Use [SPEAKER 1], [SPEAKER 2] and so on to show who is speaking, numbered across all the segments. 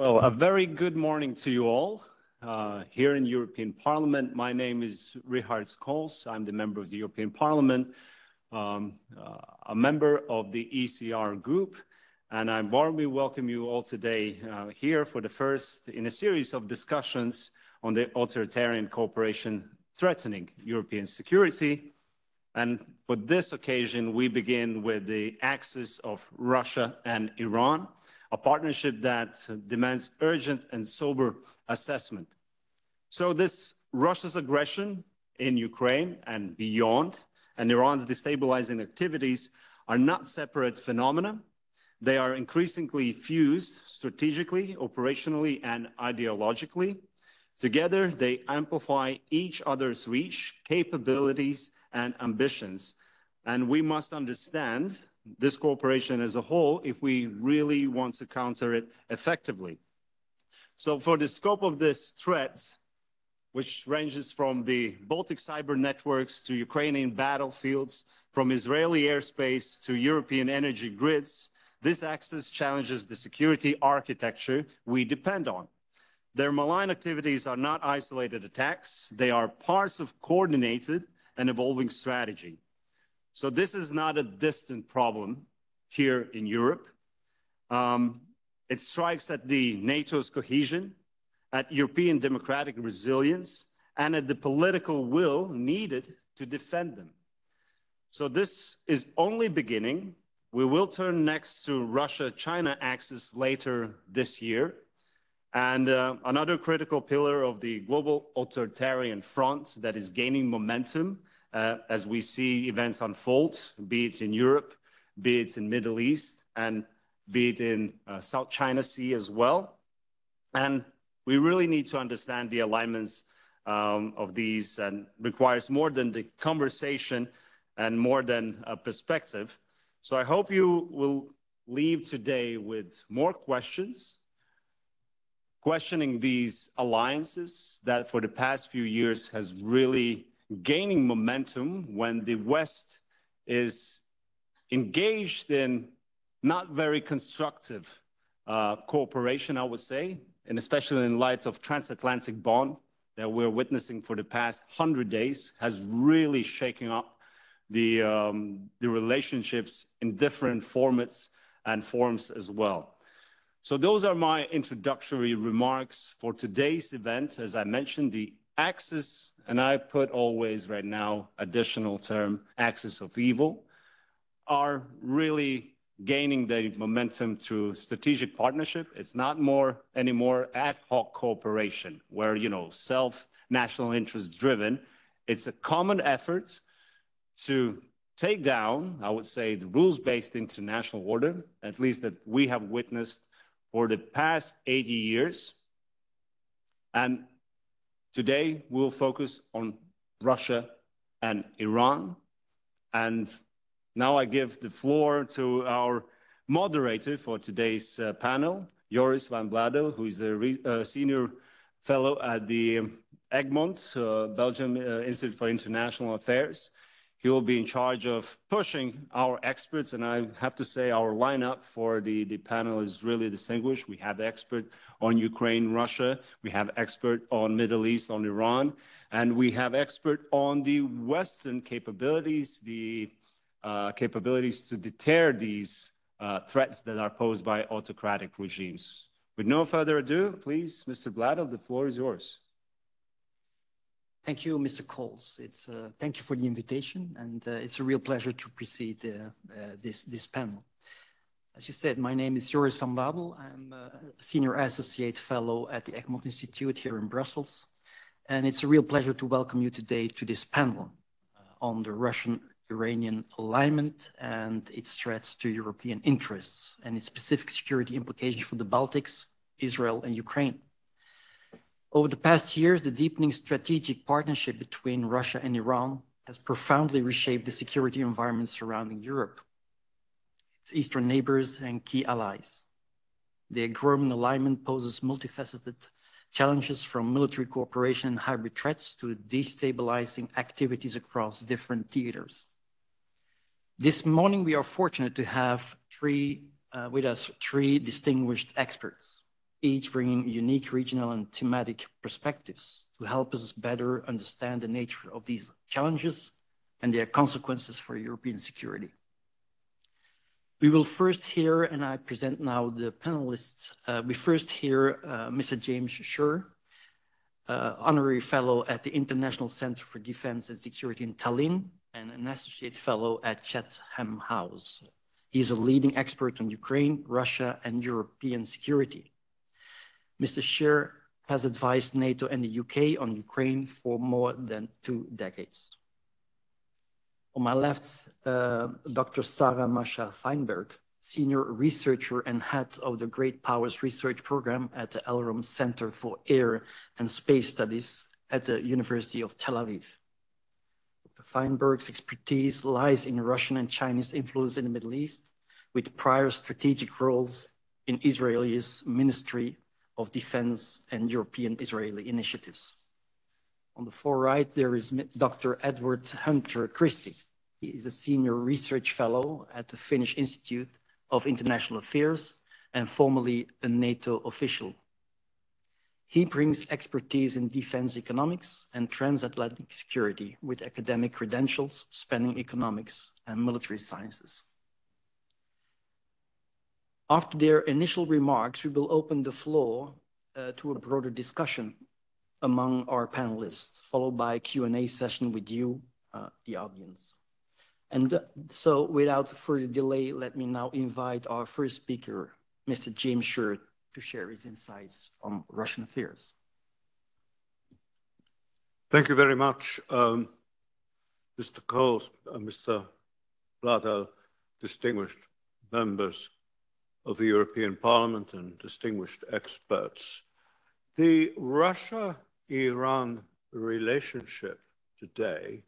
[SPEAKER 1] Well, a very good morning to you all. Here in European Parliament, my name is Rihards Kols. I'm the member of the European Parliament, a member of the ECR group, and I warmly welcome you all today here for the first in a series of discussions on the authoritarian cooperation threatening European security. And for this occasion, we begin with the axis of Russia and Iran, a partnership that demands urgent and sober assessment. So this Russia's aggression in Ukraine and beyond, and Iran's destabilizing activities are not separate phenomena. They are increasingly fused strategically, operationally, and ideologically. Together, they amplify each other's reach, capabilities, and ambitions. And we must understand this cooperation as a whole if we really want to counter it effectively. So for the scope of this threat, which ranges from the Baltic cyber networks to Ukrainian battlefields, from Israeli airspace to European energy grids, this axis challenges the security architecture we depend on. Their malign activities are not isolated attacks. They are parts of coordinated and evolving strategy. So this is not a distant problem here in Europe. It strikes at the NATO's cohesion, at European democratic resilience, and at the political will needed to defend them. So this is only beginning. We will turn next to Russia-China axis later this year. And another critical pillar of the global authoritarian front that is gaining momentum as we see events unfold, be it in Europe, be it in Middle East, and be it in South China Sea as well. And we really need to understand the alignments of these, and requires more than the conversation and more than a perspective. So I hope you will leave today with more questions, questioning these alliances that for the past few years has really gaining momentum when the West is engaged in not very constructive cooperation, I would say, and especially in light of transatlantic bond that we're witnessing for the past 100 days has really shaken up the relationships in different formats and forms as well. So those are my introductory remarks for today's event. As I mentioned, the axis, and I put always right now additional term, axis of evil, are really gaining the momentum through strategic partnership. It's not anymore ad hoc cooperation where, national interest driven. It's a common effort to take down, I would say, the rules-based international order, at least that we have witnessed for the past 80 years. And today, we'll focus on Russia and Iran. And now I give the floor to our moderator for today's panel, Joris van Bladel, who is a senior fellow at the Egmont, Belgium Institute for International Affairs. He will be in charge of pushing our experts, and I have to say our lineup for the panel is really distinguished. We have expert on Ukraine, Russia, we have expert on Middle East, on Iran, and we have expert on the Western capabilities, the capabilities to deter these threats that are posed by autocratic regimes. With no further ado, please, Mr. Bladel, the floor is yours.
[SPEAKER 2] Thank you, Mr. Kols. Thank you for the invitation, and it's a real pleasure to precede this panel. As you said, my name is Joris van Bladel. I'm a senior associate fellow at the Egmont Institute here in Brussels, and it's a real pleasure to welcome you today to this panel on the Russian-Iranian alignment and its threats to European interests and its specific security implications for the Baltics, Israel, and Ukraine. Over the past years, the deepening strategic partnership between Russia and Iran has profoundly reshaped the security environment surrounding Europe, its eastern neighbors, and key allies. The growing alignment poses multifaceted challenges from military cooperation and hybrid threats to destabilizing activities across different theaters. This morning, we are fortunate to have with us three distinguished experts. each bringing unique regional and thematic perspectives to help us better understand the nature of these challenges and their consequences for European security. We will first hear, and I present now the panelists, we first hear Mr. James Sherr, Honorary Fellow at the International Center for Defense and Security in Tallinn, and an Associate Fellow at Chatham House. He is a leading expert on Ukraine, Russia, and European security. Mr. Sherr has advised NATO and the UK on Ukraine for more than 2 decades. On my left, Dr. Sarah Masha Fainberg, Senior Researcher and Head of the Great Powers Research Program at the Elrum Center for Air and Space Studies at the University of Tel Aviv. Dr. Fainberg's expertise lies in Russian and Chinese influence in the Middle East, with prior strategic roles in Israel's Ministry of Defense and European Israeli initiatives. On the far right, there is Dr. Edward Hunter Christie. He is a Senior Research Fellow at the Finnish Institute of International Affairs and formerly a NATO official. He brings expertise in defense economics and transatlantic security with academic credentials spanning economics and military sciences. After their initial remarks, we will open the floor to a broader discussion among our panelists, followed by a Q&A session with you, the audience. And so without further delay, let me now invite our first speaker, Mr. James Sherr, to share his insights on Russian affairs.
[SPEAKER 3] Thank you very much, Mr. Kols, Mr. Bladel, distinguished members of the European Parliament and distinguished experts. The Russia-Iran relationship today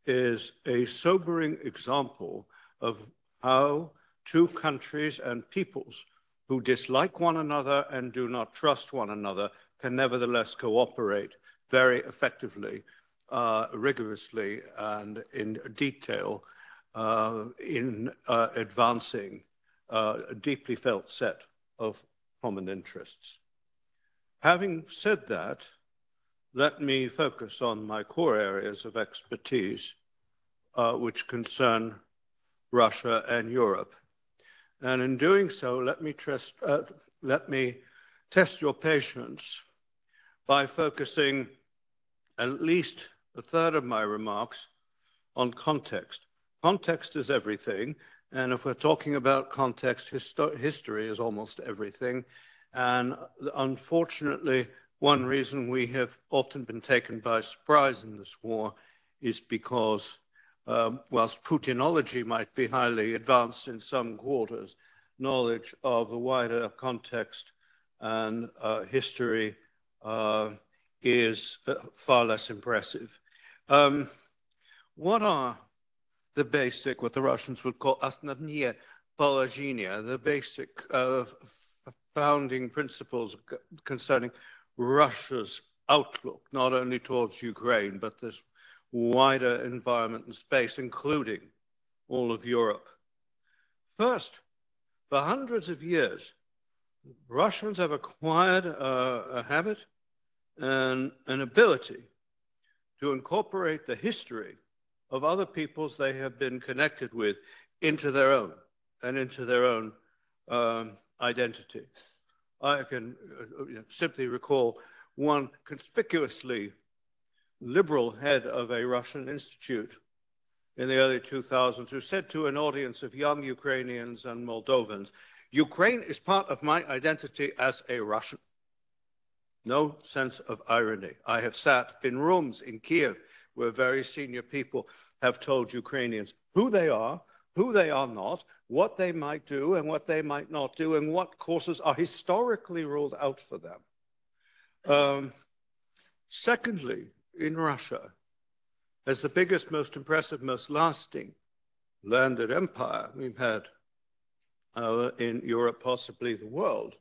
[SPEAKER 3] is a sobering example of how 2 countries and peoples who dislike one another and do not trust one another can nevertheless cooperate very effectively, rigorously, and in detail in advancing a deeply felt set of common interests. Having said that, let me focus on my core areas of expertise, which concern Russia and Europe. And in doing so, let me test your patience by focusing at least a third of my remarks on context. Context is everything. And if we're talking about context, history is almost everything. And unfortunately, one reason we have often been taken by surprise in this war is because whilst Putinology might be highly advanced in some quarters, knowledge of the wider context and history is far less impressive. What are the basic, what the Russians would call основные положения, the basic founding principles concerning Russia's outlook, not only towards Ukraine, but this wider environment and space, including all of Europe? First, for hundreds of years, Russians have acquired a habit and an ability to incorporate the history of other peoples they have been connected with into their own and into their own identity. I can simply recall one conspicuously liberal head of a Russian institute in the early 2000s who said to an audience of young Ukrainians and Moldovans, "Ukraine is part of my identity as a Russian." No sense of irony. I have sat in rooms in Kiev where very senior people have told Ukrainians who they are not, what they might do and what they might not do, and what courses are historically ruled out for them. Secondly, in Russia, as the biggest, most impressive, most lasting landed empire we've had in Europe, possibly the world,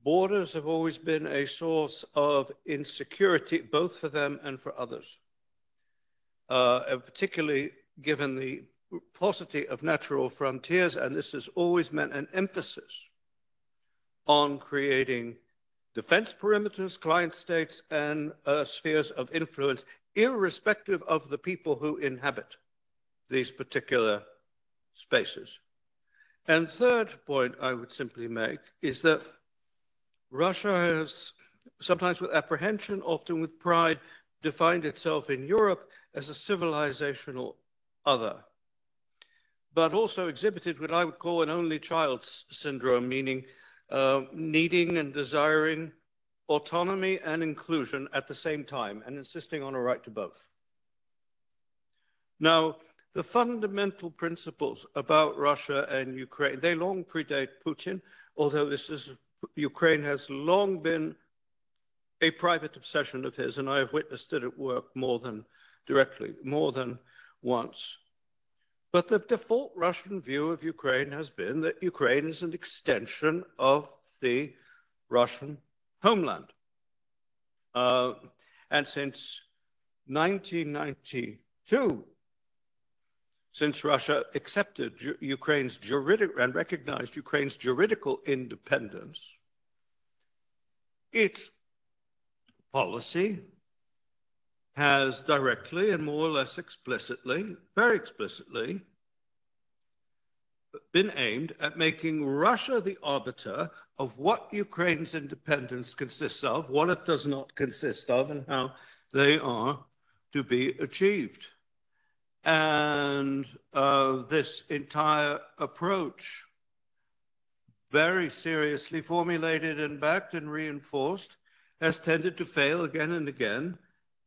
[SPEAKER 3] borders have always been a source of insecurity, both for them and for others, particularly given the paucity of natural frontiers, and this has always meant an emphasis on creating defense perimeters, client states, and spheres of influence, irrespective of the people who inhabit these particular spaces. And third point I would simply make is that Russia has, sometimes with apprehension, often with pride, defined itself in Europe as a civilizational other, but also exhibited what I would call an only child's syndrome, meaning needing and desiring autonomy and inclusion at the same time and insisting on a right to both. Now, the fundamental principles about Russia and Ukraine, they long predate Putin, although Ukraine has long been a private obsession of his, and I have witnessed it at work more than once. But the default Russian view of Ukraine has been that Ukraine is an extension of the Russian homeland. And since 1992, since Russia accepted Ukraine's and recognized Ukraine's juridical independence, its policy has directly and more or less explicitly, very explicitly, been aimed at making Russia the arbiter of what Ukraine's independence consists of, what it does not consist of, and how they are to be achieved. And this entire approach, very seriously formulated and backed and reinforced, has tended to fail again and again.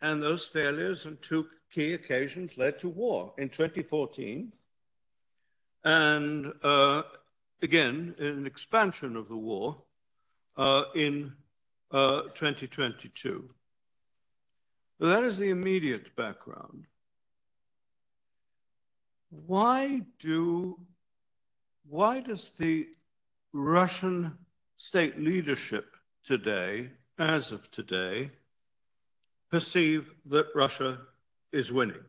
[SPEAKER 3] And those failures on two key occasions led to war in 2014 and again an expansion of the war in 2022. That is the immediate background. Why does the Russian state leadership today, as of today, perceive that Russia is winning?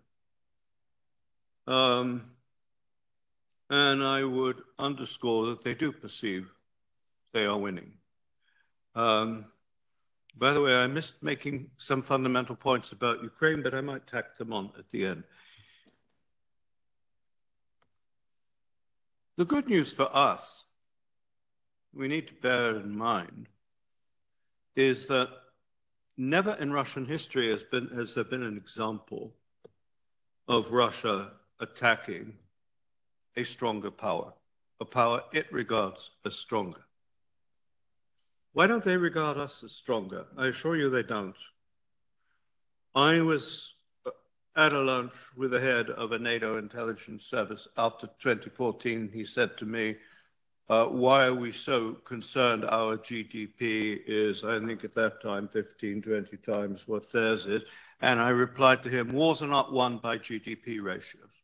[SPEAKER 3] And I would underscore that they do perceive they are winning. By the way, I missed making some fundamental points about Ukraine, but I might tack them on at the end. The good news for us, we need to bear in mind, is that never in Russian history has there been an example of Russia attacking a stronger power, a power it regards as stronger. Why don't they regard us as stronger? I assure you they don't. I was at a lunch with the head of a NATO intelligence service after 2014. He said to me, why are we so concerned our GDP is, I think at that time, 15, 20 times what theirs is. And I replied to him, wars are not won by GDP ratios.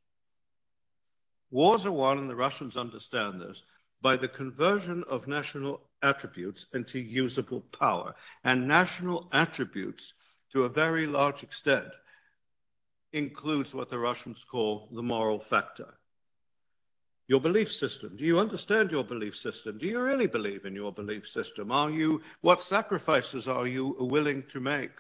[SPEAKER 3] Wars are won, and the Russians understand this, by the conversion of national attributes into usable power. And national attributes, to a very large extent, includes what the Russians call the moral factor. Your belief system. Do you understand your belief system? Do you really believe in your belief system? What sacrifices are you willing to make?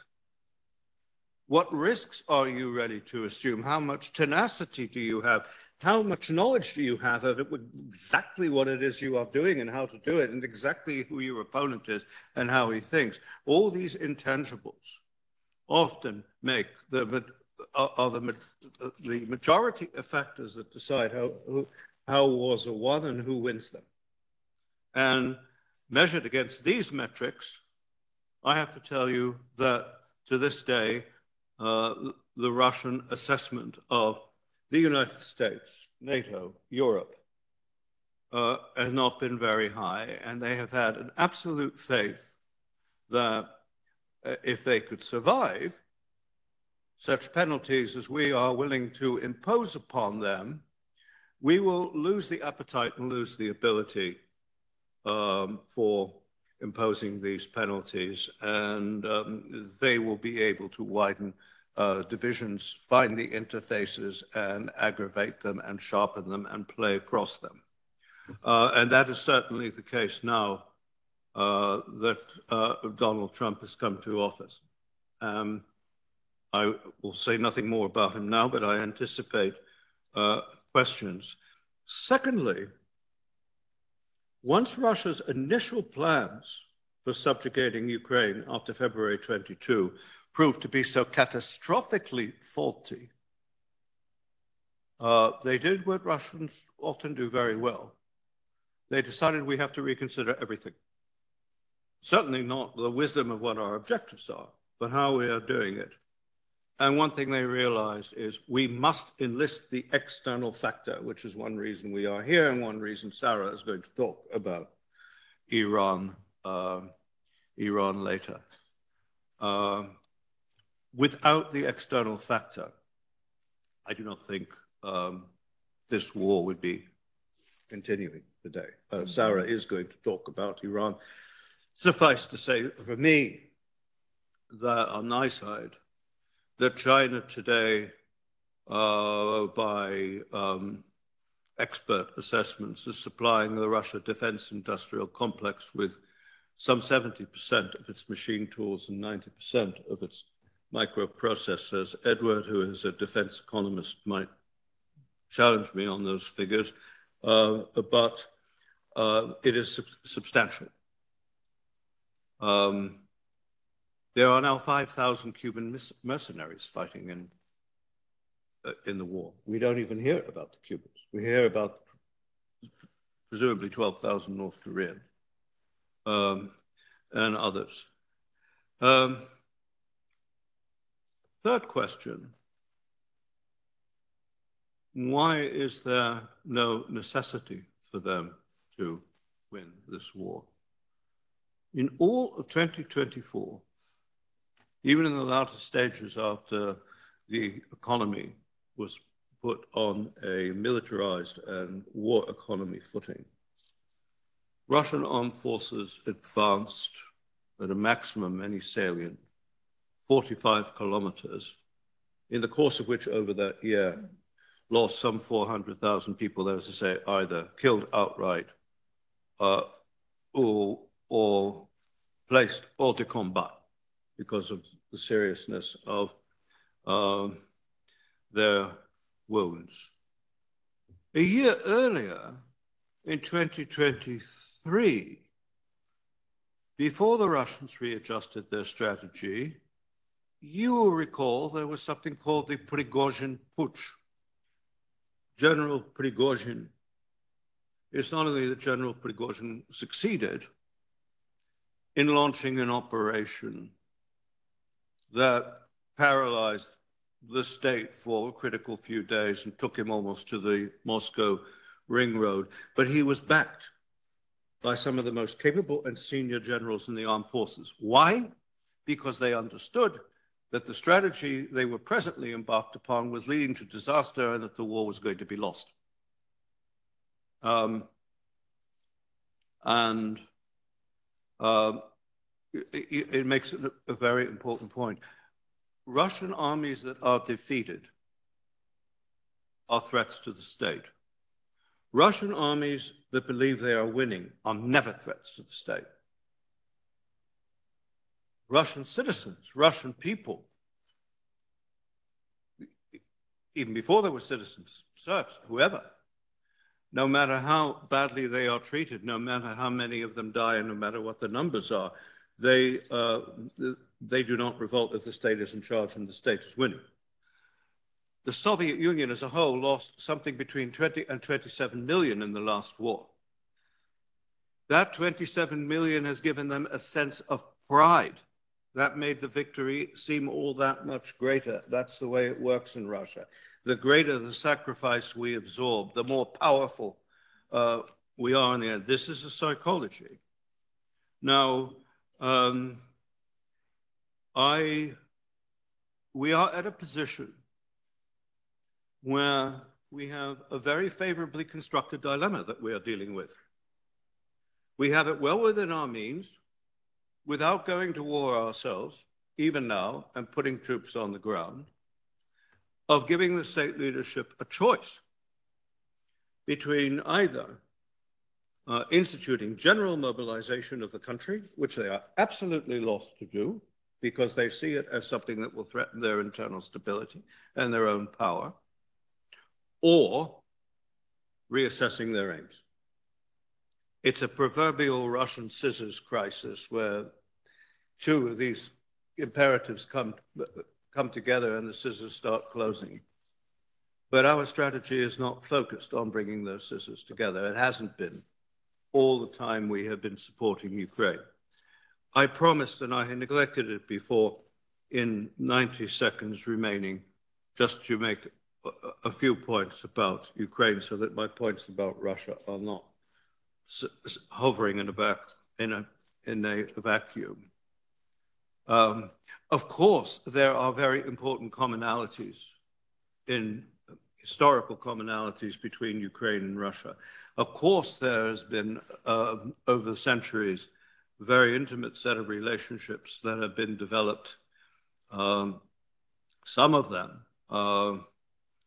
[SPEAKER 3] What risks are you ready to assume? How much tenacity do you have? How much knowledge do you have of exactly what it is you are doing and how to do it, and exactly who your opponent is and how he thinks? All these intangibles often make the majority of factors that decide how wars are won and who wins them. And measured against these metrics, I have to tell you that to this day, the Russian assessment of the United States, NATO, Europe, has not been very high, and they have had an absolute faith that if they could survive such penalties as we are willing to impose upon them, we will lose the appetite and lose the ability for imposing these penalties, and they will be able to widen divisions, find the interfaces, and aggravate them and sharpen them and play across them. And that is certainly the case now that Donald Trump has come to office. I will say nothing more about him now, but I anticipate questions. Secondly, once Russia's initial plans for subjugating Ukraine after February 22 proved to be so catastrophically faulty, they did what Russians often do very well. They decided we have to reconsider everything. Certainly not the wisdom of what our objectives are, but how we are doing it. And one thing they realized is we must enlist the external factor, which is one reason we are here and one reason Sarah is going to talk about Iran later. Without the external factor, I do not think this war would be continuing today. Sarah is going to talk about Iran. Suffice to say, for me, that on my side, that China today, by expert assessments, is supplying the Russia defense industrial complex with some 70% of its machine tools and 90% of its microprocessors. Edward, who is a defense economist, might challenge me on those figures, but it is substantial. There are now 5,000 Cuban mercenaries fighting in the war. We don't even hear about the Cubans. We hear about presumably 12,000 North Koreans and others. Third question, why is there no necessity for them to win this war? In all of 2024, even in the latter stages after the economy was put on a militarized and war economy footing, Russian armed forces advanced at a maximum, any salient, 45 kilometers, in the course of which over that year lost some 400,000 people, that is to say, either killed outright or placed hors de combat because of the seriousness of their wounds. A year earlier, in 2023, before the Russians readjusted their strategy, you will recall there was something called the Prigozhin Putsch. General Prigozhin, it's not only that General Prigozhin succeeded in launching an operation that paralyzed the state for a critical few days and took him almost to the Moscow ring road, but he was backed by some of the most capable and senior generals in the armed forces. Why? Because they understood that the strategy they were presently embarked upon was leading to disaster and that the war was going to be lost. It makes it a very important point. Russian armies that are defeated are threats to the state. Russian armies that believe they are winning are never threats to the state. Russian citizens, Russian people, even before there were citizens, serfs, whoever, no matter how badly they are treated, no matter how many of them die, and no matter what the numbers are, they do not revolt if the state is in charge and the state is winning. The Soviet Union as a whole lost something between 20 and 27 million in the last war. That 27 million has given them a sense of pride. That made the victory seem all that much greater. That's the way it works in Russia. The greater the sacrifice we absorb, the more powerful we are in the end. This is a psychology. Now, we are at a position where we have a very favorably constructed dilemma that we are dealing with. We have it well within our means, without going to war ourselves, even now, and putting troops on the ground, of giving the state leadership a choice between either instituting general mobilization of the country, which they are absolutely loth to do because they see it as something that will threaten their internal stability and their own power, or reassessing their aims. It's a proverbial Russian scissors crisis where two of these imperatives come together and the scissors start closing. But our strategy is not focused on bringing those scissors together. It hasn't been all the time we have been supporting Ukraine. I promised, and I had neglected it before, in 90 seconds remaining, just to make a few points about Ukraine so that my points about Russia are not hovering in a vacuum. Of course, there are very important commonalities historical commonalities between Ukraine and Russia. Of course, there has been, over the centuries, a very intimate set of relationships that have been developed, some of them,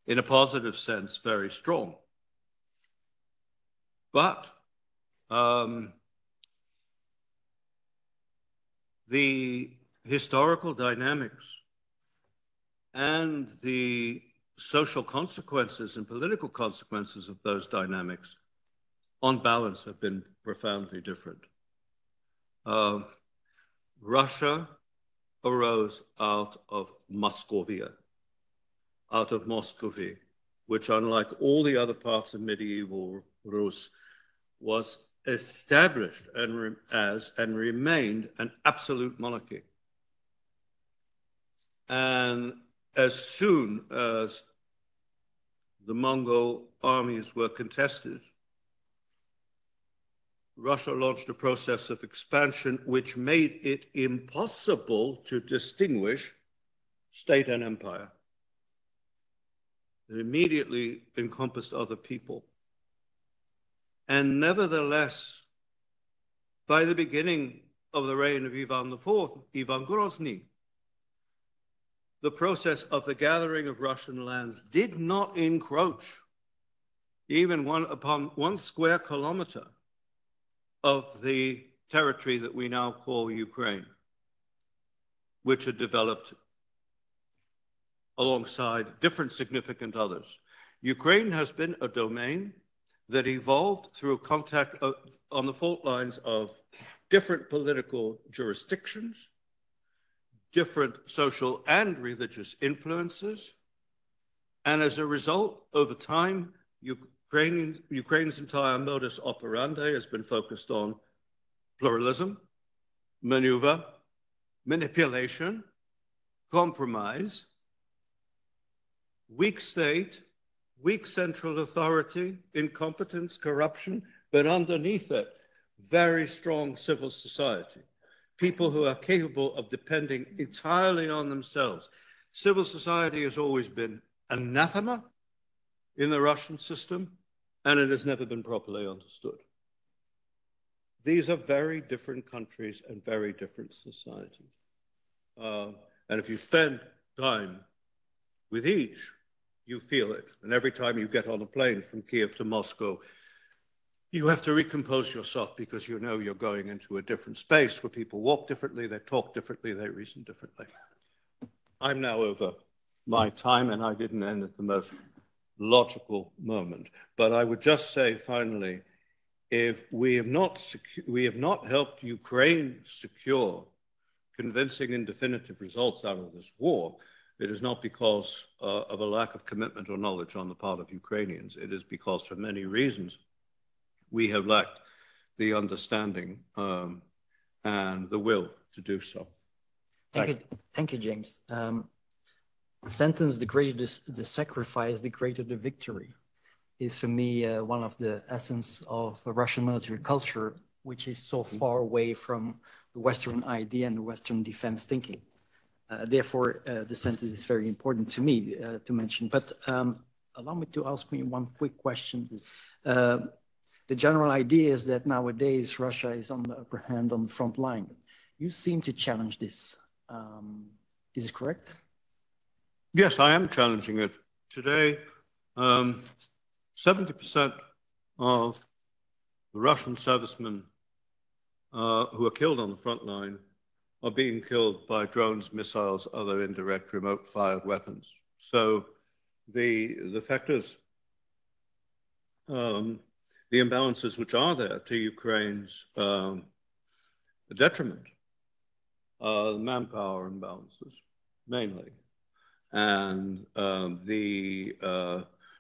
[SPEAKER 3] in a positive sense, very strong. But the historical dynamics and the social consequences and political consequences of those dynamics, on balance, have been profoundly different. Russia arose out of Moscovia, out of Muscovy, which, unlike all the other parts of medieval Rus, was established and remained an absolute monarchy. And as soon as the Mongol armies were contested, Russia launched a process of expansion which made it impossible to distinguish state and empire. It immediately encompassed other people. And nevertheless, by the beginning of the reign of Ivan IV, Ivan Grozny, the process of the gathering of Russian lands did not encroach even upon 1 square kilometer of the territory that we now call Ukraine, which had developed alongside different significant others. Ukraine has been a domain that evolved through contact on the fault lines of different political jurisdictions, different social and religious influences, and as a result, over time, Ukraine's entire modus operandi has been focused on pluralism, maneuver, manipulation, compromise, weak state, weak central authority, incompetence, corruption, but underneath it, very strong civil society. People who are capable of depending entirely on themselves. Civil society has always been anathema in the Russian system, and it has never been properly understood. These are very different countries and very different societies. And if you spend time with each, you feel it. And every time you get on a plane from Kiev to Moscow, you have to recompose yourself because you know you're going into a different space where people walk differently, they talk differently, they reason differently. I'm now over my time, and I didn't end at the most logical moment. But I would just say, finally, if we have not helped Ukraine secure convincing and definitive results out of this war, it is not because of a lack of commitment or knowledge on the part of Ukrainians. It is because, for many reasons, we have lacked the understanding and the will to do so.
[SPEAKER 2] Thank you, James. The sentence, the greater the sacrifice, the greater the victory, is for me one of the essence of Russian military culture, which is so far away from the Western idea and the Western defense thinking. Therefore, the sentence is very important to me to mention. But allow me to ask me one quick question. The general idea is that nowadays Russia is on the upper hand on the front line. You seem to challenge this. Is it correct?
[SPEAKER 3] Yes, I am challenging it. Today, 70% of The Russian servicemen who are killed on the front line are being killed by drones, missiles, other indirect remote-fired weapons. So the factors, the imbalances which are there to Ukraine's detriment, the manpower imbalances mainly, and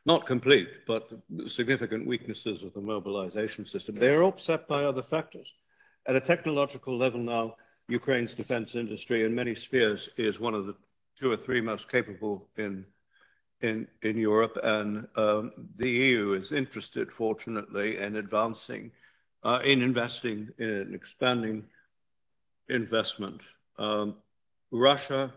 [SPEAKER 3] not complete, but significant weaknesses of the mobilization system. They're offset by other factors. At a technological level now, Ukraine's defense industry in many spheres is one of the 2 or 3 most capable in Europe, and the EU is interested, fortunately, in advancing, in investing in an expanding investment. Russia,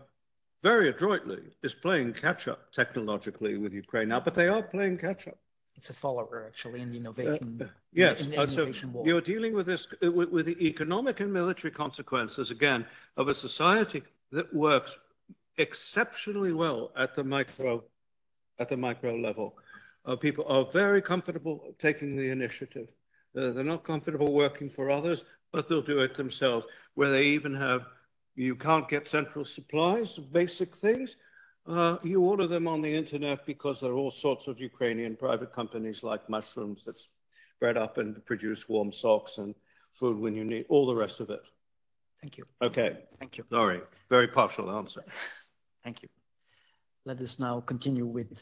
[SPEAKER 3] very adroitly, is playing catch-up technologically with Ukraine now, but they are playing catch-up.
[SPEAKER 2] It's a follower, actually, in the innovation.
[SPEAKER 3] Yes,
[SPEAKER 2] in the innovation
[SPEAKER 3] so you're dealing with this, with the economic and military consequences, again, of a society that works exceptionally well at the micro level. People are very comfortable taking the initiative. They're not comfortable working for others, but they'll do it themselves, where they even have, you can't get central supplies of basic things. You order them on the internet because there are all sorts of Ukrainian private companies like mushrooms that spread up and produce warm socks and food when you need, all the rest of it.
[SPEAKER 2] Thank you.
[SPEAKER 3] Okay.
[SPEAKER 2] Thank you.
[SPEAKER 3] Sorry, very partial answer.
[SPEAKER 2] Thank you. Let us now continue with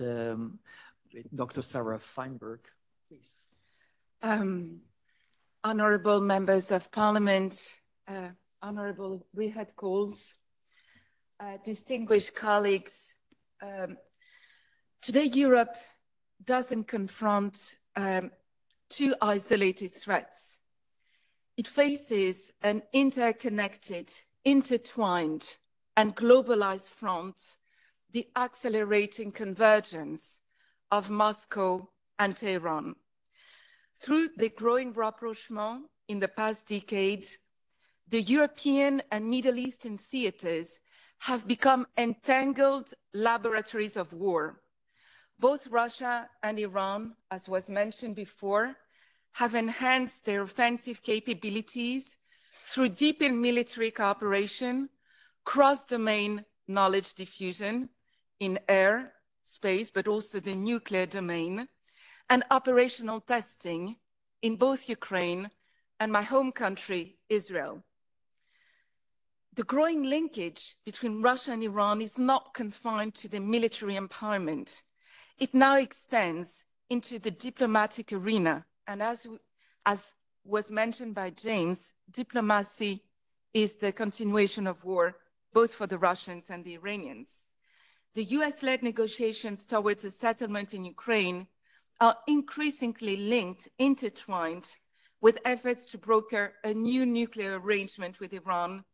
[SPEAKER 2] Dr. Sarah Fainberg, please.
[SPEAKER 4] Honorable members of Parliament, Honorable Rihards Kols, distinguished colleagues, today Europe doesn't confront 2 isolated threats. It faces an interconnected, intertwined, and globalized front, the accelerating convergence of Moscow and Tehran. Through the growing rapprochement in the past decade, the European and Middle Eastern theaters have become entangled laboratories of war. Both Russia and Iran, as was mentioned before, have enhanced their offensive capabilities through deepened military cooperation, cross-domain knowledge diffusion in air, space, but also the nuclear domain, and operational testing in both Ukraine and my home country, Israel. The growing linkage between Russia and Iran is not confined to the military empowerment. It now extends into the diplomatic arena. And as was mentioned by James, diplomacy is the continuation of war, both for the Russians and the Iranians. The US-led negotiations towards a settlement in Ukraine are increasingly linked, intertwined with efforts to broker a new nuclear arrangement with Iran,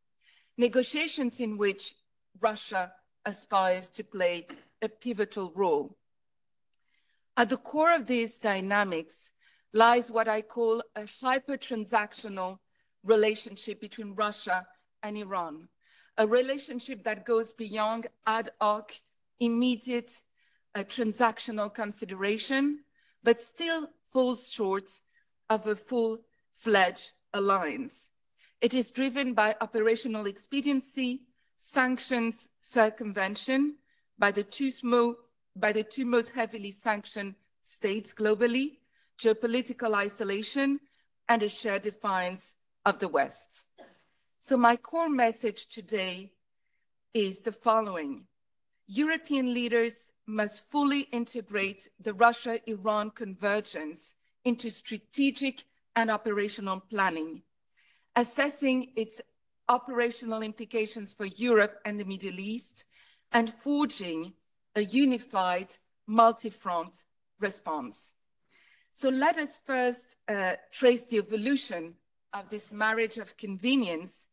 [SPEAKER 4] negotiations in which Russia aspires to play a pivotal role. At the core of these dynamics lies what I call a hyper-transactional relationship between Russia and Iran, a relationship that goes beyond ad hoc, immediate, transactional consideration, but still falls short of a full-fledged alliance. It is driven by operational expediency, sanctions, circumvention by the two most heavily sanctioned states globally, geopolitical isolation, and a shared defiance of the West. So my core message today is the following. European leaders must fully integrate the Russia-Iran convergence into strategic and operational planning, assessing its operational implications for Europe and the Middle East, and forging a unified multi-front response. So let us first trace the evolution of this marriage of convenience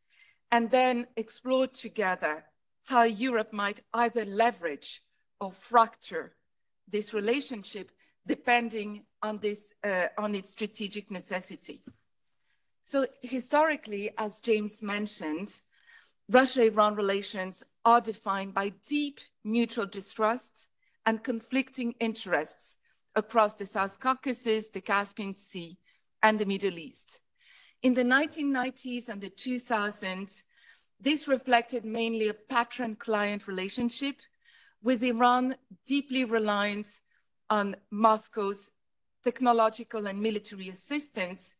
[SPEAKER 4] and then explore together how Europe might either leverage or fracture this relationship depending on its strategic necessity. So historically, as James mentioned, Russia-Iran relations are defined by deep mutual distrust and conflicting interests across the South Caucasus, the Caspian Sea, and the Middle East. In the 1990s and the 2000s, this reflected mainly a patron-client relationship, with Iran deeply reliant on Moscow's technological and military assistance,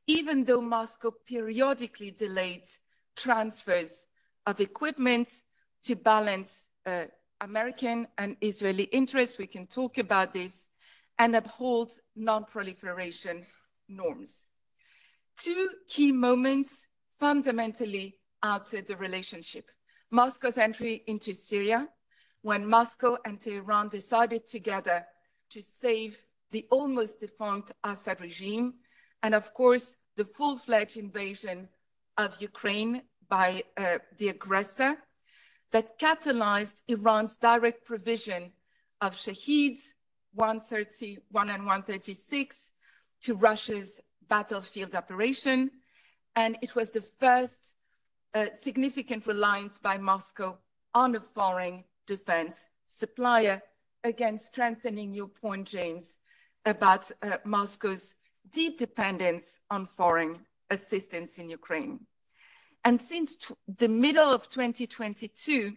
[SPEAKER 4] even though Moscow periodically delayed transfers of equipment to balance American and Israeli interests. We can talk about this, and uphold non-proliferation norms. Two key moments fundamentally altered the relationship. Moscow's entry into Syria, when Moscow and Tehran decided together to save the almost defunct Assad regime, and of course, the full-fledged invasion of Ukraine by the aggressor that catalyzed Iran's direct provision of Shaheeds 131 and 136 to Russia's battlefield operation. And it was the first significant reliance by Moscow on a foreign defense supplier, again strengthening your point, James, about Moscow's deep dependence on foreign assistance in Ukraine. And since the middle of 2022,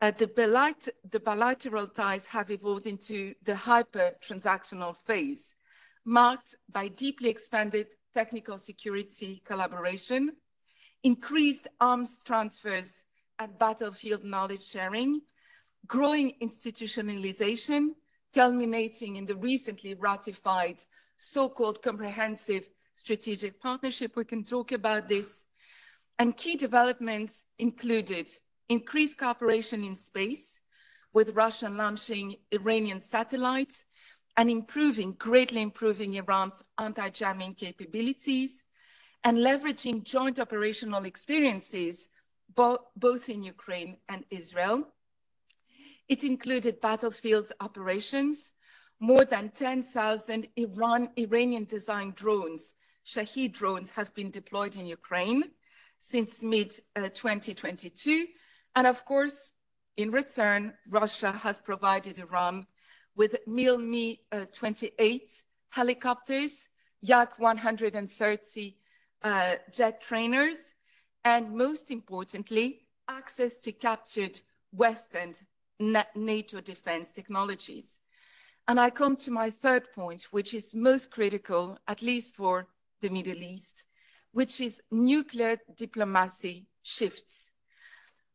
[SPEAKER 4] the bilateral ties have evolved into the hyper-transactional phase, marked by deeply expanded technical security collaboration, increased arms transfers and battlefield knowledge sharing, growing institutionalization, culminating in the recently ratified so-called comprehensive strategic partnership. We can talk about this. And key developments included increased cooperation in space, with Russia launching Iranian satellites and greatly improving Iran's anti-jamming capabilities, and leveraging joint operational experiences both in Ukraine and Israel. It included battlefield operations. More than 10,000 Iranian-designed drones, Shahed drones, have been deployed in Ukraine since mid-2022. And of course, in return, Russia has provided Iran with Mi-28 helicopters, Yak 130 jet trainers, and most importantly, access to captured Western NATO defense technologies. And I come to my third point, which is most critical, at least for the Middle East, which is nuclear diplomacy shifts.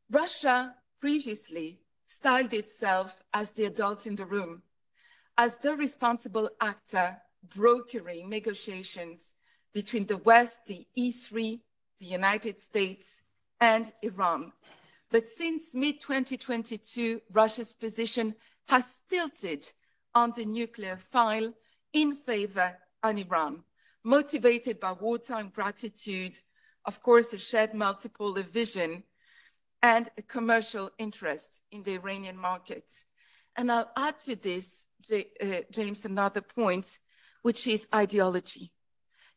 [SPEAKER 4] Russia previously styled itself as the adult in the room, as the responsible actor brokering negotiations between the West, the E3, the United States, and Iran. But since mid-2022, Russia's position has tilted on the nuclear file in favor of Iran, motivated by wartime gratitude, of course, a shared multipolar vision, and a commercial interest in the Iranian market. And I'll add to this, James, another point, which is ideology.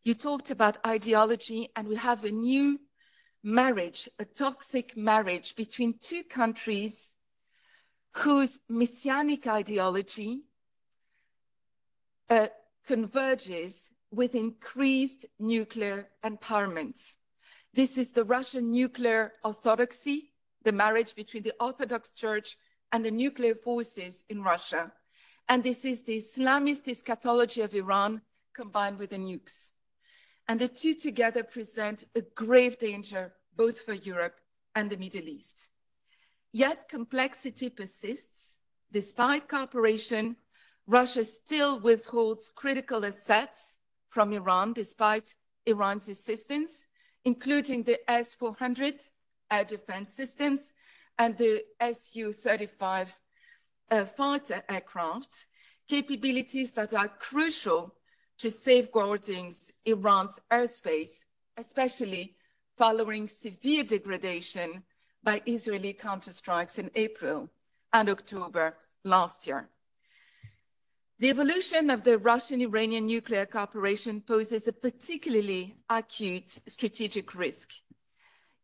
[SPEAKER 4] You talked about ideology, and we have a new marriage, a toxic marriage between two countries whose messianic ideology converges with increased nuclear empowerment. This is the Russian nuclear orthodoxy, the marriage between the Orthodox Church and the nuclear forces in Russia. And this is the Islamist eschatology of Iran combined with the nukes. And the two together present a grave danger both for Europe and the Middle East. Yet complexity persists. Despite cooperation, Russia still withholds critical assets from Iran despite Iran's insistence, including the S-400 air defense systems and the Su-35 fighter aircraft, capabilities that are crucial to safeguarding Iran's airspace, especially following severe degradation by Israeli counterstrikes in April and October last year. The evolution of the Russian-Iranian nuclear cooperation poses a particularly acute strategic risk.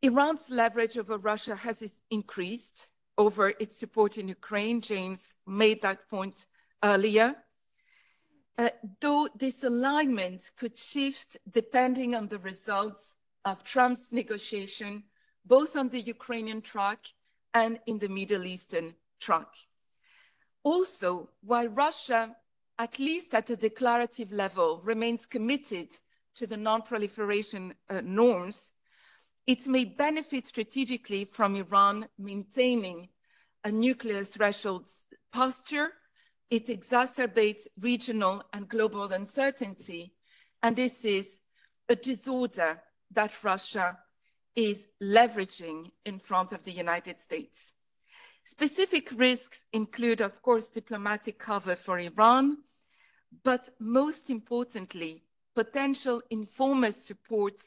[SPEAKER 4] Iran's leverage over Russia has increased over its support in Ukraine. James made that point earlier. though this alignment could shift depending on the results of Trump's negotiation, both on the Ukrainian track and in the Middle Eastern track. Also, while Russia, at least at a declarative level, remains committed to the non-proliferation norms, it may benefit strategically from Iran maintaining a nuclear threshold posture. It exacerbates regional and global uncertainty, and this is a disorder that Russia is leveraging in front of the United States. Specific risks include, of course, diplomatic cover for Iran, but most importantly, potential informal support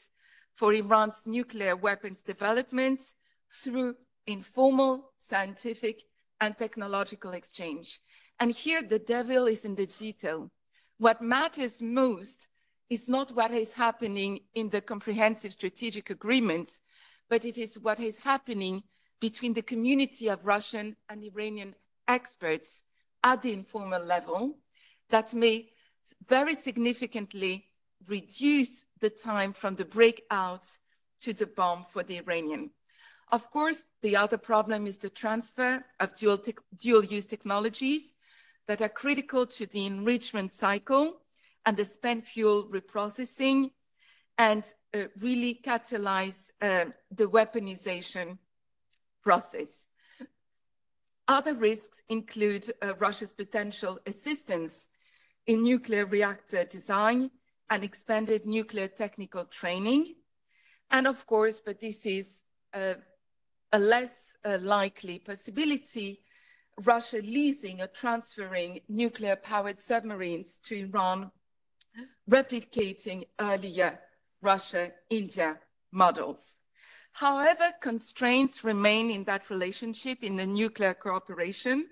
[SPEAKER 4] for Iran's nuclear weapons development through informal scientific and technological exchange. And here the devil is in the detail. What matters most is not what is happening in the comprehensive strategic agreements, but it is what is happening between the community of Russian and Iranian experts at the informal level that may very significantly reduce the time from the breakout to the bomb for the Iranian. Of course, the other problem is the transfer of dual-use technologies that are critical to the enrichment cycle and the spent fuel reprocessing and really catalyze the weaponization process. Other risks include Russia's potential assistance in nuclear reactor design and expanded nuclear technical training. And of course, but this is a less likely possibility, Russia leasing or transferring nuclear-powered submarines to Iran, replicating earlier Russia-India models. However, constraints remain in that relationship in the nuclear cooperation.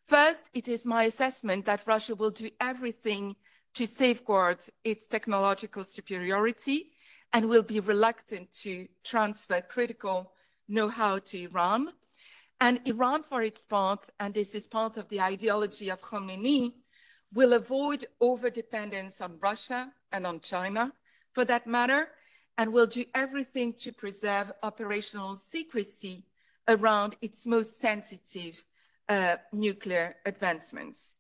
[SPEAKER 4] First, it is my assessment that Russia will do everything to safeguard its technological superiority and will be reluctant to transfer critical know-how to Iran. And Iran, for its part, and this is part of the ideology of Khomeini, will avoid over-dependence on Russia and on China, for that matter, and will do everything to preserve operational secrecy around its most sensitive nuclear advancements.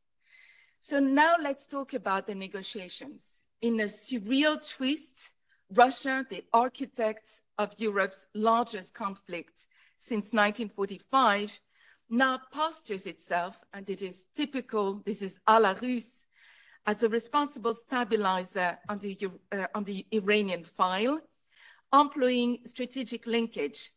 [SPEAKER 4] So now let's talk about the negotiations. In a surreal twist, Russia, the architect of Europe's largest conflict since 1945, now postures itself, and it is typical, this is à la Russe, as a responsible stabilizer on the Iranian file, employing strategic linkage,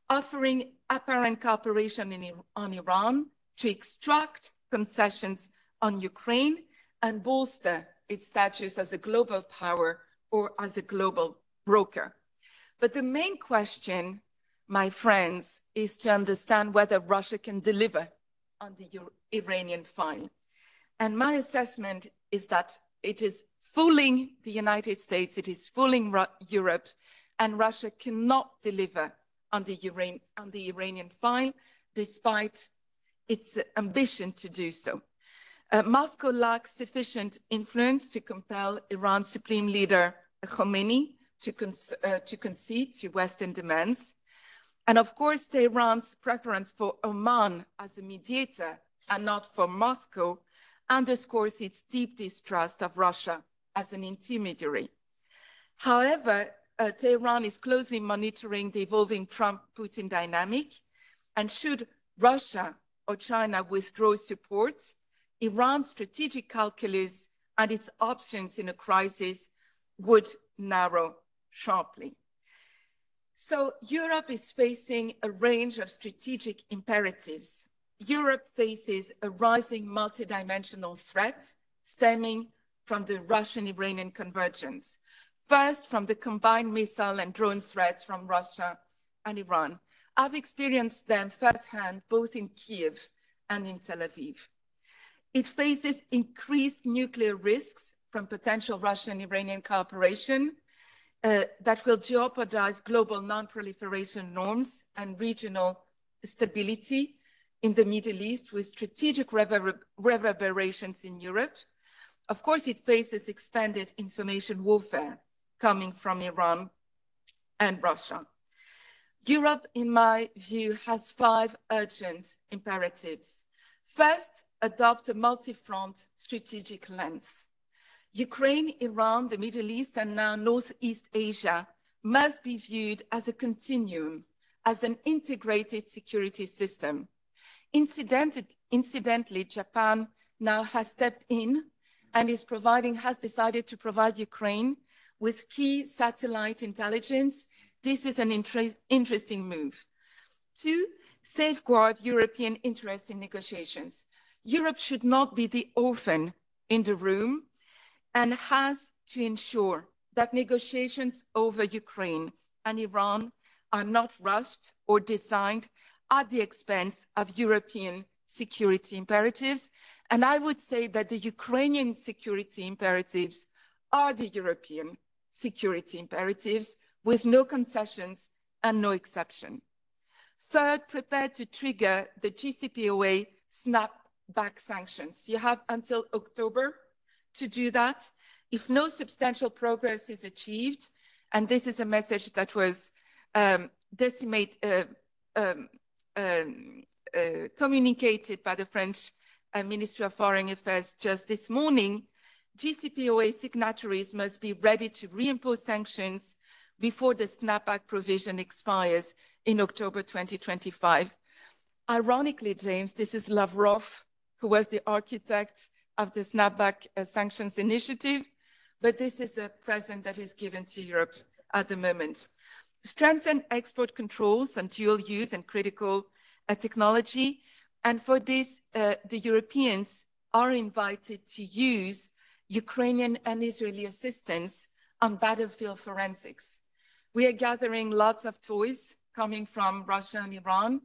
[SPEAKER 4] offering apparent cooperation on Iran to extract concessions on Ukraine and bolster its status as a global power or as a global broker. But the main question, my friends, is to understand whether Russia can deliver on the Iranian file. And my assessment is that it is fooling the United States, it is fooling Europe, and Russia cannot deliver on the Iranian file, despite its ambition to do so. Moscow lacks sufficient influence to compel Iran's supreme leader Khomeini to concede to Western demands. And of course, Tehran's preference for Oman as a mediator and not for Moscow underscores its deep distrust of Russia as an intermediary. However, Tehran is closely monitoring the evolving Trump-Putin dynamic, and should Russia or China withdraw support, Iran's strategic calculus and its options in a crisis would narrow sharply. So Europe is facing a range of strategic imperatives. Europe faces a rising multidimensional threat stemming from the Russian-Iranian convergence. First, from the combined missile and drone threats from Russia and Iran. I've experienced them firsthand, both in Kiev and in Tel Aviv. It faces increased nuclear risks from potential Russian-Iranian cooperation that will jeopardize global non-proliferation norms and regional stability in the Middle East, with strategic reverberations in Europe. of course, it faces expanded information warfare coming from Iran and Russia. Europe, in my view, has 5 urgent imperatives. First, adopt a multi-front strategic lens. Ukraine, Iran, the Middle East, and now Northeast Asia must be viewed as a continuum, as an integrated security system. Incidentally, Japan now has stepped in and has decided to provide Ukraine with key satellite intelligence. This is an interesting move. 2, safeguard European interest in negotiations. Europe should not be the orphan in the room and has to ensure that negotiations over Ukraine and Iran are not rushed or designed at the expense of European security imperatives. And I would say that the Ukrainian security imperatives are the European security imperatives, with no concessions and no exception. Third, prepare to trigger the JCPOA snapback sanctions. You have until October to do that. If no substantial progress is achieved, and this is a message that was communicated by the French Ministry of Foreign Affairs just this morning, JCPOA signatories must be ready to reimpose sanctions before the snapback provision expires in October 2025. Ironically, James, this is Lavrov, who was the architect of the snapback sanctions initiative, but this is a present that is given to Europe at the moment. Strengthen export controls on dual use and critical technology. And for this, the Europeans are invited to use Ukrainian and Israeli assistance on battlefield forensics. We are gathering lots of toys coming from Russia and Iran,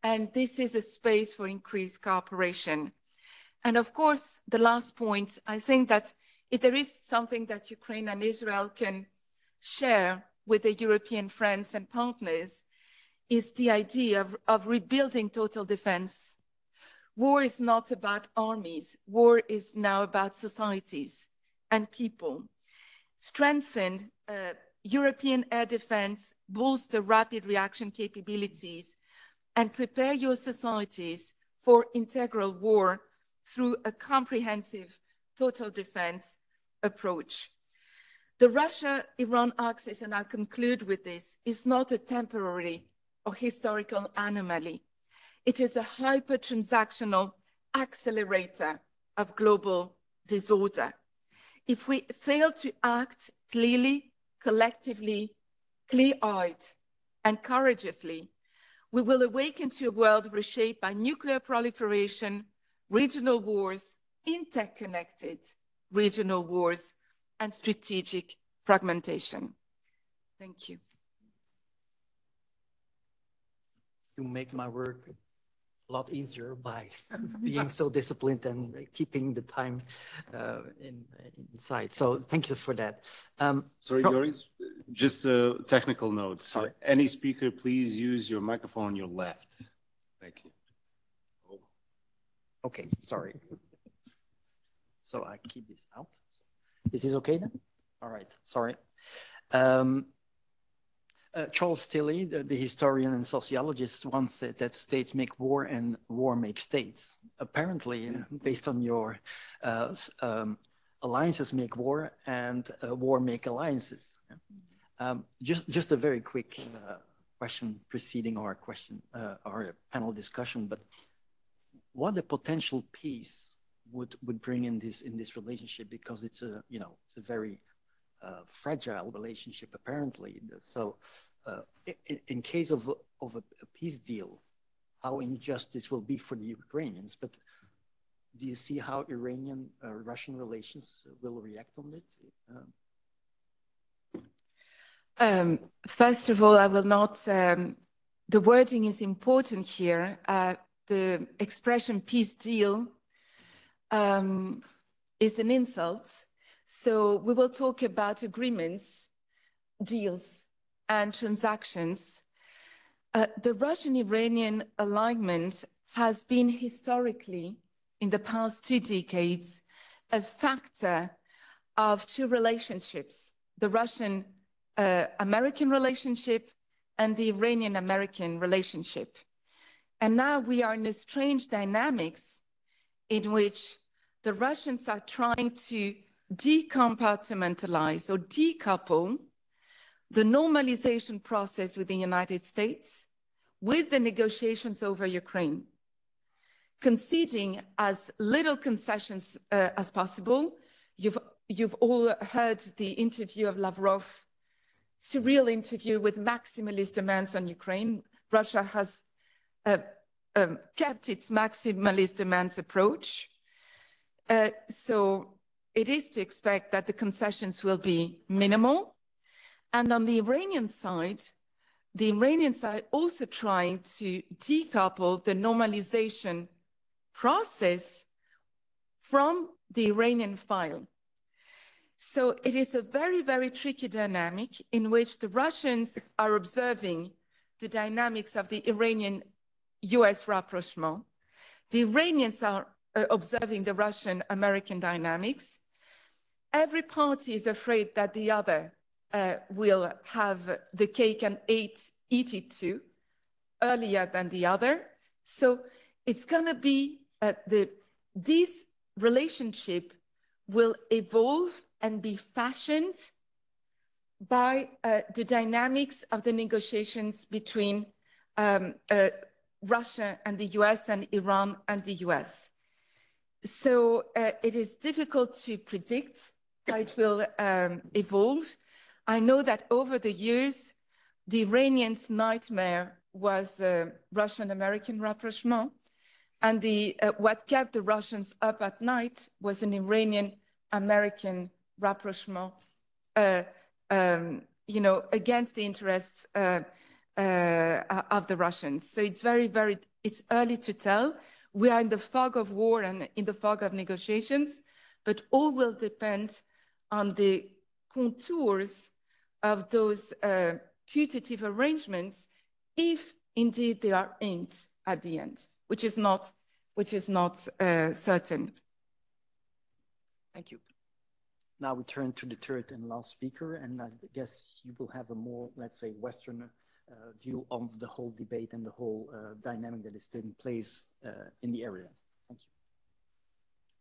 [SPEAKER 4] and this is a space for increased cooperation. And of course, the last point, I think that if there is something that Ukraine and Israel can share with their European friends and partners, is the idea of rebuilding total defense. War is not about armies. War is now about societies and people. Strengthen European air defense, bolster rapid reaction capabilities, and prepare your societies for integral war through a comprehensive total defense approach. The Russia-Iran axis, and I'll conclude with this, is not a temporary or historical anomaly. It is a hyper-transactional accelerator of global disorder. If we fail to act clearly, collectively, clear-eyed, and courageously, we will awaken to a world reshaped by nuclear proliferation, regional wars, interconnected regional wars, and strategic fragmentation. Thank you.
[SPEAKER 2] You make my work a lot easier by being so disciplined and keeping the time inside. So thank you for that.
[SPEAKER 1] Sorry, Joris, just a technical note.
[SPEAKER 2] Sorry.
[SPEAKER 1] Any speaker, please use your microphone on your left. Thank you. Oh.
[SPEAKER 2] Okay, sorry. So I keep this out. Is this okay then? All right, sorry. Charles Tilly, the historian and sociologist, once said that states make war and war makes states. Apparently, based on your alliances make war and war make alliances. Just a very quick question preceding our panel discussion, but what a potential peace would bring in this relationship, because it's a very fragile relationship apparently. So in case of a peace deal, how unjust this will be for the Ukrainians, but do you see how Russian relations will react on it?
[SPEAKER 4] First of all, I will not, the wording is important here. The expression peace deal is an insult. So we will talk about agreements, deals, and transactions. The Russian-Iranian alignment has been historically, in the past 2 decades, a factor of two relationships, the Russian-American relationship and the Iranian-American relationship. And now we are in a strange dynamics in which the Russians are trying to decompartmentalize or decouple the normalization process with the United States with the negotiations over Ukraine, conceding as little concessions as possible. You've all heard the interview of Lavrov, surreal interview with maximalist demands on Ukraine. Russia has kept its maximalist demands approach. So it is to expect that the concessions will be minimal. And on the Iranian side also trying to decouple the normalization process from the Iranian file. So it is a very, very tricky dynamic in which the Russians are observing the dynamics of the Iranian-US rapprochement. The Iranians are observing the Russian-American dynamics. Every party is afraid that the other will have the cake and eat it too, earlier than the other. So it's going to be, this relationship will evolve and be fashioned by the dynamics of the negotiations between Russia and the US and Iran and the US. So it is difficult to predict how it will evolve. I know that over the years, the Iranians' nightmare was Russian-American rapprochement, and what kept the Russians up at night was an Iranian-American rapprochement, against the interests of the Russians. So it's it's early to tell. We are in the fog of war and in the fog of negotiations, but all will depend on the contours of those putative arrangements, if indeed they are inked at the end, which is not certain.
[SPEAKER 2] Thank you. Now we turn to the third and last speaker, and I guess you will have a more, let's say, Western view of the whole debate and the whole dynamic that is taking place in the area. Thank you.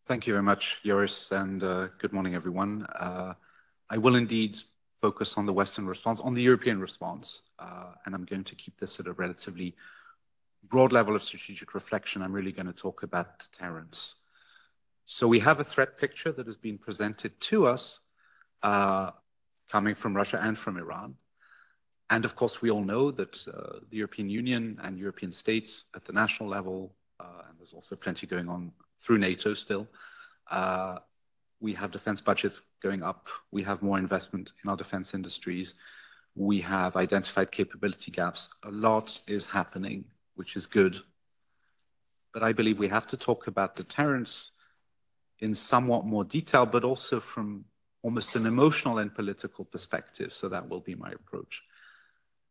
[SPEAKER 5] Thank you very much, Joris, and good morning, everyone. I will indeed focus on the Western response, on the European response, and I'm going to keep this at a relatively broad level of strategic reflection. I'm really going to talk about deterrence. So we have a threat picture that has been presented to us coming from Russia and from Iran. And of course, we all know that the European Union and European states at the national level, and there's also plenty going on through NATO still, we have defense budgets going up. We have more investment in our defense industries. We have identified capability gaps. A lot is happening, which is good. But I believe we have to talk about deterrence in somewhat more detail, but also from almost an emotional and political perspective. So that will be my approach.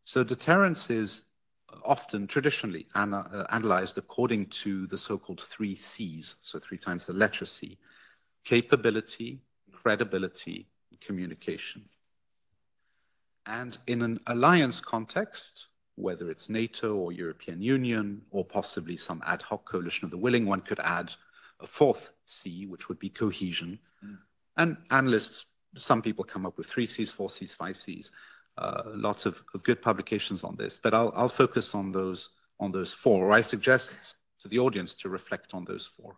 [SPEAKER 5] So deterrence is often, traditionally, analyzed according to the so-called 3 C's, so 3 times the letter C: capability, credibility, and communication. And in an alliance context, whether it's NATO or European Union, or possibly some ad hoc coalition of the willing, one could add a 4th C, which would be cohesion. And analysts, some people come up with 3 C's, 4 C's, 5 C's. Lots of good publications on this, but I'll focus on those 4, or I suggest to the audience to reflect on those 4.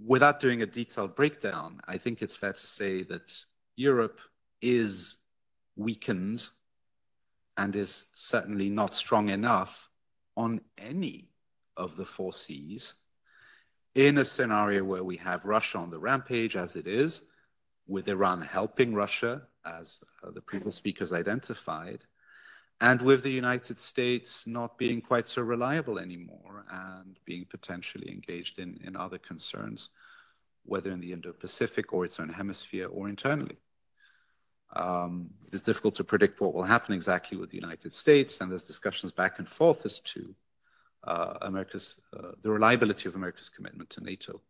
[SPEAKER 5] Without doing a detailed breakdown, I think it's fair to say that Europe is weakened and is certainly not strong enough on any of the 4 C's in a scenario where we have Russia on the rampage, as it is, with Iran helping Russia, as the previous speakers identified, and with the United States not being quite so reliable anymore and being potentially engaged in other concerns, whether in the Indo-Pacific or its own hemisphere or internally. It is difficult to predict what will happen exactly with the United States, and there's discussions back and forth as to the reliability of America's commitment to NATO.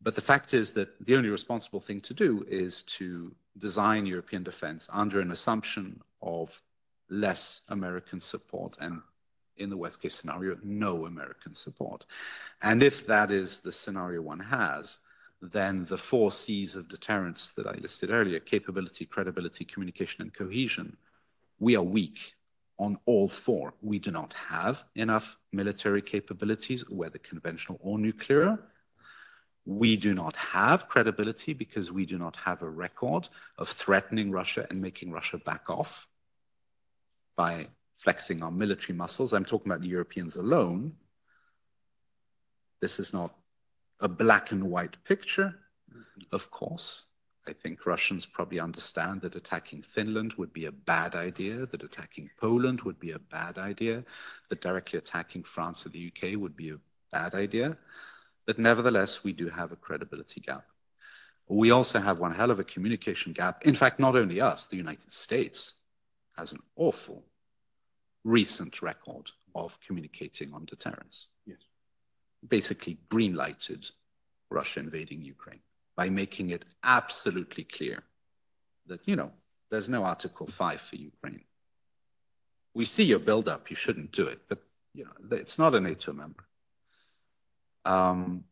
[SPEAKER 5] But the fact is that the only responsible thing to do is to design European defense under an assumption of less American support and, in the worst case scenario, no American support. And if that is the scenario one has, then the 4 C's of deterrence that I listed earlier, capability, credibility, communication, and cohesion, we are weak on all 4. We do not have enough military capabilities, whether conventional or nuclear. We do not have credibility because we do not have a record of threatening Russia and making Russia back off by flexing our military muscles. I'm talking about the Europeans alone. This is not a black and white picture, of course. I think Russians probably understand that attacking Finland would be a bad idea, that attacking Poland would be a bad idea, that directly attacking France or the UK would be a bad idea. But nevertheless, we do have a credibility gap. We also have one hell of a communication gap. In fact, not only us, the United States has an awful recent record of communicating on deterrence. Yes. Basically green-lighted Russia invading Ukraine by making it absolutely clear that, you know, there's no Article 5 for Ukraine. We see your buildup, you shouldn't do it, but, you know, it's not a NATO member. And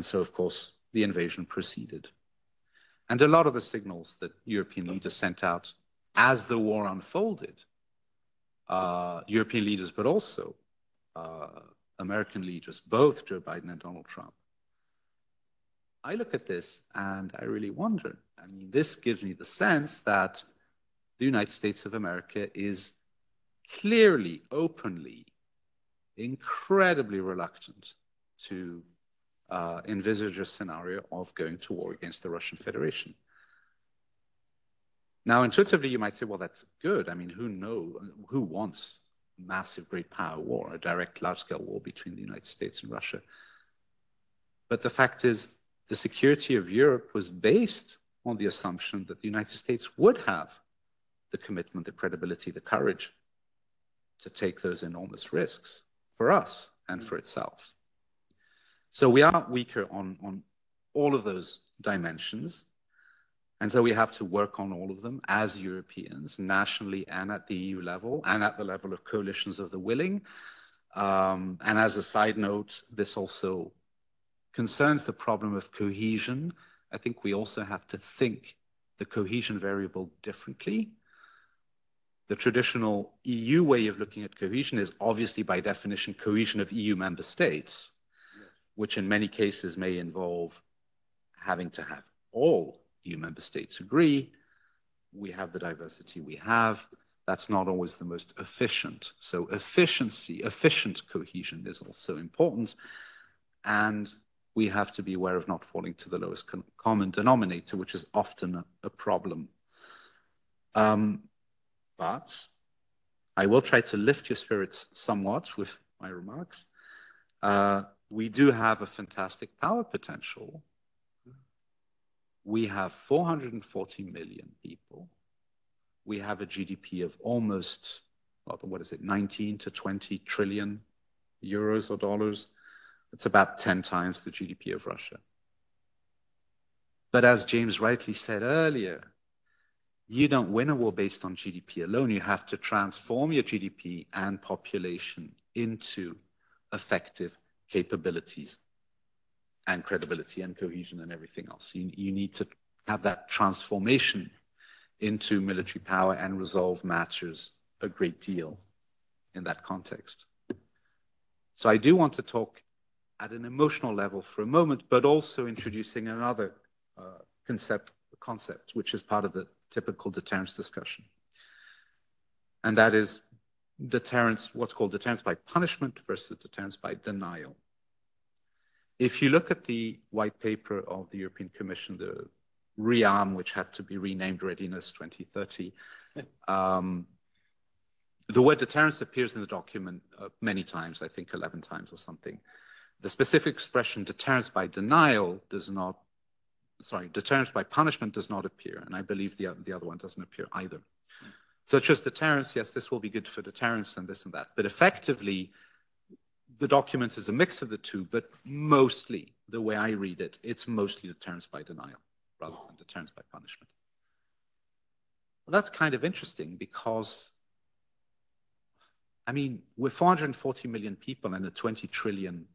[SPEAKER 5] so, of course, the invasion proceeded. And a lot of the signals that European leaders sent out as the war unfolded, European leaders, but also American leaders, both Joe Biden and Donald Trump. I look at this and I really wonder. I mean, this gives me the sense that the United States of America is clearly, openly, incredibly reluctant to envisage a scenario of going to war against the Russian Federation. Now, intuitively, you might say, well, that's good. I mean, who wants massive great power war, a direct large-scale war between the United States and Russia? But the fact is, the security of Europe was based on the assumption that the United States would have the commitment, the credibility, the courage to take those enormous risks for us and for itself. So we are weaker on all of those dimensions. And so we have to work on all of them as Europeans, nationally and at the EU level, and at the level of coalitions of the willing. And as a side note, this also concerns the problem of cohesion. I think we also have to think the cohesion variable differently. The traditional EU way of looking at cohesion is obviously by definition cohesion of EU member states, which in many cases may involve having to have all EU member states agree. We have the diversity we have. That's not always the most efficient. So efficient cohesion is also important. And we have to be aware of not falling to the lowest common denominator, which is often a problem. But I will try to lift your spirits somewhat with my remarks. We do have a fantastic power potential. We have 440 million people. We have a GDP of almost, what is it, 19 to 20 trillion euros or dollars. It's about 10 times the GDP of Russia. But as James rightly said earlier, you don't win a war based on GDP alone. You have to transform your GDP and population into effective capabilities and credibility and cohesion and everything else. You need to have that transformation into military power and resolve matters a great deal in that context. So I do want to talk at an emotional level for a moment, but also introducing another concept, which is part of the typical deterrence discussion. And that is deterrence, what's called deterrence by punishment versus deterrence by denial. If you look at the white paper of the European Commission, the REARM, which had to be renamed Readiness 2030, the word deterrence appears in the document many times, I think 11 times or something. The specific expression deterrence by denial does not, deterrence by punishment does not appear, and I believe the other one doesn't appear either. So it's just deterrence, yes, this will be good for deterrence and this and that. But effectively, the document is a mix of the two, but mostly the way I read it, it's mostly deterrence by denial rather than deterrence by punishment. Well, that's kind of interesting because, I mean, with 440 million people and a 20 trillion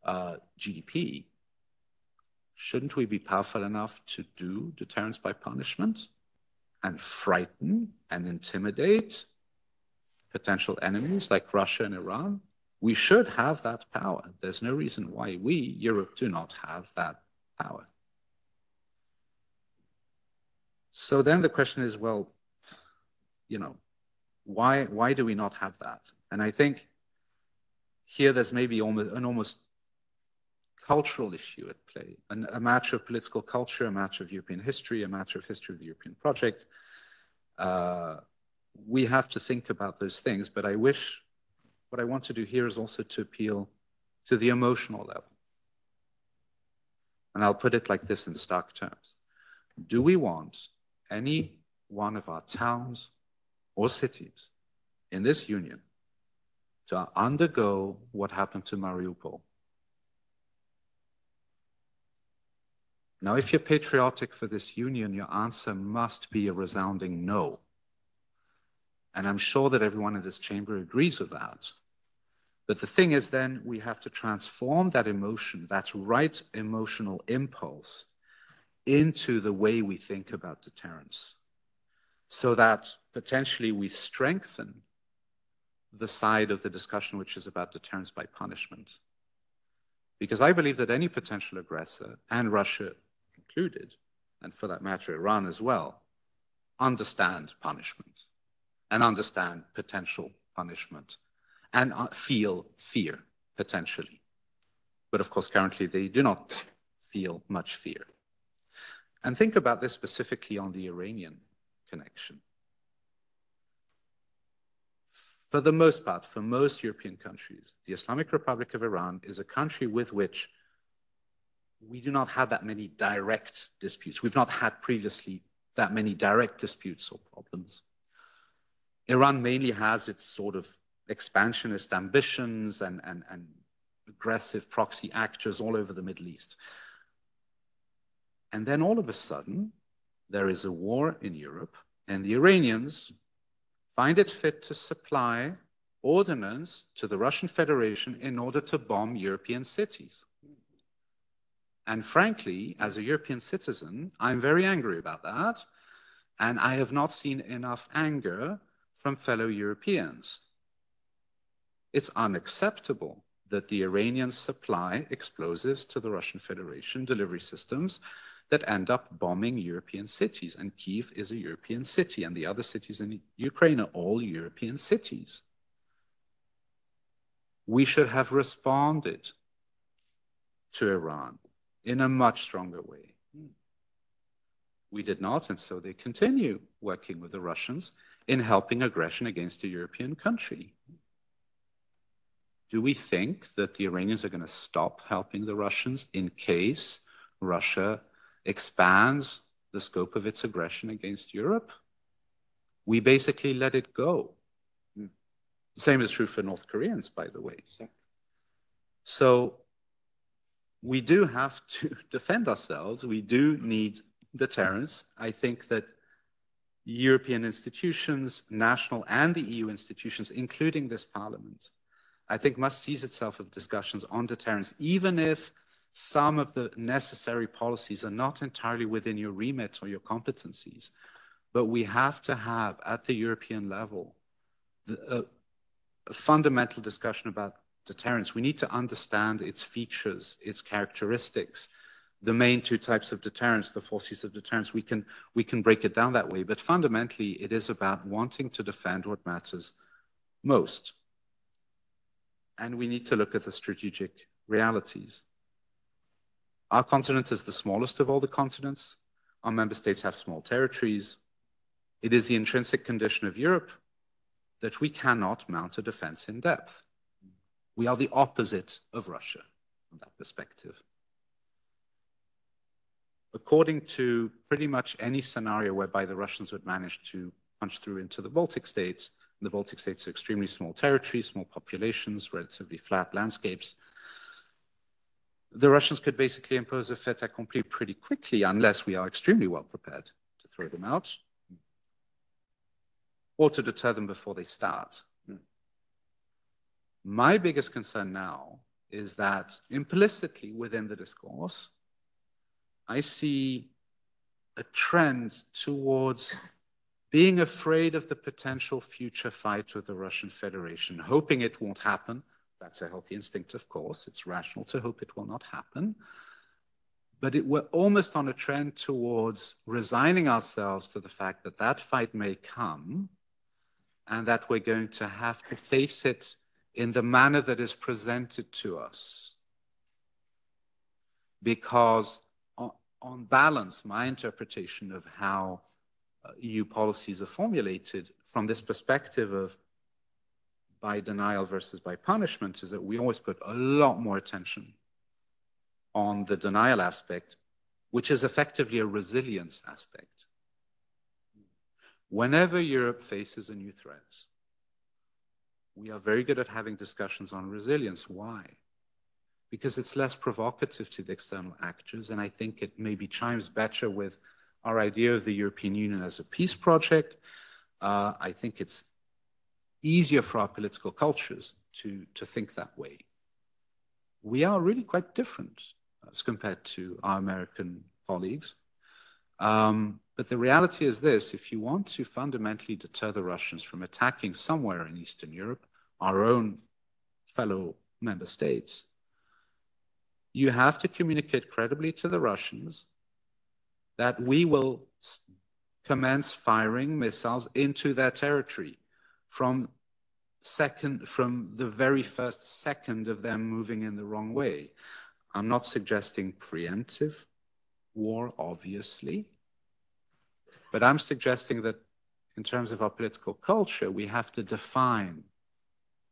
[SPEAKER 5] GDP, shouldn't we be powerful enough to do deterrence by punishment and frighten and intimidate potential enemies like Russia and Iran? We should have that power. There's no reason why we, Europe, do not have that power. So then the question is, well, you know, why do we not have that? And I think here there's maybe an almost cultural issue at play, a matter of political culture, a matter of European history, a matter of history of the European project. We have to think about those things, but what I want to do here is also to appeal to the emotional level. And I'll put it like this in stark terms. Do we want any one of our towns or cities in this union to undergo what happened to Mariupol? Now, if you're patriotic for this union, your answer must be a resounding no. And I'm sure that everyone in this chamber agrees with that. But the thing is then we have to transform that emotion, that right emotional impulse, into the way we think about deterrence, so that potentially we strengthen the side of the discussion which is about deterrence by punishment. Because I believe that any potential aggressor, and Russia included, and for that matter Iran as well, understand punishment and understand potential punishment and feel fear potentially. But of course currently they do not feel much fear. And think about this specifically on the Iranian connection. For the most part, for most European countries, the Islamic Republic of Iran is a country with which we do not have that many direct disputes. We've not had previously that many direct disputes or problems. Iran mainly has its sort of expansionist ambitions and aggressive proxy actors all over the Middle East. And then all of a sudden, there is a war in Europe, and the Iranians find it fit to supply ordnance to the Russian Federation in order to bomb European cities. And frankly, as a European citizen, I'm very angry about that, and I have not seen enough anger from fellow Europeans. It's unacceptable that the Iranians supply explosives to the Russian Federation, delivery systems, that end up bombing European cities. And Kyiv is a European city, and the other cities in Ukraine are all European cities. We should have responded to Iran in a much stronger way. We did not, and so they continue working with the Russians in helping aggression against a European country. Do we think that the Iranians are going to stop helping the Russians in case Russia expands the scope of its aggression against Europe? We basically let it go. The same is true for North Koreans, by the way. So we do have to defend ourselves. We do need deterrence. I think that European institutions, national and the EU institutions, including this parliament, I think must seize itself of discussions on deterrence, even if some of the necessary policies are not entirely within your remit or your competencies. But we have to have, at the European level, a fundamental discussion about deterrence. We need to understand its features, its characteristics, the main two types of deterrence, the forces of deterrence. We can break it down that way, but fundamentally it is about wanting to defend what matters most. And we need to look at the strategic realities. Our continent is the smallest of all the continents. Our member states have small territories. It is the intrinsic condition of Europe that we cannot mount a defense in depth. We are the opposite of Russia from that perspective. According to pretty much any scenario whereby the Russians would manage to punch through into the Baltic states, the Baltic states are extremely small territories, small populations, relatively flat landscapes. the Russians could basically impose a fait accompli pretty quickly unless we are extremely well prepared to throw them out or to deter them before they start. My biggest concern now is that implicitly within the discourse, I see a trend towards being afraid of the potential future fight with the Russian Federation, hoping it won't happen. That's a healthy instinct, of course. It's rational to hope it will not happen. But we're almost on a trend towards resigning ourselves to the fact that that fight may come and that we're going to have to face it in the manner that is presented to us. Because on balance, my interpretation of how EU policies are formulated from this perspective of by denial versus by punishment is that we always put a lot more attention on the denial aspect, which is effectively a resilience aspect. Whenever Europe faces a new threat, we are very good at having discussions on resilience. Why? Because it's less provocative to the external actors, and I think it maybe chimes better with our idea of the European Union as a peace project. I think it's easier for our political cultures to think that way. We are really quite different as compared to our American colleagues. But the reality is this: if you want to fundamentally deter the Russians from attacking somewhere in Eastern Europe, our own fellow member states, you have to communicate credibly to the Russians that we will commence firing missiles into their territory from the very first second of them moving in the wrong way. I'm not suggesting preemptive war, obviously, but I'm suggesting that in terms of our political culture, we have to define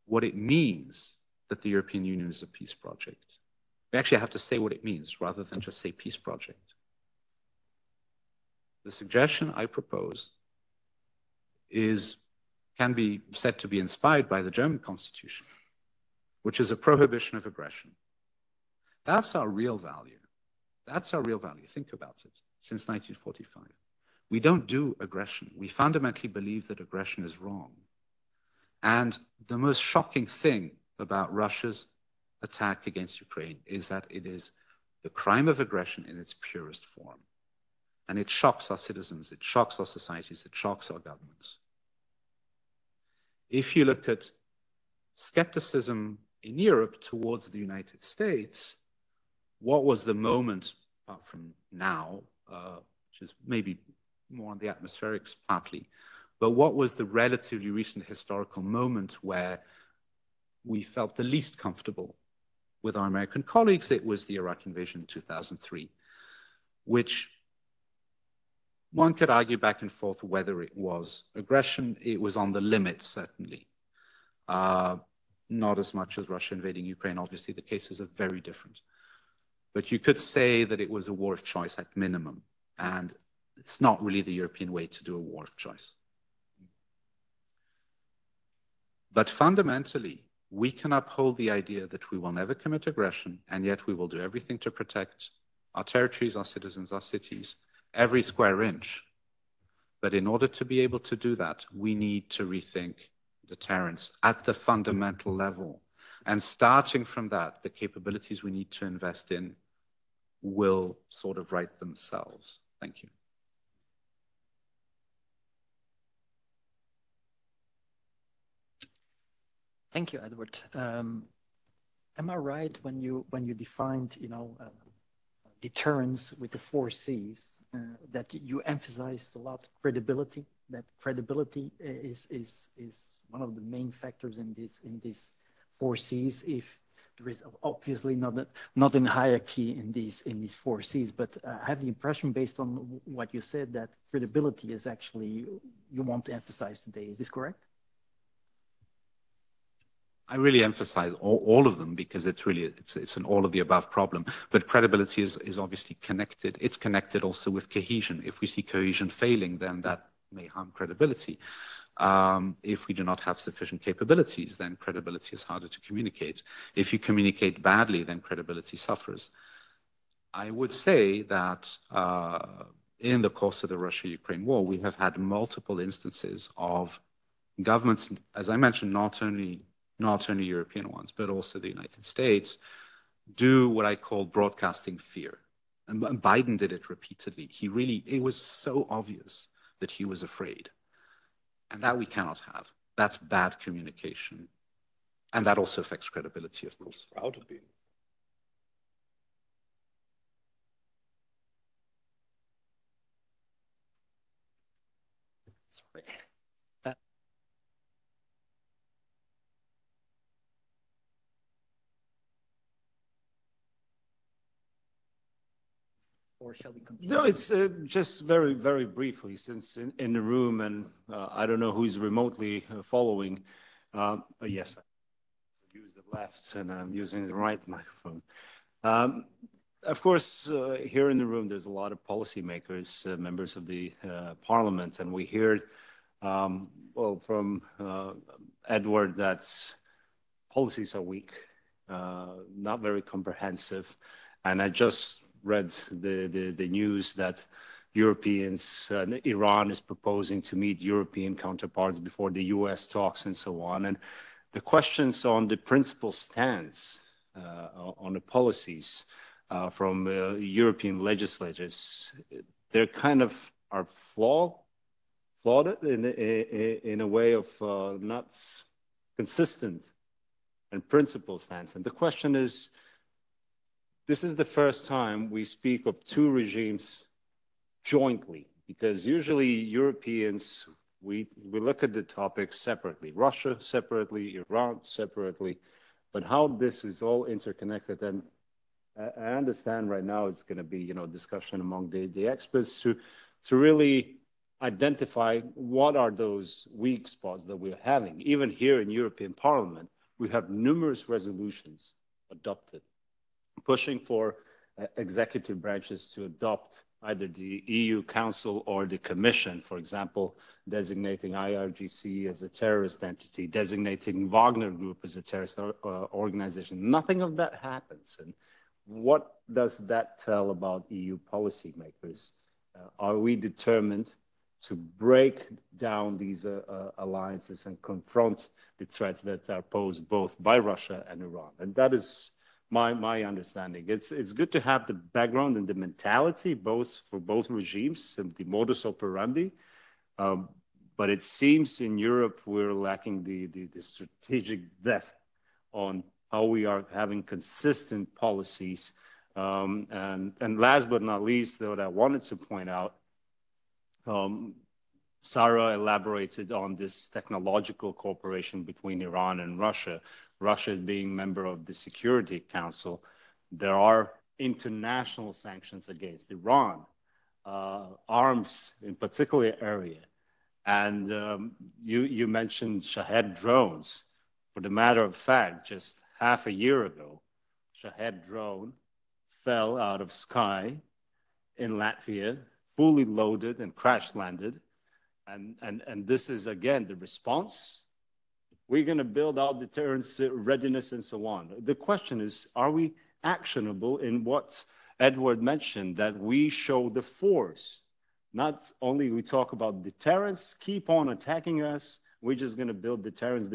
[SPEAKER 5] what it means that the European Union is a peace project. We actually have to say what it means rather than just say peace project. The suggestion I propose can be said to be inspired by the German Constitution, which is a prohibition of aggression. That's our real value. That's our real value. Think about it. Since 1945. We don't do aggression. We fundamentally believe that aggression is wrong. And the most shocking thing about Russia's attack against Ukraine is that it is the crime of aggression in its purest form. And it shocks our citizens, it shocks our societies, it shocks our governments. If you look at skepticism in Europe towards the United States, what was the moment, apart from now, which is maybe more on the atmospherics partly, but what was the relatively recent historical moment where we felt the least comfortable with our American colleagues? It was the Iraq invasion in 2003, which one could argue back and forth whether it was aggression. It was on the limit, certainly. Not as much as Russia invading Ukraine. Obviously, the cases are very different. But you could say that it was a war of choice at minimum. And it's not really the European way to do a war of choice. But fundamentally, we can uphold the idea that we will never commit aggression, and yet we will do everything to protect our territories, our citizens, our cities, every square inch. But in order to be able to do that, we need to rethink deterrence at the fundamental level. And starting from that, the capabilities we need to invest in will sort of write themselves. Thank you.
[SPEAKER 2] Thank you, Edward. Am I right when you defined, deterrence with the 4 C's, that you emphasized a lot credibility? That credibility is one of the main factors in these 4 C's. If there is obviously not a hierarchy in these 4 C's, but I have the impression, based on what you said, that credibility is actually you want to emphasize today. Is this correct?
[SPEAKER 5] I really emphasize all of them because it's an all of the above problem. But credibility is obviously connected. It's connected also with cohesion. If we see cohesion failing, then that may harm credibility. If we do not have sufficient capabilities, then credibility is harder to communicate. If you communicate badly, then credibility suffers. I would say that in the course of the Russia-Ukraine war, we have had multiple instances of governments, as I mentioned, not only European ones, but also the United States, do what I call broadcasting fear. And Biden did it repeatedly. It was so obvious that he was afraid. And that we cannot have. That's bad communication. And that also affects credibility, of course.
[SPEAKER 3] Proud of being.
[SPEAKER 2] Sorry. Or shall we continue?
[SPEAKER 1] No, it's just very, very briefly, since in the room, and I don't know who's remotely following, but yes, I use the left and I'm using the right microphone. Of course, here in the room, there's a lot of policymakers, members of the parliament, and we heard, well, from Edward that policies are weak, not very comprehensive, and I just read the news that Europeans, Iran is proposing to meet European counterparts before the US talks and so on. And the questions on the principal stance on the policies from European legislators, they're kind of are flawed in a way of not consistent and principled stance. And the question is, this is the first time we speak of two regimes jointly, because usually Europeans, we look at the topics separately, Russia separately, Iran separately, but how this is all interconnected. And I understand right now it's going to be, discussion among the experts to really identify what are those weak spots that we're having. Even here in European Parliament, we have numerous resolutions adopted, pushing for executive branches to adopt either the EU Council or the Commission, for example, designating IRGC as a terrorist entity, designating Wagner Group as a terrorist organization. Nothing of that happens. And what does that tell about EU policymakers? Are we determined to break down these alliances and confront the threats that are posed both by Russia and Iran? And that is my understanding. It's good to have the background and the mentality for both regimes and the modus operandi, but it seems in Europe we're lacking the strategic depth on how we are having consistent policies. And last but not least, what I wanted to point out, Sarah elaborated on this technological cooperation between Iran and Russia. Russia being member of the Security Council, there are international sanctions against Iran, arms in particular area. And you mentioned Shahed drones. For the matter of fact, just half a year ago, Shahed drone fell out of sky in Latvia, fully loaded and crash landed. And this is, again, the response. We're going to build our deterrence readiness and so on. The question is, are we actionable in what Edward mentioned, that we show the force? Not only we talk about deterrence, keep on attacking us, we're just going to build deterrence.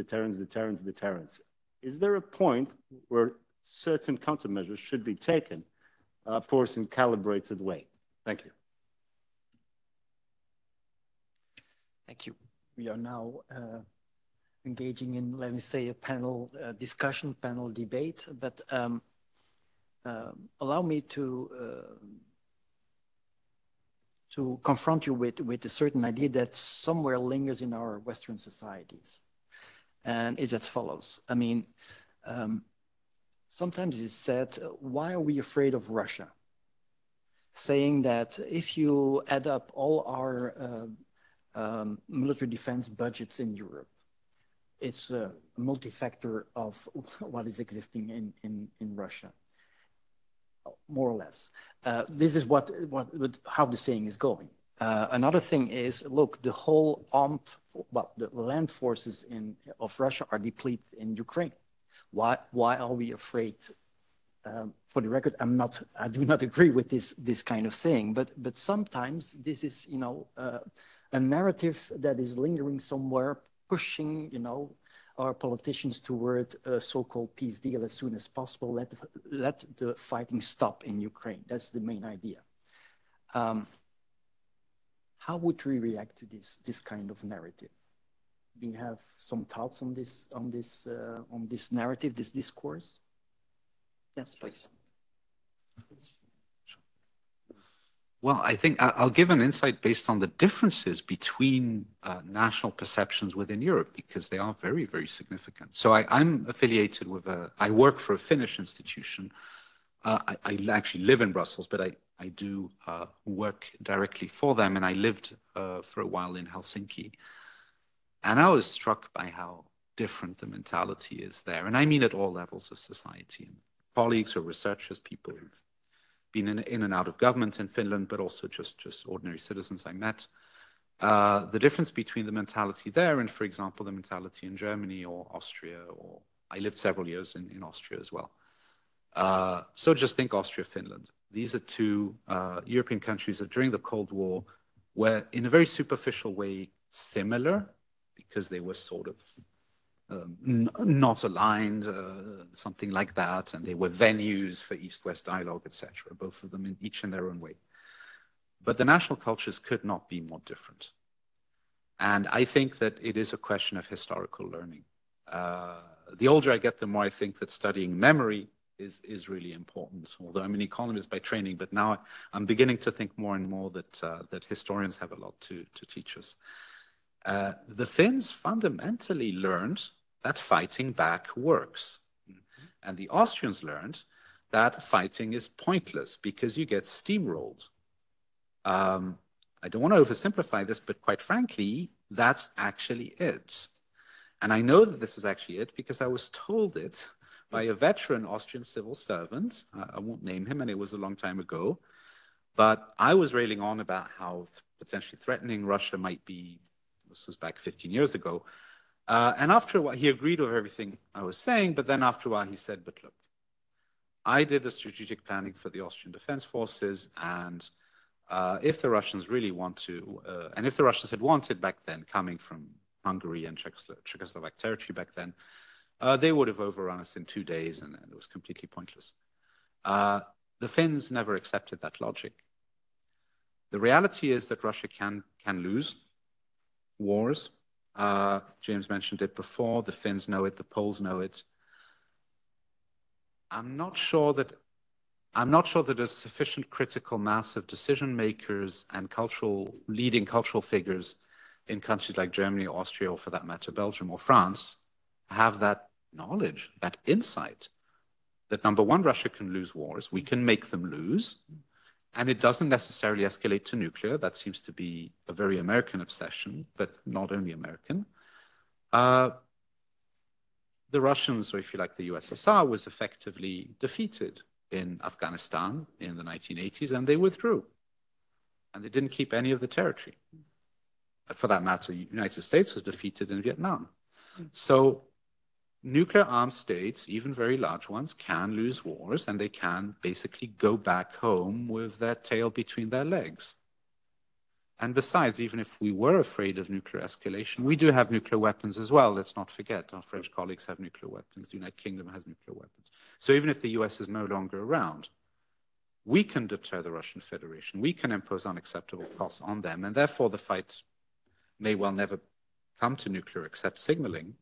[SPEAKER 1] Is there a point where certain countermeasures should be taken, of course, in a calibrated way? Thank you.
[SPEAKER 2] Thank you. We are now engaging in, let me say, a panel discussion, panel debate, but allow me to confront you with a certain idea that somewhere lingers in our Western societies, and is as follows. I mean, sometimes it's said, why are we afraid of Russia? Saying that if you add up all our military defense budgets in Europe, it's a multi-factor of what is existing in Russia, more or less. This is how the saying is going. Another thing is, look, the whole armed the land forces of Russia are depleted in Ukraine. Why are we afraid? For the record, I do not agree with this kind of saying, but sometimes this is, a narrative that is lingering somewhere, pushing, our politicians toward a so-called peace deal as soon as possible. Let the fighting stop in Ukraine. That's the main idea. How would we react to this kind of narrative? Do you have some thoughts on this narrative, this discourse? Yes, please.
[SPEAKER 5] Well, I think I'll give an insight based on the differences between national perceptions within Europe, because they are very, very significant. So I'm affiliated with I work for a Finnish institution. I actually live in Brussels, but I do work directly for them, and I lived for a while in Helsinki. And I was struck by how different the mentality is there. And I mean at all levels of society. And colleagues or researchers, people who've been in and out of government in Finland, but also just ordinary citizens I met. The difference between the mentality there and, for example, the mentality in Germany or Austria, or I lived several years in Austria as well. So just think Austria, Finland. These are two European countries that during the Cold War were in a very superficial way similar, because they were sort of not aligned, something like that, and they were venues for East-West dialogue, etc., both of them each in their own way. But the national cultures could not be more different. And I think that it is a question of historical learning. The older I get, the more I think that studying memory is really important, although I'm an economist by training, but now I'm beginning to think more and more that historians have a lot to teach us. The Finns fundamentally learned that fighting back works. And the Austrians learned that fighting is pointless because you get steamrolled. I don't want to oversimplify this, but quite frankly, that's actually it. And I know that this is actually it because I was told it by a veteran Austrian civil servant. I won't name him, and it was a long time ago. But I was railing on about how potentially threatening Russia might be. This was back 15 years ago. And after a while, he agreed with everything I was saying, but then after a while he said, but look, I did the strategic planning for the Austrian Defense Forces, and if the Russians really want to, and if the Russians had wanted back then, coming from Hungary and Czechoslovak territory back then, they would have overrun us in 2 days, and it was completely pointless. The Finns never accepted that logic. The reality is that Russia can lose wars. James mentioned it before. The Finns know it. The Poles know it. I'm not sure that there's sufficient critical mass of decision makers and leading cultural figures in countries like Germany, or Austria, or for that matter, Belgium or France, have that knowledge, that insight that, number one, Russia can lose wars. We can make them lose. And it doesn't necessarily escalate to nuclear. That seems to be a very American obsession, but not only American. The Russians, or if you like, the USSR, was effectively defeated in Afghanistan in the 1980s, and they withdrew. And they didn't keep any of the territory. For that matter, the United States was defeated in Vietnam. So nuclear-armed states, even very large ones, can lose wars, and they can basically go back home with their tail between their legs. And besides, even if we were afraid of nuclear escalation, we do have nuclear weapons as well. Let's not forget, our French colleagues have nuclear weapons. The United Kingdom has nuclear weapons. So even if the US is no longer around, we can deter the Russian Federation. We can impose unacceptable costs on them, and therefore the fight may well never come to nuclear except signaling.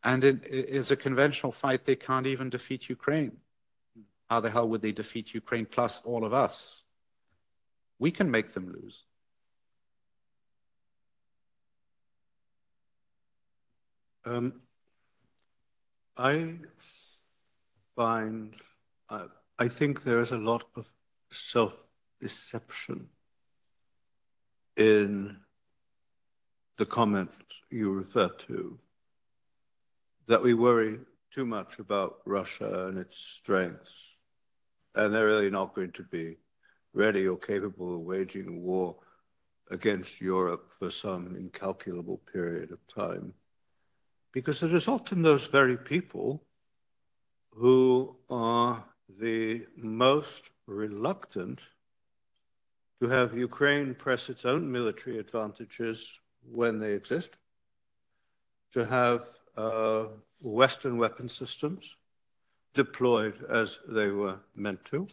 [SPEAKER 5] And it is a conventional fight. They can't even defeat Ukraine. How the hell would they defeat Ukraine plus all of us? We can make them lose.
[SPEAKER 3] I think there is a lot of self-deception in the comment you referred to, that we worry too much about Russia and its strengths, and they're really not going to be ready or capable of waging a war against Europe for some incalculable period of time. Because it is often those very people who are the most reluctant to have Ukraine press its own military advantages when they exist, to have Western weapon systems deployed as they were meant to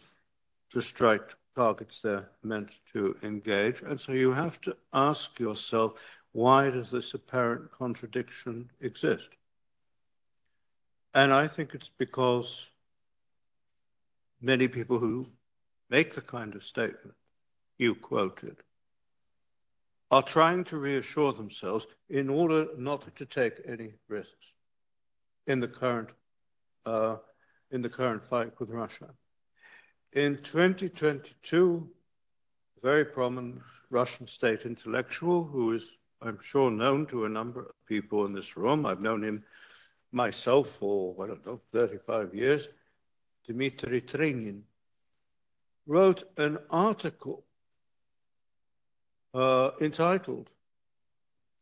[SPEAKER 3] strike targets they're meant to engage. And so you have to ask yourself, why does this apparent contradiction exist? And I think it's because many people who make the kind of statement you quoted are trying to reassure themselves in order not to take any risks in the current fight with Russia. In 2022, a very prominent Russian state intellectual, who is, I'm sure, known to a number of people in this room, I've known him myself for, I don't know, 35 years, Dmitry Trinin, wrote an article entitled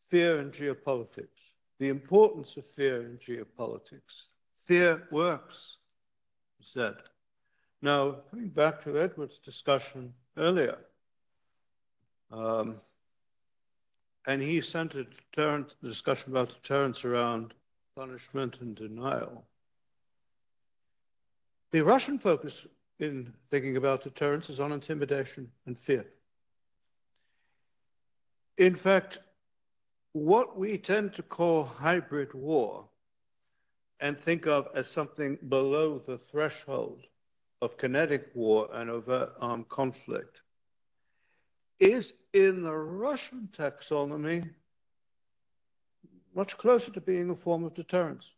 [SPEAKER 3] Fear in Geopolitics, the importance of fear in geopolitics. Fear works, he said. Now, coming back to Edward's discussion earlier, and he centered the discussion about deterrence around punishment and denial. The Russian focus in thinking about deterrence is on intimidation and fear. In fact, what we tend to call hybrid war and think of as something below the threshold of kinetic war and overt armed conflict is in the Russian taxonomy much closer to being a form of deterrence,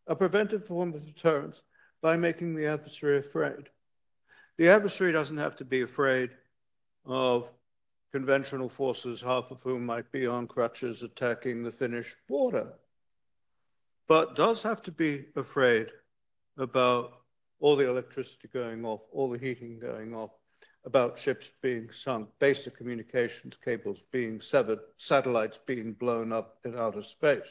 [SPEAKER 3] a preventive form of deterrence by making the adversary afraid. The adversary doesn't have to be afraid of conventional forces, half of whom might be on crutches attacking the Finnish border, but does have to be afraid about all the electricity going off, all the heating going off, about ships being sunk, basic communications cables being severed, satellites being blown up in outer space.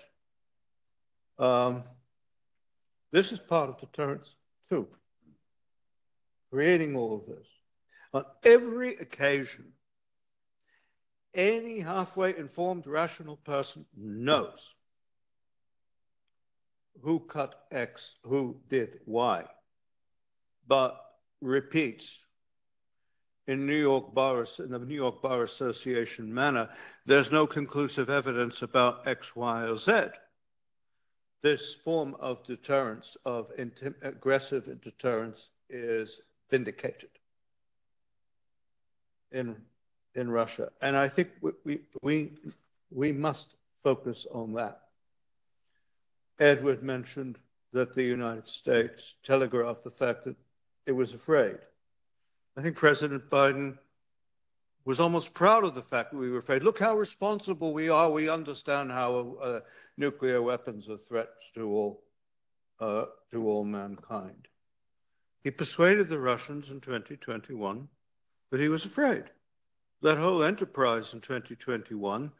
[SPEAKER 3] This is part of deterrence too, creating all of this. On every occasion, any halfway informed, rational person knows who cut X, who did Y, but repeats in the New York Bar Association manner, there's no conclusive evidence about X, Y, or Z. This form of deterrence, of aggressive deterrence, is vindicated in Russia. And I think we must focus on that. Edward mentioned that the United States telegraphed the fact that it was afraid. I think President Biden was almost proud of the fact that we were afraid. Look how responsible we are. We understand how nuclear weapons are threats to all mankind. He persuaded the Russians in 2021 that he was afraid. That whole enterprise in 2021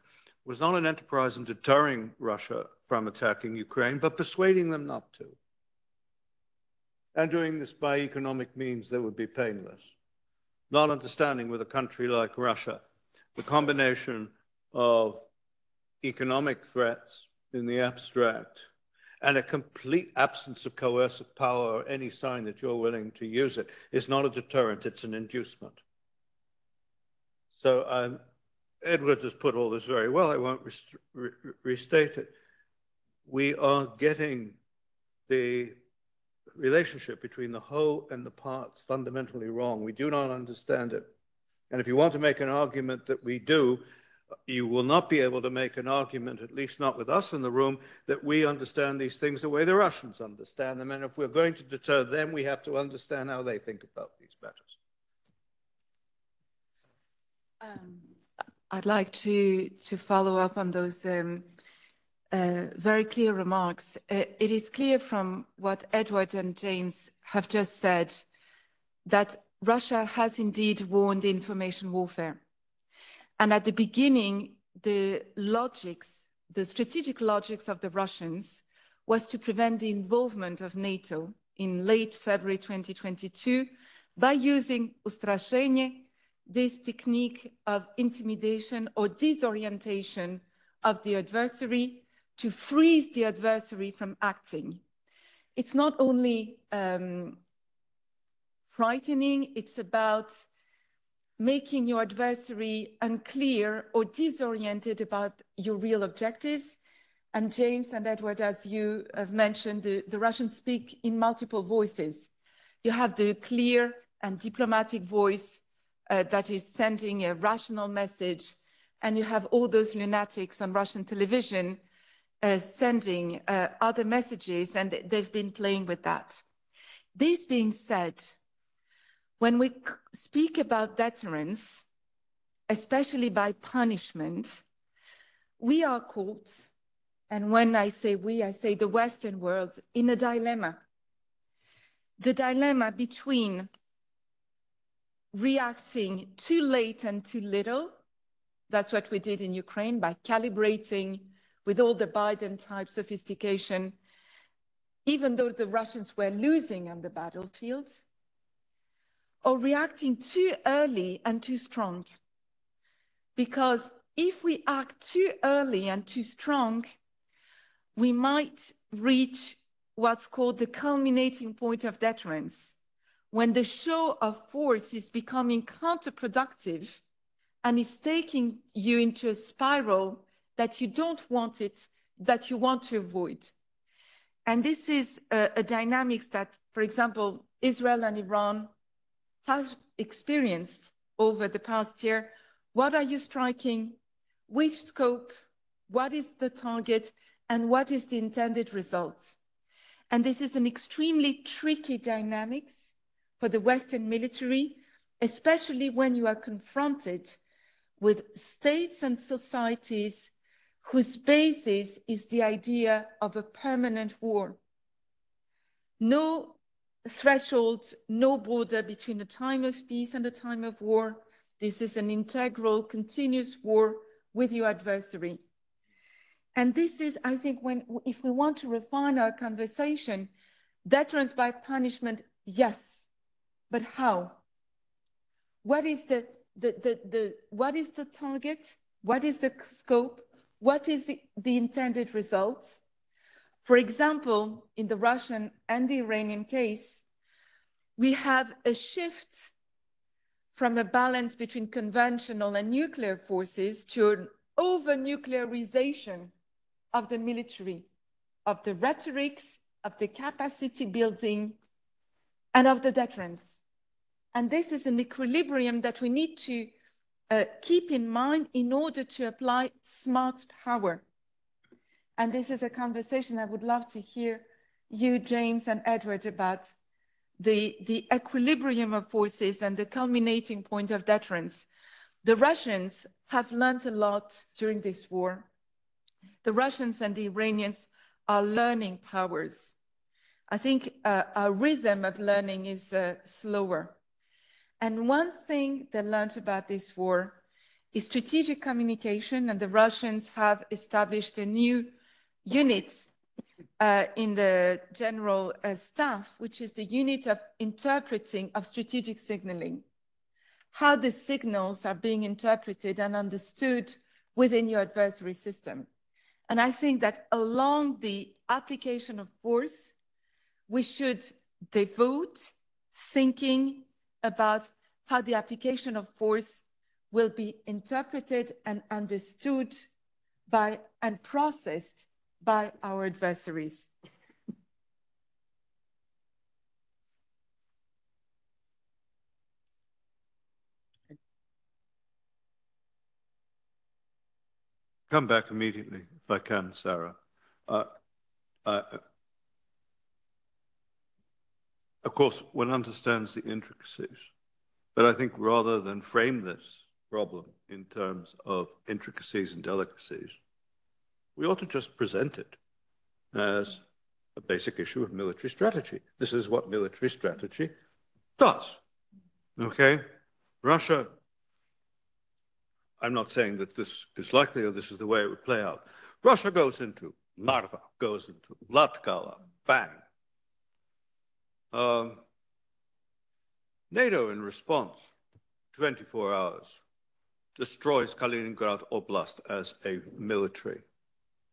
[SPEAKER 3] was not an enterprise in deterring Russia from attacking Ukraine, but persuading them not to. And doing this by economic means that would be painless. Not understanding with a country like Russia, the combination of economic threats in the abstract and a complete absence of coercive power or any sign that you're willing to use it is not a deterrent, it's an inducement. So Edward has put all this very well. I won't restate it. We are getting the relationship between the whole and the parts fundamentally wrong. We do not understand it. And if you want to make an argument that we do, you will not be able to make an argument, at least not with us in the room, that we understand these things the way the Russians understand them. And if we're going to deter them, we have to understand how they think about these matters.
[SPEAKER 4] I'd like to follow up on those very clear remarks. It is clear from what Edward and James have just said that Russia has indeed won the information warfare. And at the beginning, the strategic logics of the Russians was to prevent the involvement of NATO in late February 2022 by using ustrashenie, this technique of intimidation or disorientation of the adversary to freeze the adversary from acting. It's not only frightening, it's about making your adversary unclear or disoriented about your real objectives. And James and Edward, as you have mentioned, the Russians speak in multiple voices. You have the clear and diplomatic voice that is sending a rational message, and you have all those lunatics on Russian television sending other messages, and they've been playing with that. This being said, when we speak about deterrence, especially by punishment, we are caught, and when I say we, I say the Western world, in a dilemma. The dilemma between reacting too late and too little. That's what we did in Ukraine by calibrating with all the Biden-type sophistication, even though the Russians were losing on the battlefield, or reacting too early and too strong. Because if we act too early and too strong, we might reach what's called the culminating point of deterrence, when the show of force is becoming counterproductive and is taking you into a spiral that you don't want it, that you want to avoid. And this is a dynamics that, for example, Israel and Iran have experienced over the past year. What are you striking? Which scope? What is the target? And what is the intended result? And this is an extremely tricky dynamics for the Western military, especially when you are confronted with states and societies whose basis is the idea of a permanent war. No threshold, no border between a time of peace and a time of war. This is an integral, continuous war with your adversary. And this is, I think, if we want to refine our conversation, deterrence by punishment, yes, but how? What is the target? What is the scope? What is the intended result? For example, in the Russian and the Iranian case, we have a shift from a balance between conventional and nuclear forces to an over-nuclearization of the military, of the rhetorics, of the capacity building, and of the deterrence. And this is an equilibrium that we need to keep in mind in order to apply smart power. And this is a conversation I would love to hear you, James, and Edward about the equilibrium of forces and the culminating point of deterrence. The Russians have learned a lot during this war. The Russians and the Iranians are learning powers. I think our rhythm of learning is slower. And one thing they learned about this war is strategic communication, and the Russians have established a new unit in the general staff, which is the unit of interpreting of strategic signaling. How the signals are being interpreted and understood within your adversary system. And I think that along the application of force, we should devote thinking about how the application of force will be interpreted and understood by and processed by our adversaries.
[SPEAKER 3] Come back immediately, if I can, Sarah. Of course, one understands the intricacies, but I think rather than frame this problem in terms of intricacies and delicacies, we ought to just present it as a basic issue of military strategy. This is what military strategy does, okay? Russia I'm not saying that this is likely or this is the way it would play out. Russia goes into Narva, goes into Latgala, bang. NATO, in response, 24 hours, destroys Kaliningrad Oblast as a military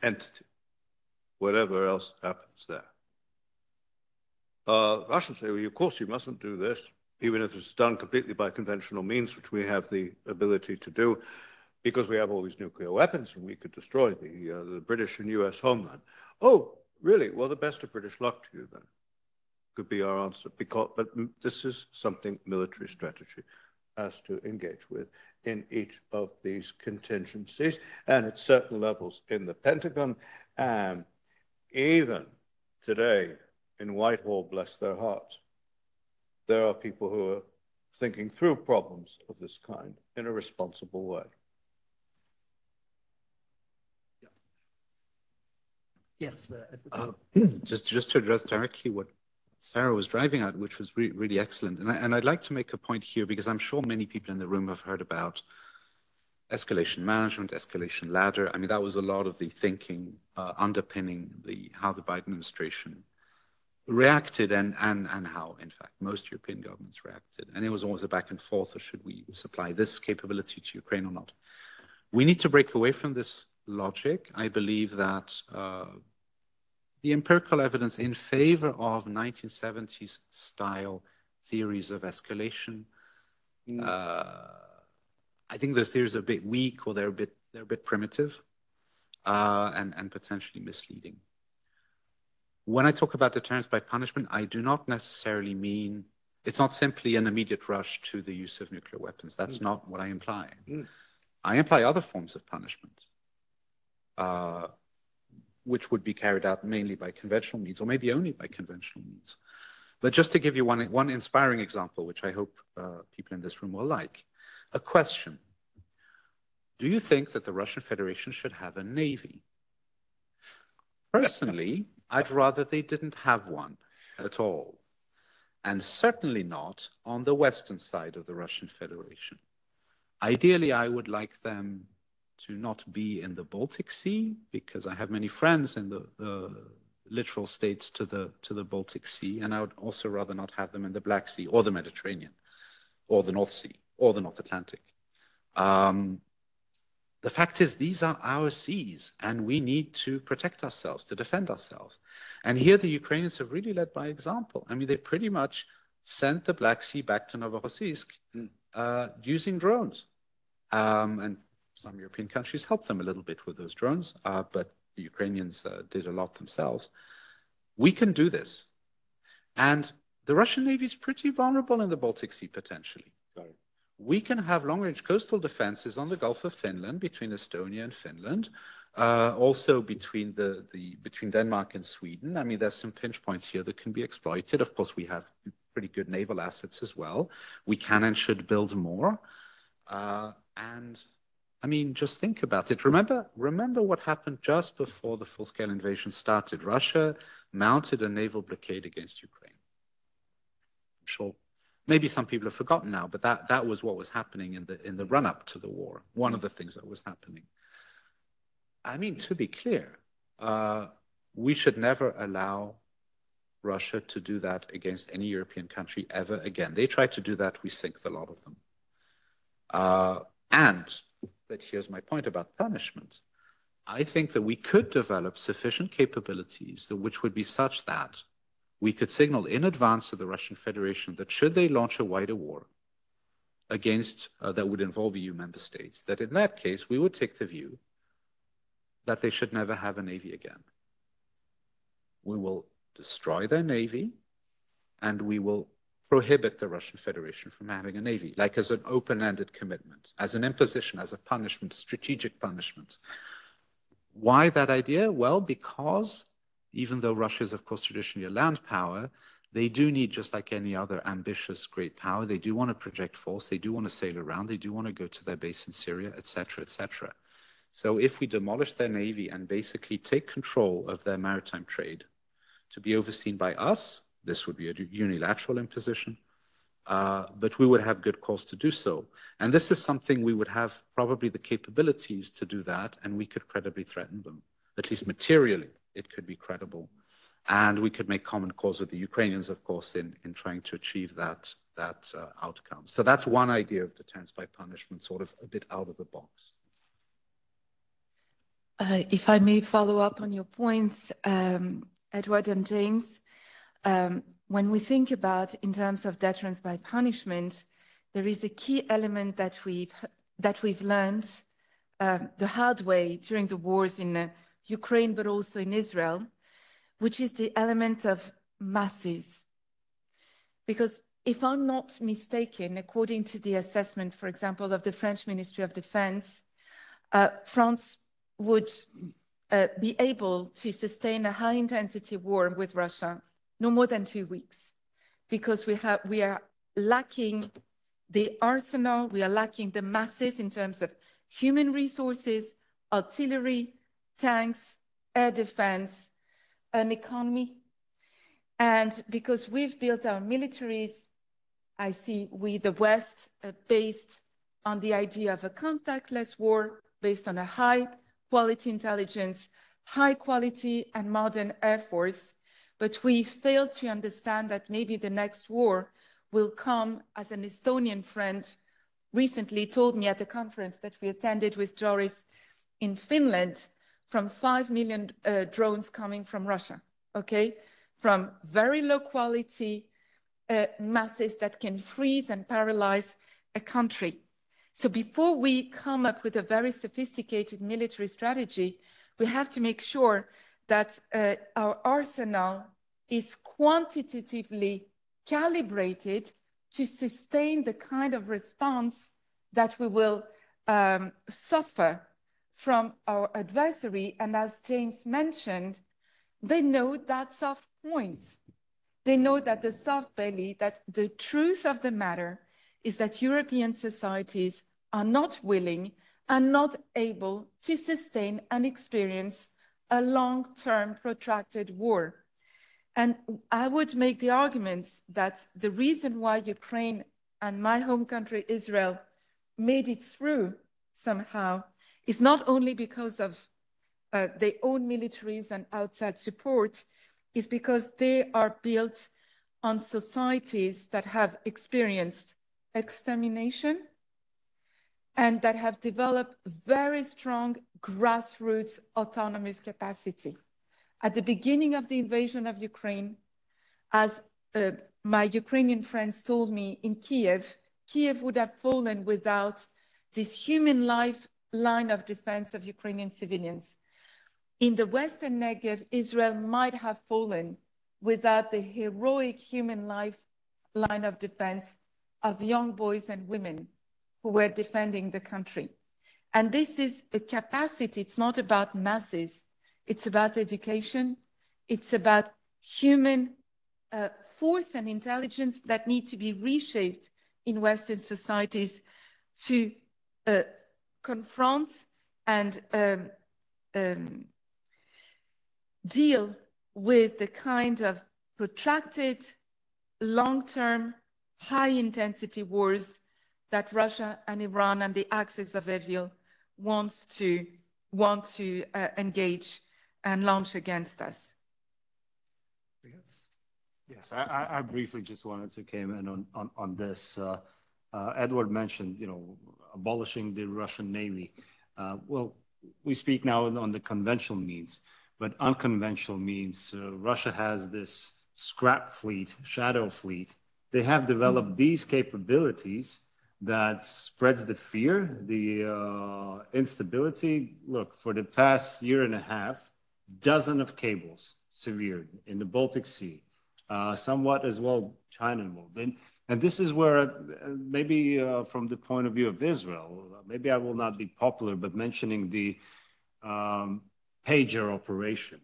[SPEAKER 3] entity, whatever else happens there. Russians say, well, of course you mustn't do this, even if it's done completely by conventional means, which we have the ability to do, because we have all these nuclear weapons and we could destroy the British and US homeland. Oh, really? Well, the best of British luck to you then, could be our answer. But this is something military strategy has to engage with in each of these contingencies and at certain levels in the Pentagon. And even today in Whitehall, bless their hearts, there are people who are thinking through problems of this kind in a responsible way.
[SPEAKER 2] Yes.
[SPEAKER 5] Just to address directly what Sarah was driving at, which was really excellent. And I'd like to make a point here, because I'm sure many people in the room have heard about escalation management, escalation ladder. I mean, that was a lot of the thinking underpinning how the Biden administration reacted and how, in fact, most European governments reacted. And it was always a back and forth, or should we supply this capability to Ukraine or not? We need to break away from this logic. I believe that the empirical evidence in favor of 1970s style theories of escalation, I think those theories are a bit weak, or they're a bit primitive, and potentially misleading. When I talk about deterrence by punishment, I do not necessarily mean, it's not simply an immediate rush to the use of nuclear weapons. That's not what I imply. I imply other forms of punishment, which would be carried out mainly by conventional means, or maybe only by conventional means. But just to give you one inspiring example, which I hope people in this room will like, a question. Do you think that the Russian Federation should have a navy? Personally, I'd rather they didn't have one at all, and certainly not on the western side of the Russian Federation. Ideally, I would like them to not be in the Baltic Sea, because I have many friends in the littoral states to the Baltic Sea, and I would also rather not have them in the Black Sea or the Mediterranean or the North Sea or the North Atlantic. The fact is, these are our seas, and we need to protect ourselves, to defend ourselves. And here the Ukrainians have really led by example. I mean, they pretty much sent the Black Sea back to Novorossiysk using drones. And some European countries helped them a little bit with those drones, but the Ukrainians did a lot themselves. We can do this. And the Russian Navy is pretty vulnerable in the Baltic Sea, potentially. Sorry. We can have long-range coastal defenses on the Gulf of Finland, between Estonia and Finland, also between between Denmark and Sweden. I mean, there's some pinch points here that can be exploited. Of course, we have pretty good naval assets as well. We can and should build more. And I mean, just think about it. Remember what happened just before the full-scale invasion started. Russia mounted a naval blockade against Ukraine. I'm sure maybe some people have forgotten now, but that was what was happening in the run-up to the war. One of the things that was happening. I mean, to be clear, we should never allow Russia to do that against any European country ever again. They tried to do that, we sink the lot of them. But here's my point about punishment. I think that we could develop sufficient capabilities which would be such that we could signal in advance to the Russian Federation that should they launch a wider war against that would involve EU member states, that in that case we would take the view that they should never have a navy again. We will destroy their navy, and we will prohibit the Russian Federation from having a navy, like as an open-ended commitment, as an imposition, as a punishment, a strategic punishment. Why that idea? Well, because even though Russia is, of course, traditionally a land power, they do need, just like any other ambitious great power, they do want to project force, they do want to sail around, they do want to go to their base in Syria, etc., etc. So if we demolish their navy and basically take control of their maritime trade to be overseen by us, this would be a unilateral imposition. but we would have good cause to do so. And this is something we would have probably the capabilities to do that, and we could credibly threaten them. At least materially, it could be credible. And we could make common cause with the Ukrainians, of course, in trying to achieve that outcome. So that's one idea of deterrence by punishment, sort of a bit out of the box.
[SPEAKER 4] If I may follow up on your points, Edward and James, when we think about in terms of deterrence by punishment, there is a key element that we've learned the hard way during the wars in Ukraine, but also in Israel, which is the element of masses. Because if I'm not mistaken, according to the assessment, for example, of the French Ministry of Defense, France would be able to sustain a high-intensity war with Russia no more than 2 weeks, because we are lacking the arsenal, we are lacking the masses in terms of human resources, artillery, tanks, air defense, an economy. And because we've built our militaries, I see we, the West, based on the idea of a contactless war, based on a high-quality intelligence, high-quality and modern air force, but we failed to understand that maybe the next war will come, as an Estonian friend recently told me at the conference that we attended with Joris in Finland, from 5 million drones coming from Russia, okay? From very low quality masses that can freeze and paralyze a country. So before we come up with a very sophisticated military strategy, we have to make sure that our arsenal is quantitatively calibrated to sustain the kind of response that we will suffer from our adversary. And as James mentioned, they know that soft points. They know that the soft belly, that the truth of the matter is that European societies are not willing and not able to sustain and experience a long-term protracted war. And I would make the argument that the reason why Ukraine and my home country, Israel, made it through somehow is not only because of their own militaries and outside support, is because they are built on societies that have experienced extermination and that have developed very strong grassroots autonomous capacity. At the beginning of the invasion of Ukraine, as my Ukrainian friends told me in Kiev, Kiev would have fallen without this human life line of defense of Ukrainian civilians. In the Western Negev, Israel might have fallen without the heroic human life line of defense of young boys and women who were defending the country. And this is a capacity. It's not about masses. It's about education. It's about human force and intelligence that need to be reshaped in Western societies to confront and deal with the kind of protracted, long-term, high-intensity wars that Russia and Iran and the axis of evil want to engage and launch against us.
[SPEAKER 1] Yes, I briefly just wanted to come in on this. Edward mentioned, abolishing the Russian Navy. Well, we speak now on the conventional means, but unconventional means. Russia has this scrap fleet, shadow fleet. They have developed these capabilities that spreads the fear, the instability. Look, for the past year and a half, dozen of cables severed in the Baltic Sea, somewhat as well China involved. And this is where maybe from the point of view of Israel, maybe I will not be popular, but mentioning the pager operation,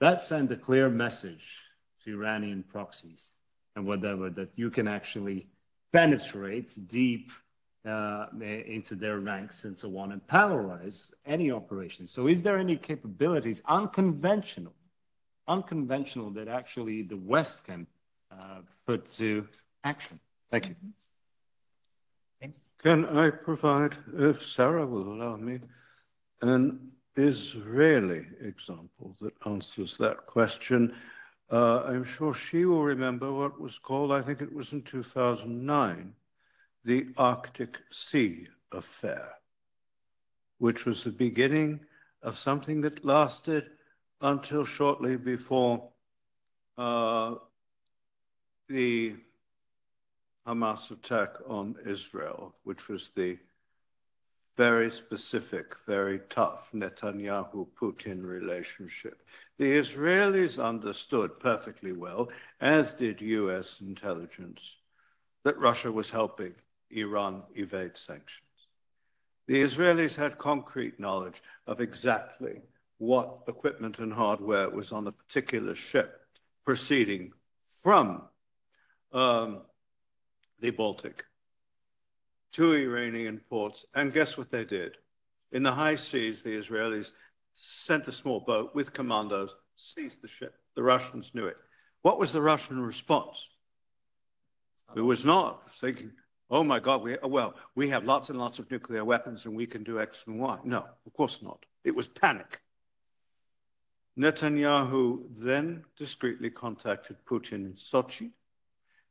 [SPEAKER 1] that sent a clear message to Iranian proxies and whatever, that you can actually penetrate deep into their ranks and so on and paralyze any operation. So is there any capabilities, unconventional that actually the West can put to action? Thank you.
[SPEAKER 2] James?
[SPEAKER 3] Can I provide, if Sarah will allow me, an Israeli example that answers that question? I'm sure she will remember what was called, I think it was in 2009, the Arctic Sea Affair, which was the beginning of something that lasted until shortly before the Hamas attack on Israel, which was the very specific, very tough Netanyahu-Putin relationship. The Israelis understood perfectly well, as did US intelligence, that Russia was helping Iran evade sanctions. The Israelis had concrete knowledge of exactly what equipment and hardware was on a particular ship proceeding from the Baltic to Iranian ports. And guess what they did? In the high seas, the Israelis sent a small boat with commandos, seized the ship. The Russians knew it. What was the Russian response? It was not thinking, oh my God, we have lots and lots of nuclear weapons and we can do X and Y. No, of course not. It was panic. Netanyahu then discreetly contacted Putin in Sochi.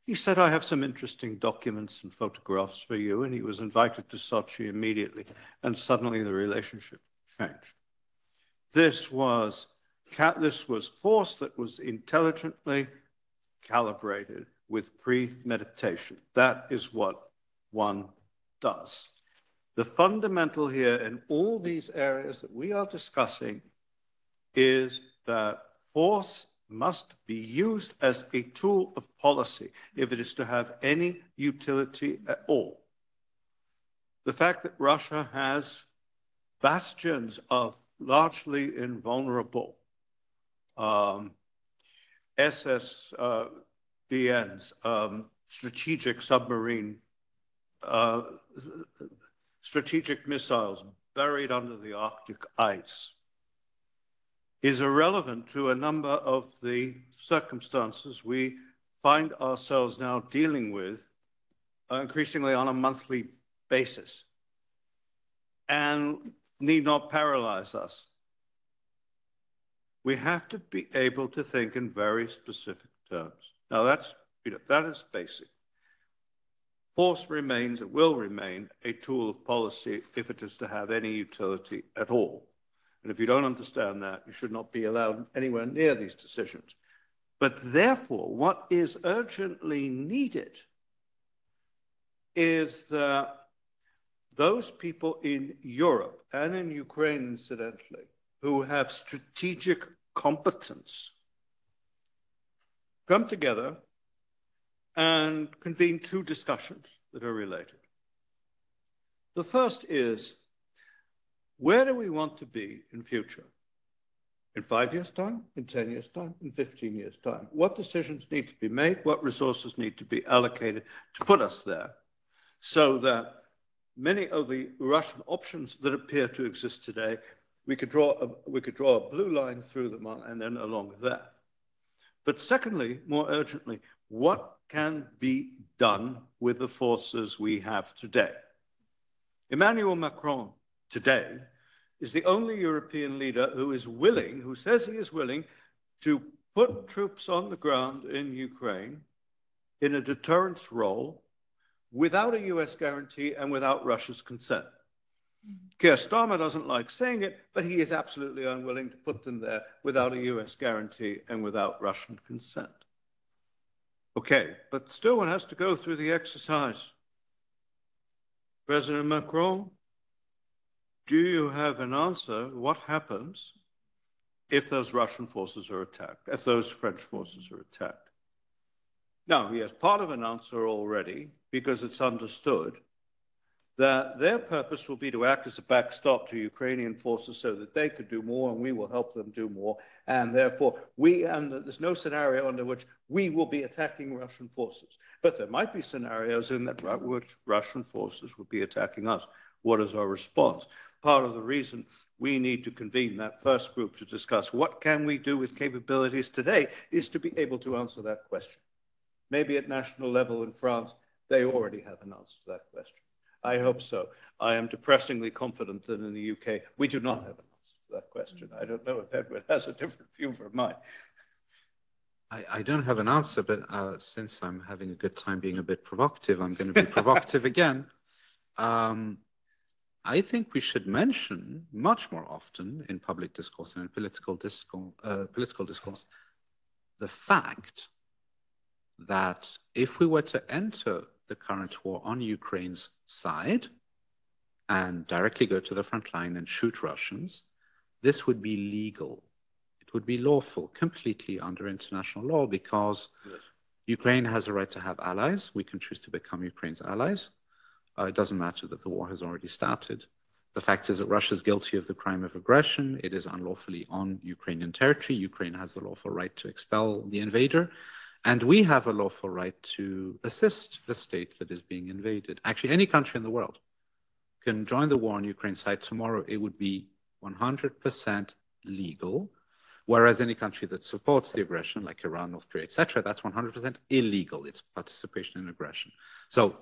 [SPEAKER 3] He said, I have some interesting documents and photographs for you, and he was invited to Sochi immediately, and suddenly the relationship changed. This was force that was intelligently calibrated with premeditation. That is what one does. The fundamental here in all these areas that we are discussing is that force must be used as a tool of policy if it is to have any utility at all. The fact that Russia has bastions of largely invulnerable SSBNs, strategic submarine, strategic missiles buried under the Arctic ice, is irrelevant to a number of the circumstances we find ourselves now dealing with increasingly on a monthly basis, and need not paralyze us. We have to be able to think in very specific terms. Now that is basic. Force remains, it will remain, a tool of policy if it is to have any utility at all. And if you don't understand that, you should not be allowed anywhere near these decisions. But therefore, what is urgently needed is that those people in Europe and in Ukraine, incidentally, who have strategic competence, come together and convene two discussions that are related. The first is, where do we want to be in future? In 5 years' time, in 10 years' time, in 15 years' time? What decisions need to be made? What resources need to be allocated to put us there so that many of the Russian options that appear to exist today, we could draw a blue line through them and then along that. But secondly, more urgently, what can be done with the forces we have today? Emmanuel Macron today is the only European leader who says he is willing to put troops on the ground in Ukraine in a deterrence role without a US guarantee and without Russia's consent. Keir Starmer doesn't like saying it, but he is absolutely unwilling to put them there without a US guarantee and without Russian consent. Okay, but still one has to go through the exercise. President Macron, do you have an answer? What happens if those Russian forces are attacked, if those French forces are attacked? Now, he has part of an answer already, because it's understood that their purpose will be to act as a backstop to Ukrainian forces so that they could do more and we will help them do more. And therefore, there's no scenario under which we will be attacking Russian forces. But there might be scenarios in which Russian forces would be attacking us. What is our response? Part of the reason we need to convene that first group to discuss what can we do with capabilities today is to be able to answer that question. Maybe at national level in France, They already have an answer to that question. I hope so. I am depressingly confident that in the UK, we do not have an answer to that question. I don't know if Edward has a different view from mine.
[SPEAKER 5] I don't have an answer, but since I'm having a good time being a bit provocative, I'm going to be provocative again. I think we should mention much more often in public discourse and in political discourse the fact that if we were to enter the current war on Ukraine's side and directly go to the front line and shoot Russians, this would be legal. It would be lawful, completely under international law, because Ukraine has a right to have allies. We can choose to become Ukraine's allies. It doesn't matter that the war has already started. The fact is that Russia is guilty of the crime of aggression. It is unlawfully on Ukrainian territory. Ukraine has the lawful right to expel the invader. And we have a lawful right to assist the state that is being invaded. Actually, any country in the world can join the war on Ukraine's side tomorrow. It would be 100% legal. Whereas any country that supports the aggression, like Iran, North Korea, etc., that's 100% illegal. It's participation in aggression. So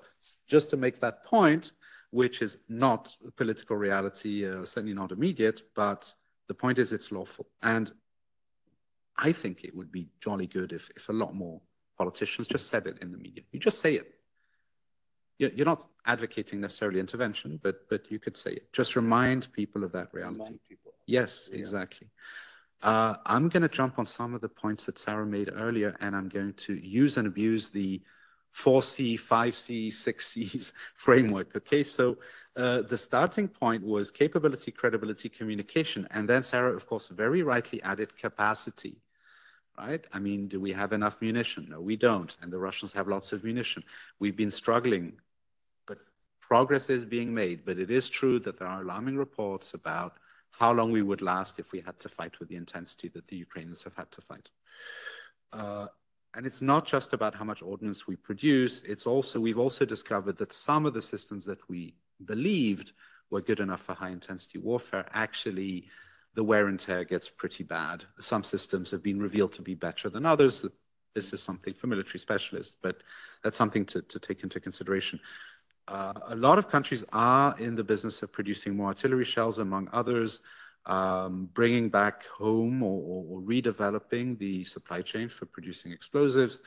[SPEAKER 5] just to make that point, which is not a political reality, certainly not immediate, but the point is it's lawful. And I think it would be jolly good if a lot more politicians just said it in the media. You just say it. You're not advocating necessarily intervention, but you could say it. Just remind people of that reality.
[SPEAKER 3] Remind people.
[SPEAKER 5] Yes, yeah. Exactly. I'm going to jump on some of the points that Sarah made earlier, and I'm going to use and abuse the 4C, 5C, 6Cs framework. Okay, so the starting point was capability, credibility, communication. And then Sarah, of course, very rightly added capacity, right? I mean, do we have enough munition? No, we don't. And the Russians have lots of munition. We've been struggling, but progress is being made. But it is true that there are alarming reports about how long we would last if we had to fight with the intensity that the Ukrainians have had to fight. And it's not just about how much ordnance we produce. It's also, we've also discovered that some of the systems that we believed were good enough for high intensity warfare, actually the wear and tear gets pretty bad. Some systems have been revealed to be better than others. This is something for military specialists, but that's something to take into consideration. A lot of countries are in the business of producing more artillery shells, among others, bringing back home or redeveloping the supply chain for producing explosives.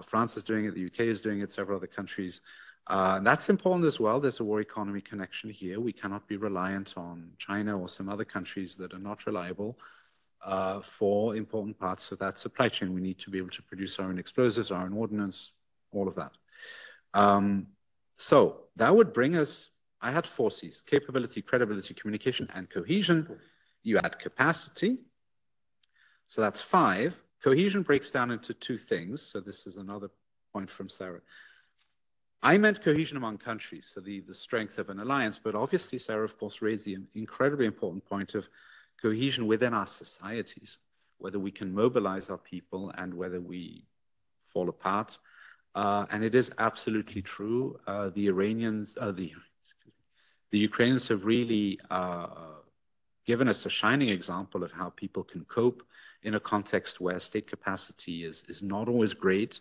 [SPEAKER 5] France is doing it, the UK is doing it, several other countries. And that's important as well. There's a war economy connection here. We cannot be reliant on China or some other countries that are not reliable for important parts of that supply chain. We need to be able to produce our own explosives, our own ordnance, all of that. So that would bring us, I had 4 C's: capability, credibility, communication, and cohesion. You add capacity. So that's 5. Cohesion breaks down into 2 things. So this is another point from Sarah. I meant cohesion among countries, so the strength of an alliance, but obviously Sarah, of course, raised the incredibly important point of cohesion within our societies, whether we can mobilize our people and whether we fall apart. And it is absolutely true. The Ukrainians have really given us a shining example of how people can cope in a context where state capacity is not always great,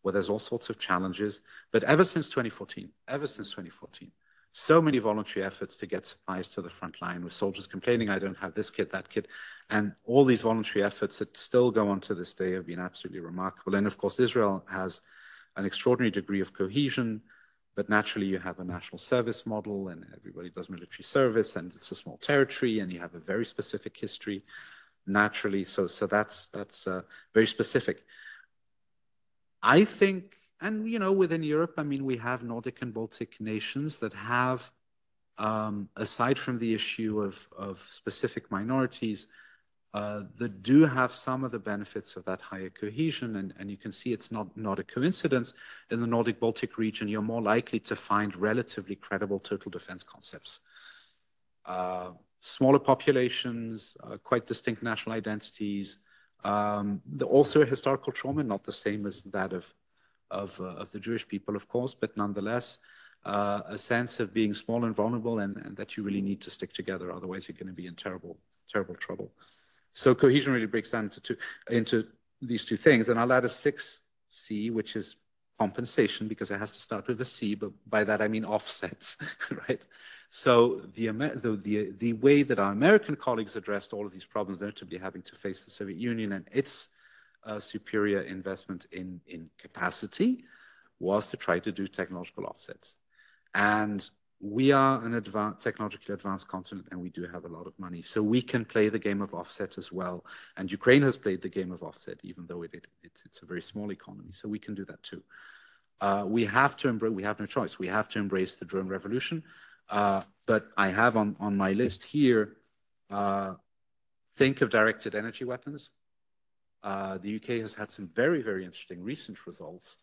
[SPEAKER 5] where there's all sorts of challenges. But ever since 2014, so many voluntary efforts to get supplies to the front line, with soldiers complaining, I don't have this kit, that kit. And all these voluntary efforts that still go on to this day have been absolutely remarkable. And of course, Israel has an extraordinary degree of cohesion, but naturally you have a national service model and everybody does military service and it's a small territory and you have a very specific history naturally. So that's very specific. I think, and you know, within Europe, I mean, we have Nordic and Baltic nations that have, aside from the issue of specific minorities, that do have some of the benefits of that higher cohesion. And you can see it's not a coincidence. In the Nordic Baltic region, you're more likely to find relatively credible total defense concepts. Smaller populations, quite distinct national identities, also a historical trauma, not the same as that of the Jewish people, of course, but nonetheless, a sense of being small and vulnerable and that you really need to stick together. Otherwise, you're going to be in terrible, terrible trouble. So cohesion really breaks down into these 2 things. And I'll add a 6C, which is compensation, because it has to start with a C, but by that I mean offsets, right? So the way that our American colleagues addressed all of these problems, notably having to face the Soviet Union and its superior investment in capacity, was to try to do technological offsets. And we are an technologically advanced continent, and we do have a lot of money. So we can play the game of offset as well. And Ukraine has played the game of offset, even though it's a very small economy. So we can do that too. We have no choice. We have to embrace the drone revolution. But I have on my list here, think of directed energy weapons. The UK has had some very, very interesting recent results.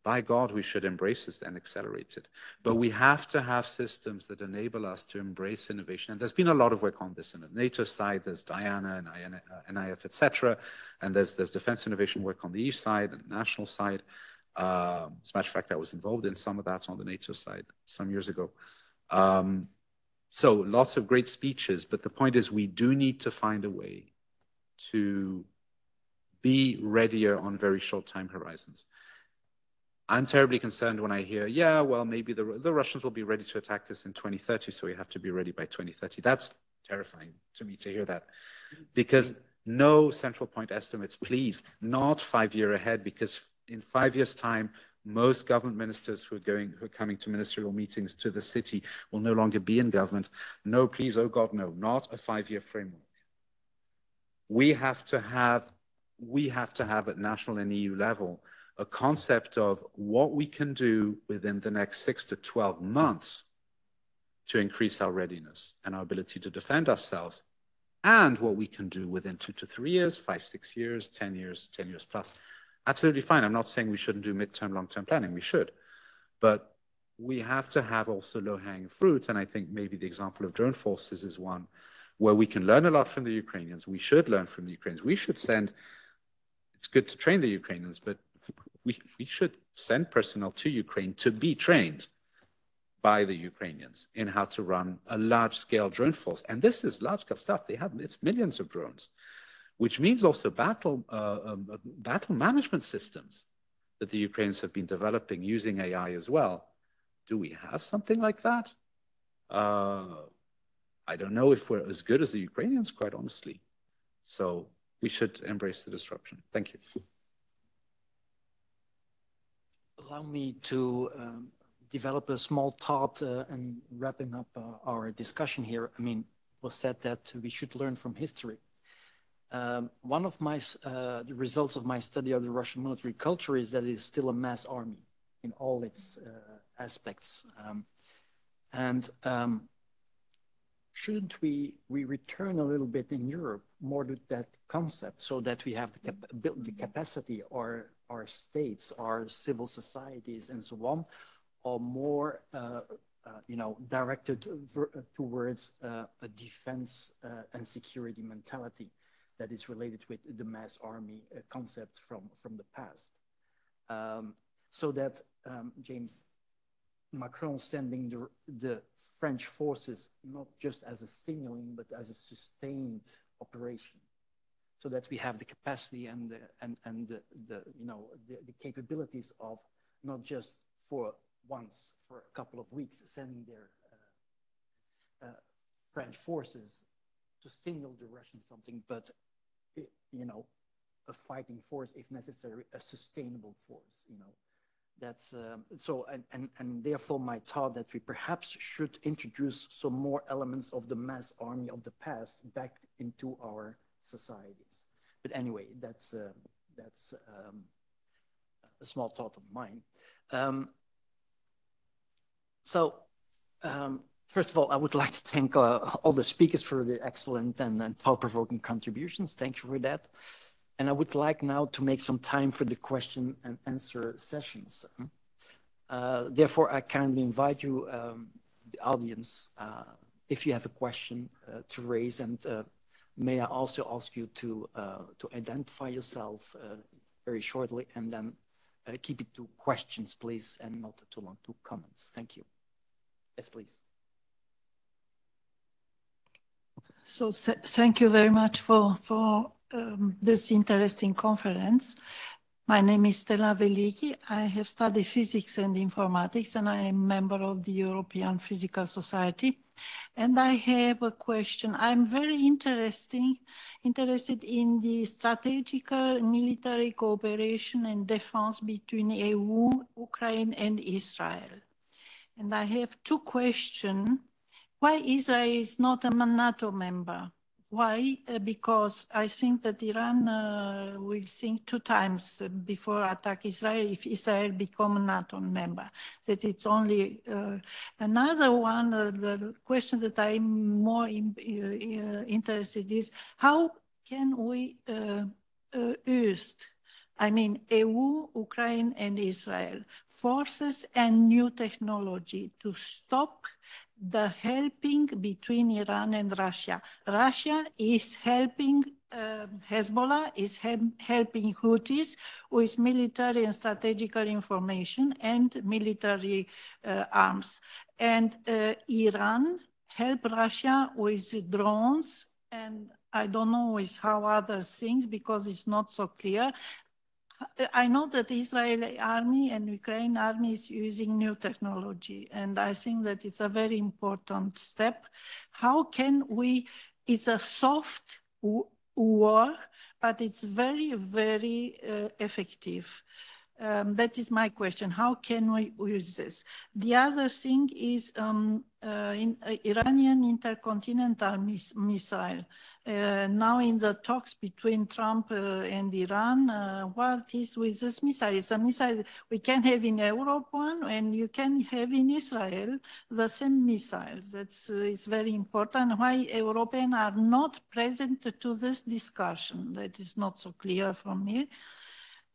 [SPEAKER 5] By God, we should embrace this and accelerate it. But we have to have systems that enable us to embrace innovation. And there's been a lot of work on this on the NATO side. There's Diana and NIF, etc. And there's defense innovation work on the EU side and national side. As a matter of fact, I was involved in some of that on the NATO side some years ago. So lots of great speeches. But the point is, we do need to find a way to be readier on very short time horizons. I'm terribly concerned when I hear, yeah, well, maybe the Russians will be ready to attack us in 2030, so we have to be ready by 2030. That's terrifying to me to hear that. Because no central point estimates, please, not 5 years ahead, because in 5 years' time, most government ministers who are coming to ministerial meetings to the city will no longer be in government. No, please, oh God, no, not a 5-year framework. We have to have at national and EU level a concept of what we can do within the next 6 to 12 months to increase our readiness and our ability to defend ourselves, and what we can do within 2 to 3 years, 5, 6 years, 10 years plus. Absolutely fine. I'm not saying we shouldn't do midterm, long-term planning. We should. But we have to have also low-hanging fruit, and I think maybe the example of drone forces is one where we can learn a lot from the Ukrainians. We should learn from the Ukrainians. We should send, it's good to train the Ukrainians, but we should send personnel to Ukraine to be trained by the Ukrainians in how to run a large-scale drone force. And this is large-scale stuff. It's millions of drones, which means also battle management systems that the Ukrainians have been developing using AI as well. Do we have something like that? I don't know if we're as good as the Ukrainians, quite honestly. So we should embrace the disruption. Thank you.
[SPEAKER 2] Allow me to develop a small thought and wrapping up our discussion here. I mean, it was said that we should learn from history. One of the results of my study of the Russian military culture is that it is still a mass army in all its aspects. Shouldn't we return a little bit in Europe more to that concept, so that we have the capacity, or our states, our civil societies, and so on, are more, directed towards a defense and security mentality that is related with the mass army concept from the past, so that James Macron sending the French forces not just as a signaling but as a sustained operation, so that we have the capacity and the capabilities of not just for a couple of weeks sending their French forces to signal the Russians something, but a fighting force if necessary, a sustainable force. That's so, and therefore my thought that we perhaps should introduce some more elements of the mass army of the past back into our societies. But anyway, that's a small thought of mine. First of all, I would like to thank all the speakers for the excellent and thought-provoking contributions. Thank you for that. And I would like now to make some time for the question and answer sessions. Therefore, I kindly invite you, the audience, if you have a question to raise, and may I also ask you to identify yourself very shortly, and then keep it to questions, please, and not too long to comments. Thank you. Yes, please.
[SPEAKER 6] So thank you very much for this interesting conference. My name is Stella Veliki. I have studied physics and informatics, and I am a member of the European Physical Society. And I have a question. I'm very interested in the strategical military cooperation and defense between EU, Ukraine, and Israel. And I have two questions. Why Israel is not a NATO member? Why? Because I think that Iran will think 2 times before attack Israel if Israel become a NATO member. That it's only another one. The question that I'm more interested is how can we use, I mean, EU, Ukraine, and Israel forces and new technology to stop the helping between Iran and Russia. Russia is helping Hezbollah, is helping Houthis with military and strategical information and military arms. And Iran help Russia with drones, and I don't know with how other things because it's not so clear. I know that the Israeli army and Ukraine army is using new technology, and I think that it's a very important step. How can we, it's a soft war, but it's very, very effective. That is my question. How can we use this? The other thing is Iranian intercontinental missile. Now in the talks between Trump and Iran, what is with this missile? It's a missile we can have in Europe one, and you can have in Israel the same missile. That's it's very important. Why Europeans are not present to this discussion? That is not so clear from me.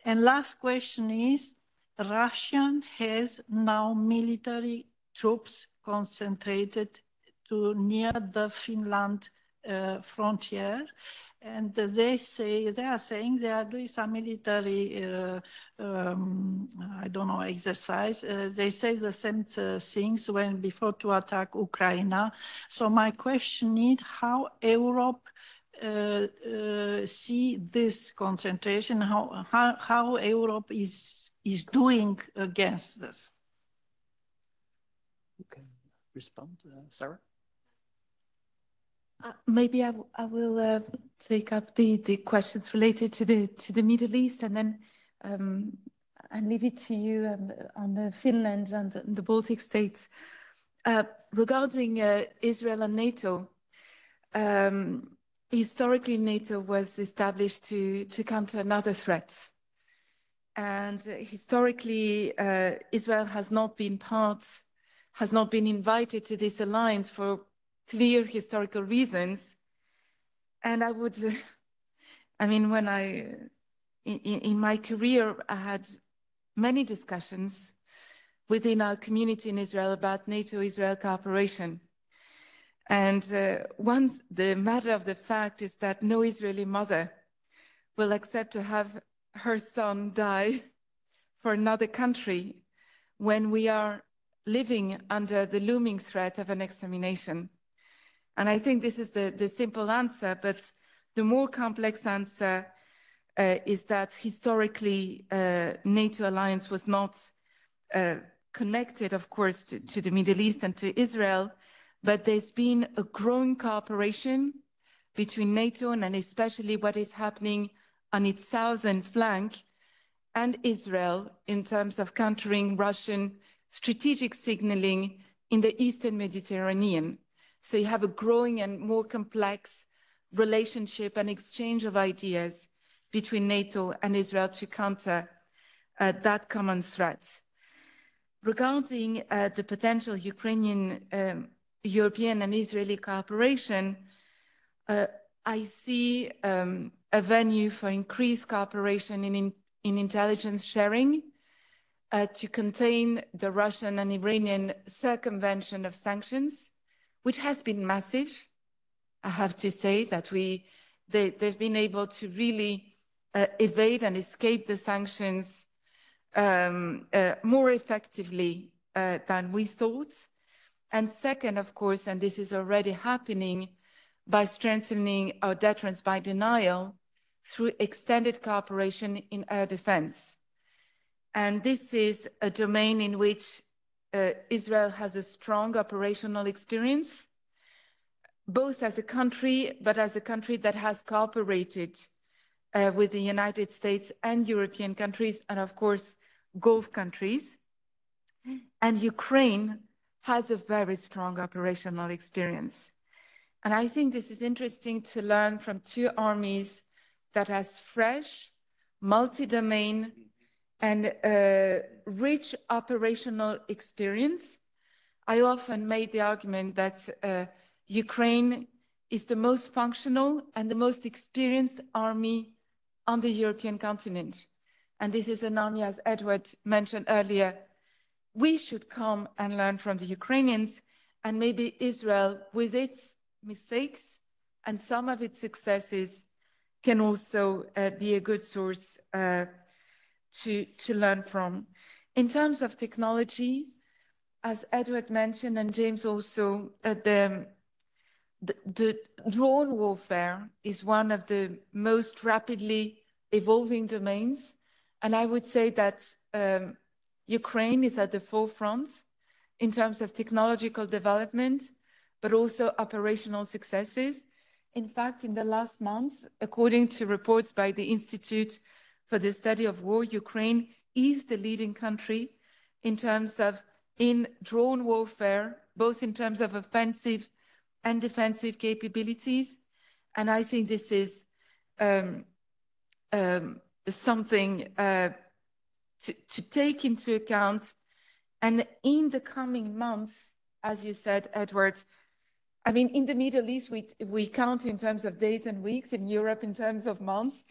[SPEAKER 6] And last question is, Russia has now military troops concentrated to near the Finland frontier, and they are saying they are doing some military, I don't know, exercise. They say the same things when before to attack Ukraine. So my question is how Europe see this concentration, how Europe is doing against this.
[SPEAKER 2] You can respond, Sarah?
[SPEAKER 4] Maybe I will take up the questions related to the Middle East, and then I'll leave it to you on the Finland and the Baltic states. Regarding Israel and NATO, historically NATO was established to counter another threat. And historically, Israel has not been invited to this alliance for clear historical reasons. And I would, I mean, when in my career, I had many discussions within our community in Israel about NATO-Israel cooperation. And once the matter of the fact is that no Israeli mother will accept to have her son die for another country when we are living under the looming threat of an extermination. And I think this is the simple answer, but the more complex answer is that historically NATO alliance was not connected, of course, to the Middle East and to Israel, but there's been a growing cooperation between NATO and especially what is happening on its southern flank and Israel in terms of countering Russian strategic signaling in the Eastern Mediterranean. So you have a growing and more complex relationship and exchange of ideas between NATO and Israel to counter that common threat. Regarding the potential Ukrainian, European and Israeli cooperation, I see a venue for increased cooperation in intelligence sharing to contain the Russian and Iranian circumvention of sanctions, which has been massive. I have to say that they've been able to really evade and escape the sanctions more effectively than we thought. And second, of course, and this is already happening, by strengthening our deterrence by denial through extended cooperation in air defense. And this is a domain in which Israel has a strong operational experience, both as a country, but as a country that has cooperated with the United States and European countries, and of course, Gulf countries. And Ukraine has a very strong operational experience. And I think this is interesting to learn from two armies that has fresh, multi-domain, and rich operational experience. I often made the argument that Ukraine is the most functional and the most experienced army on the European continent. And this is an army, as Edward mentioned earlier, we should come and learn from the Ukrainians, and maybe Israel, with its mistakes and some of its successes, can also be a good source to learn from. In terms of technology, as Edward mentioned, and James also, the drone warfare is one of the most rapidly evolving domains. And I would say that Ukraine is at the forefront in terms of technological development, but also operational successes. In fact, in the last months, according to reports by the Institute for the Study of War, Ukraine is the leading country in terms of drone warfare, both in terms of offensive and defensive capabilities. And I think this is something to take into account. And in the coming months, as you said, Edward, I mean, in the Middle East, we count in terms of days and weeks, in Europe in terms of months.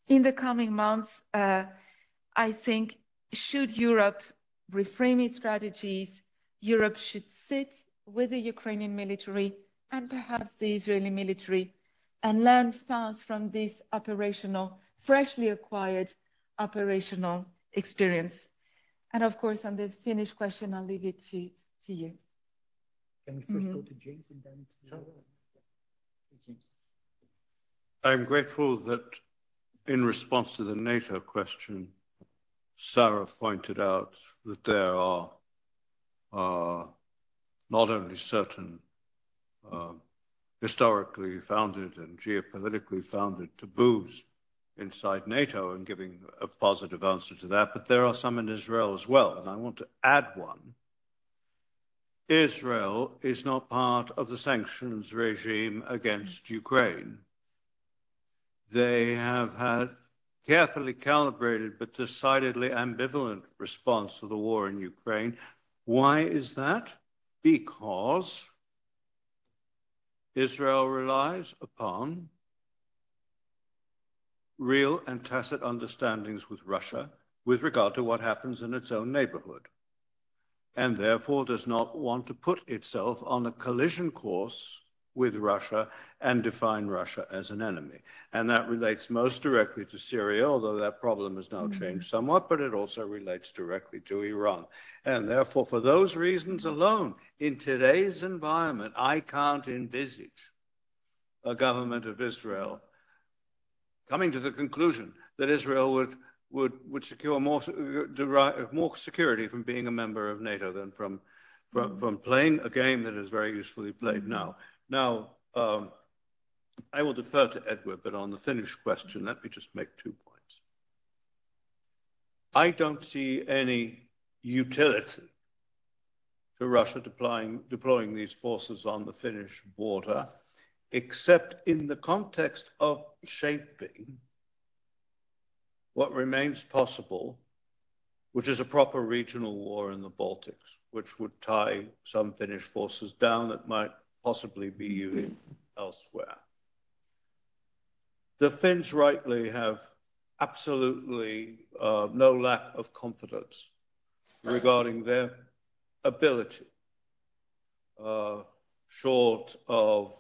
[SPEAKER 4] In the coming months, I think, should Europe reframe its strategies, Europe should sit with the Ukrainian military and perhaps the Israeli military and learn fast from this operational, freshly acquired operational experience. And of course, on the Finnish question, I'll leave it to you.
[SPEAKER 2] Can we first go to James and then to James?
[SPEAKER 3] I'm grateful that in response to the NATO question, Sarah pointed out that there are not only certain historically founded and geopolitically founded taboos inside NATO and giving a positive answer to that, but there are some in Israel as well. And I want to add one. Israel is not part of the sanctions regime against Ukraine. They have had carefully calibrated but decidedly ambivalent response to the war in Ukraine. Why is that? Because Israel relies upon real and tacit understandings with Russia with regard to what happens in its own neighborhood, and therefore does not want to put itself on a collision course with Russia and define Russia as an enemy. And that relates most directly to Syria, although that problem has now changed somewhat, but it also relates directly to Iran. And therefore, for those reasons alone, in today's environment, I can't envisage a government of Israel coming to the conclusion that Israel would secure more security from being a member of NATO than from playing a game that is very usefully played now. Now, I will defer to Edward, but on the Finnish question, let me just make 2 points. I don't see any utility to Russia deploying these forces on the Finnish border, except in the context of shaping what remains possible, which is a proper regional war in the Baltics, which would tie some Finnish forces down that might possibly be used elsewhere. The Finns rightly have absolutely no lack of confidence regarding their ability, short of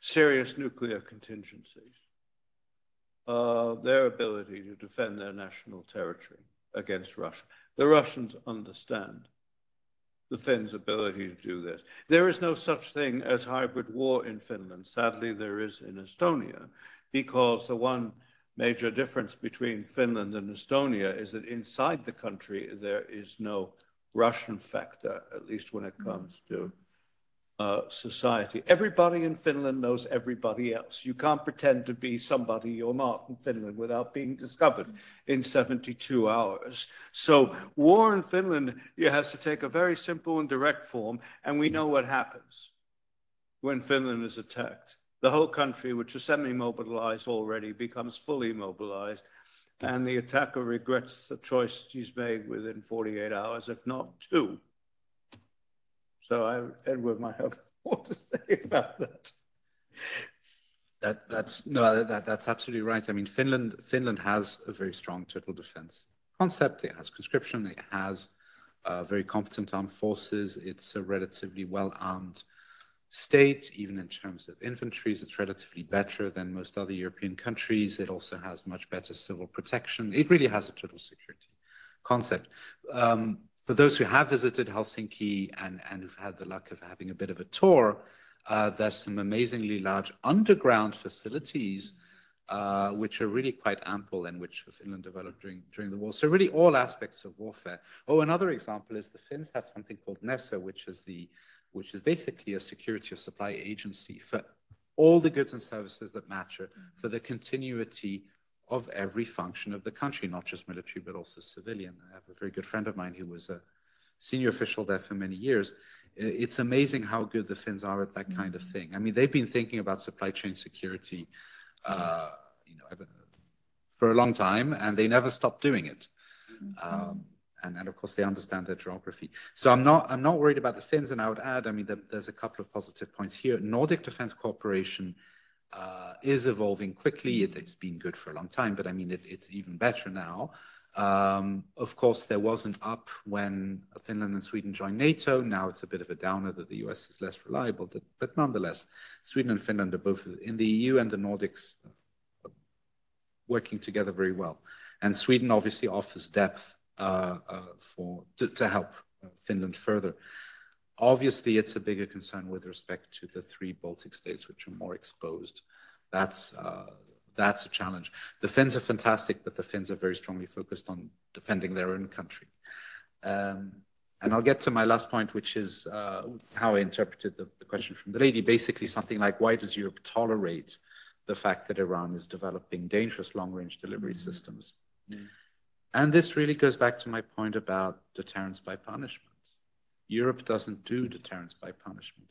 [SPEAKER 3] serious nuclear contingencies, their ability to defend their national territory against Russia. The Russians understand the Finns' ability to do this. There is no such thing as hybrid war in Finland. Sadly, there is in Estonia, because the one major difference between Finland and Estonia is that inside the country there is no Russian factor, at least when it comes to society. Everybody in Finland knows everybody else. You can't pretend to be somebody you're not in Finland without being discovered in 72 hours. So war in Finland has to take a very simple and direct form, and we know what happens when Finland is attacked. The whole country, which is semi-mobilized already, becomes fully mobilized, and the attacker regrets the choice he's made within 48 hours, if not 2. So Edward might have more to say about that.
[SPEAKER 5] That's absolutely right. I mean, Finland has a very strong total defense concept. It has conscription. It has very competent armed forces. It's a relatively well-armed state, even in terms of infantries. It's relatively better than most other European countries. It also has much better civil protection. It really has a total security concept. For those who have visited Helsinki and who've had the luck of having a bit of a tour, there's some amazingly large underground facilities which are really quite ample and which Finland developed during the war. So really all aspects of warfare. Oh, another example is the Finns have something called NATO, which is basically a security of supply agency for all the goods and services that matter for the continuity of every function of the country, not just military, but also civilian. I have a very good friend of mine who was a senior official there for many years. It's amazing how good the Finns are at that kind of thing. I mean, they've been thinking about supply chain security, for a long time, and they never stopped doing it. And of course, they understand their geography. So I'm not worried about the Finns, and I would add, I mean, there's a couple of positive points here. Nordic defense cooperation is evolving quickly. It's been good for a long time, but I mean, it's even better now. Of course, there wasn't up when Finland and Sweden joined NATO. Now it's a bit of a downer that the US is less reliable, but nonetheless, Sweden and Finland are both in the EU and the Nordics working together very well. And Sweden obviously offers depth to help Finland further. Obviously, it's a bigger concern with respect to the 3 Baltic states, which are more exposed. That's a challenge. The Finns are fantastic, but the Finns are very strongly focused on defending their own country. And I'll get to my last point, which is how I interpreted the question from the lady. Basically, something like, why does Europe tolerate the fact that Iran is developing dangerous long-range delivery systems? And this really goes back to my point about deterrence by punishment. Europe doesn't do deterrence by punishment,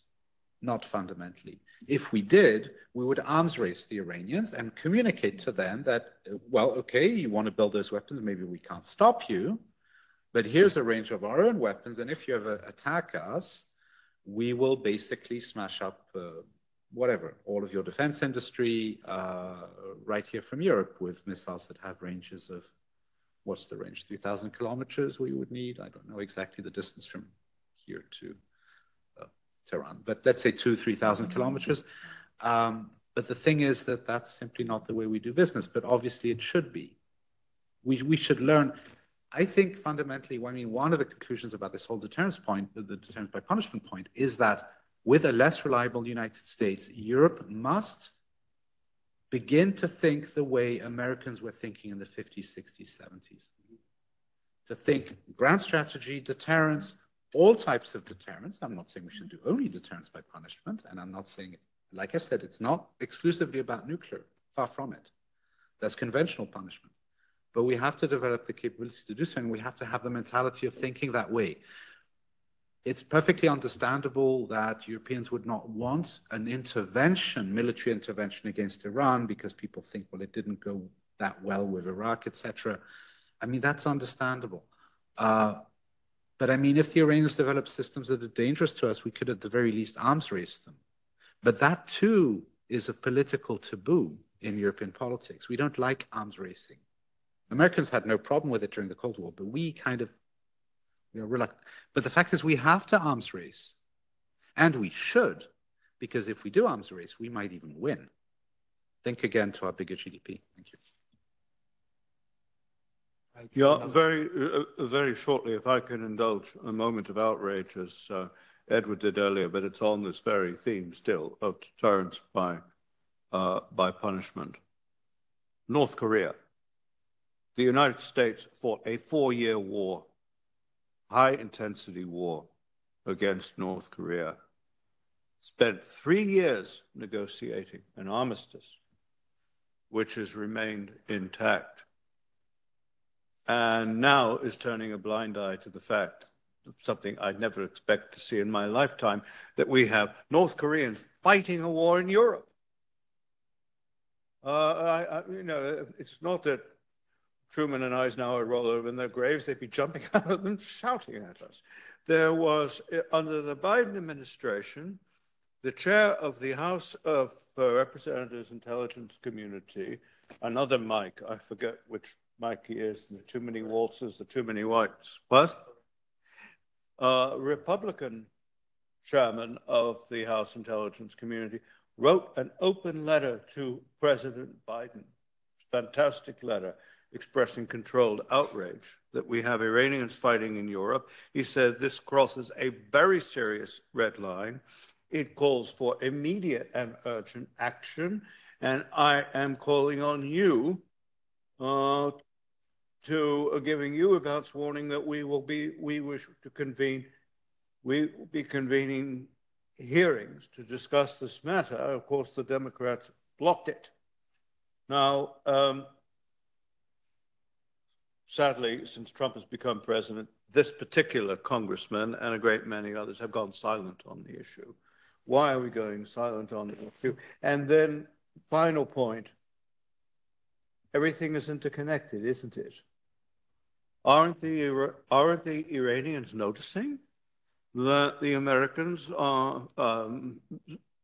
[SPEAKER 5] not fundamentally. If we did, we would arms race the Iranians and communicate to them that, well, okay, you want to build those weapons, maybe we can't stop you, but here's a range of our own weapons, and if you ever attack us, we will basically smash up whatever, all of your defense industry right here from Europe with missiles that have ranges of, what's the range, 3,000 kilometers we would need? I don't know exactly the distance from here to Tehran, but let's say 2,000-3,000 kilometers. But the thing is that that's simply not the way we do business, but obviously it should be. We should learn. I think fundamentally, I mean, one of the conclusions about this whole deterrence point, the deterrence by punishment point, is that with a less reliable United States, Europe must begin to think the way Americans were thinking in the 50s, 60s, 70s. To think grand strategy, deterrence, all types of deterrence. I'm not saying we should do only deterrence by punishment, and I'm not saying, like I said, it's not exclusively about nuclear, far from it. There's conventional punishment. But we have to develop the capabilities to do so, and we have to have the mentality of thinking that way. It's perfectly understandable that Europeans would not want an intervention, military intervention against Iran, because people think, well, it didn't go that well with Iraq, etc. I mean, that's understandable. But I mean, if the Iranians develop systems that are dangerous to us, we could at the very least arms race them. But that too is a political taboo in European politics. We don't like arms racing. Americans had no problem with it during the Cold War, but we kind of, we are reluctant. But the fact is we have to arms race, and we should, because if we do arms race, we might even win. Think again to our bigger GDP. Thank you.
[SPEAKER 3] Yeah, very shortly, if I can indulge a moment of outrage, as Edward did earlier, but it's on this very theme still of deterrence by punishment. North Korea. The United States fought a 4-year war, high-intensity war against North Korea, spent 3 years negotiating an armistice, which has remained intact, and now is turning a blind eye to the fact, something I'd never expect to see in my lifetime, that we have North Koreans fighting a war in Europe. It's not that Truman and Eisenhower roll over in their graves, they'd be jumping out of them, shouting at us. There was, under the Biden administration, the chair of the House of Representatives Intelligence Community, another Mike, I forget which Mike he is, the too many waltzes, the too many whites. What? Republican chairman of the House Intelligence Community wrote an open letter to President Biden, fantastic letter, expressing controlled outrage that we have Iranians fighting in Europe. He said this crosses a very serious red line. It calls for immediate and urgent action, and I am calling on you giving you advance warning that we will be convening hearings to discuss this matter. Of course, the Democrats blocked it. Now, sadly, since Trump has become president, this particular congressman and a great many others have gone silent on the issue. Why are we going silent on the issue? And then, final point, everything is interconnected, isn't it? Aren't the Iranians noticing that the Americans are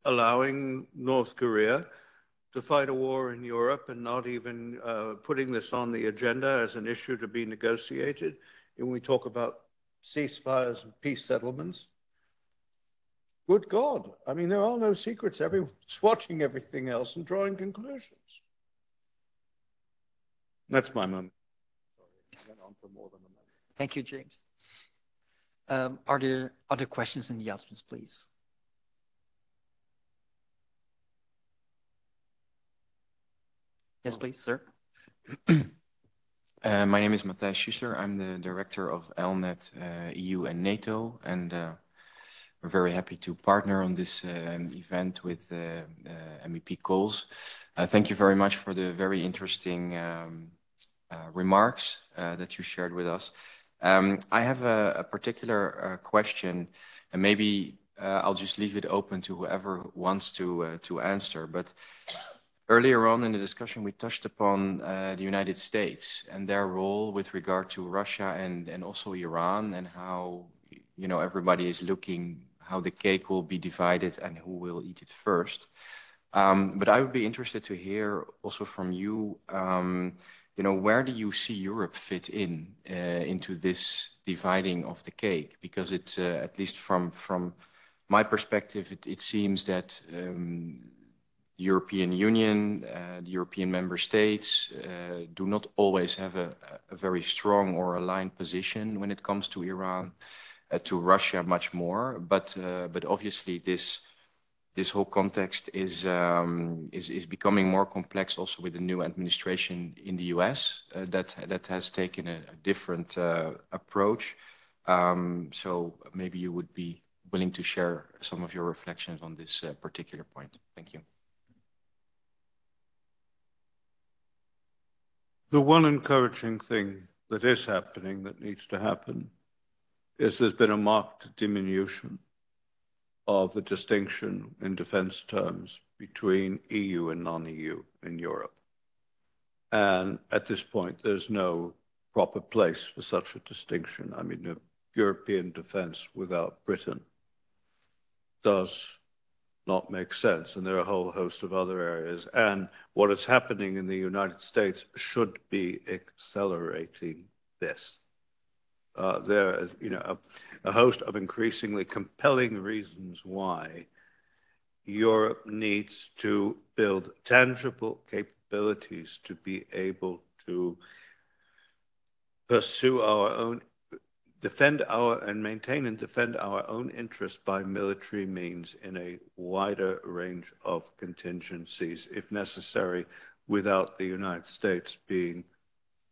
[SPEAKER 3] allowing North Korea to fight a war in Europe and not even putting this on the agenda as an issue to be negotiated when we talk about ceasefires and peace settlements? Good God. I mean, there are no secrets. Everyone's watching everything else and drawing conclusions. That's my moment. Sorry, I went on for more than a minute.
[SPEAKER 2] Thank you, James. Are there other questions in the audience, please? Yes, please, sir.
[SPEAKER 7] My name is Matthijs Schusser. I'm the director of ELNET EU and NATO, and we're very happy to partner on this event with MEP Kols. Thank you very much for the very interesting remarks that you shared with us. I have a particular question, and maybe I'll just leave it open to whoever wants to answer. But earlier on in the discussion, we touched upon the United States and their role with regard to Russia and also Iran, and how everybody is looking how the cake will be divided and who will eat it first. But I would be interested to hear also from you. Where do you see Europe fit into this dividing of the cake? Because it's, at least from my perspective, it seems that the European Union, the European member states do not always have a very strong or aligned position when it comes to Iran, to Russia much more. But obviously this whole context is becoming more complex also with the new administration in the US that has taken a different approach. So maybe you would be willing to share some of your reflections on this particular point. Thank you.
[SPEAKER 3] The one encouraging thing that is happening, that needs to happen, is there's been a marked diminution of the distinction in defense terms between EU and non-EU in Europe. And at this point, there's no proper place for such a distinction. I mean, the European defense without Britain does not make sense. And there are a whole host of other areas. And what is happening in the United States should be accelerating this. There is, a host of increasingly compelling reasons why Europe needs to build tangible capabilities to be able to pursue our own, maintain and defend our own interests by military means in a wider range of contingencies, if necessary, without the United States being